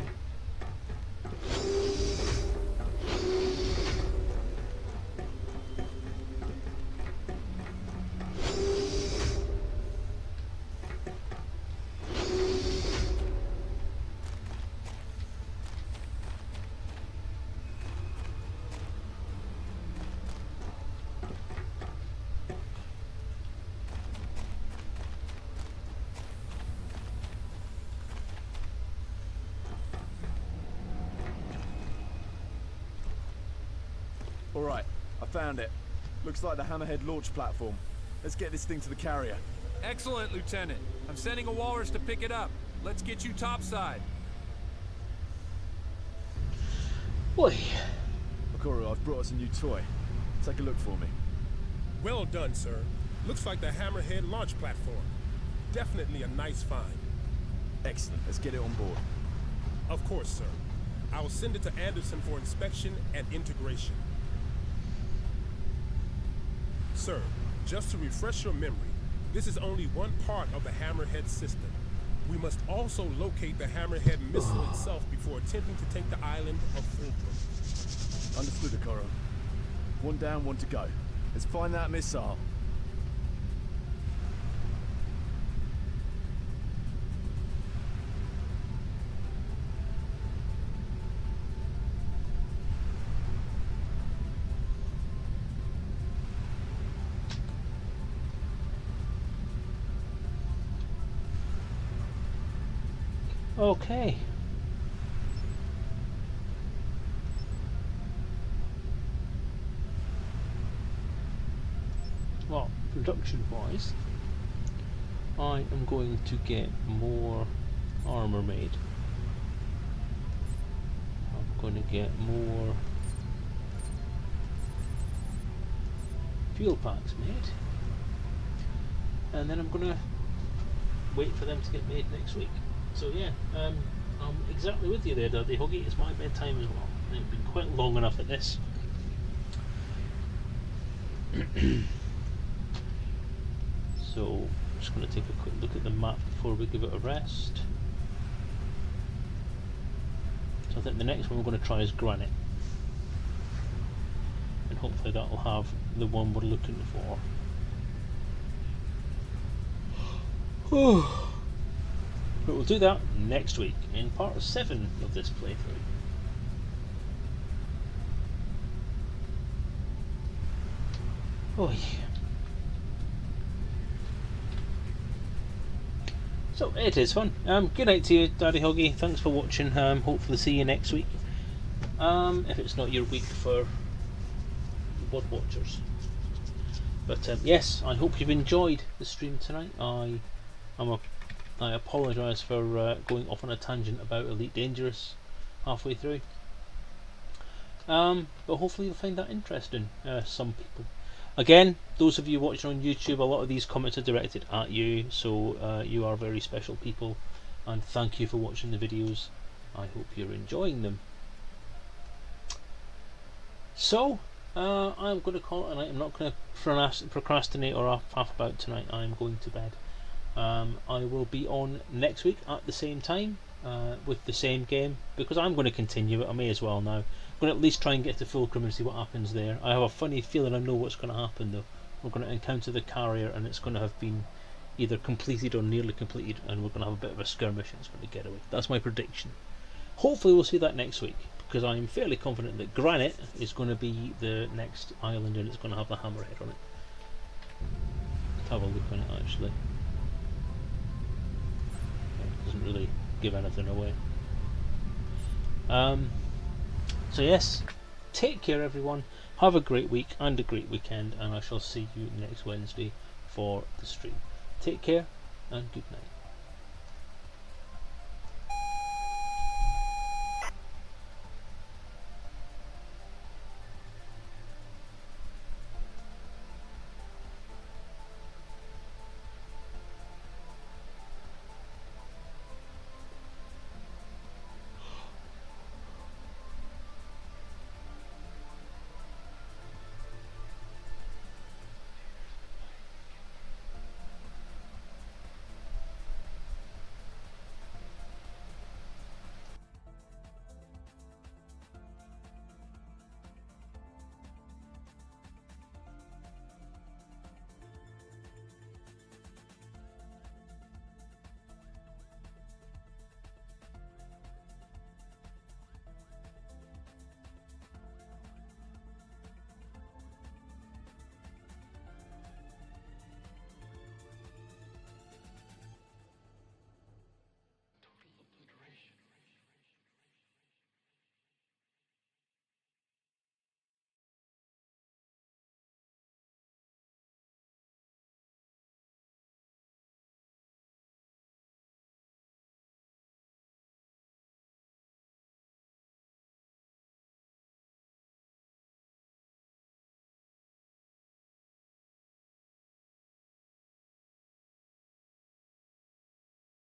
Alright, I found it. Looks like the Hammerhead launch platform. Let's get this thing to the carrier. Excellent, Lieutenant. I'm sending a walrus to pick it up. Let's get you topside. Boy. Okoro, I've brought us a new toy. Take a look for me. Well done, sir. Looks like the Hammerhead launch platform. Definitely a nice find. Excellent, let's get it on board. Of course, sir. I will send it to Anderson for inspection and integration. Sir, just to refresh your memory, this is only one part of the Hammerhead system. We must also locate the Hammerhead missile itself before attempting to take the island of Fulcrum. Understood, Okoro. One down, one to go. Let's find that missile. Okay. Well, production-wise, I am going to get more armor made. I'm going to get more fuel packs made, and then I'm going to wait for them to get made next week. So yeah, I'm exactly with you there, Daddy Huggy. It's my bedtime as well. I've been quite long enough at this. So I'm just going to take a quick look at the map before we give it a rest. So I think the next one we're going to try is Granite, and hopefully that will have the one we're looking for. But we'll do that next week in part 7 of this playthrough. Oh yeah. So it is fun. Good night to you, Daddy Huggy. Thanks for watching. Hopefully see you next week. If it's not your week for Blood Watchers. But yes, I hope you've enjoyed the stream tonight. I apologise for going off on a tangent about Elite Dangerous halfway through. But hopefully you'll find that interesting, some people. Again, those of you watching on YouTube, a lot of these comments are directed at you, so you are very special people, and thank you for watching the videos. I hope you're enjoying them. So, I'm going to call it a night. I'm not going to procrastinate or faff about tonight. I'm going to bed. I will be on next week at the same time with the same game, because I'm going to continue it. I may as well now. I'm going to at least try and get to Fulcrum and see what happens there. I have a funny feeling I know what's going to happen though. We're going to encounter the carrier and it's going to have been either completed or nearly completed, and we're going to have a bit of a skirmish and it's going to get away. That's my prediction. Hopefully we'll see that next week, because I'm fairly confident that Granite is going to be the next island and it's going to have the hammerhead on it. Let's have a look on it actually. It doesn't really give anything away. So yes, take care everyone, have a great week and a great weekend, and I shall see you next Wednesday for the stream. Take care and good night.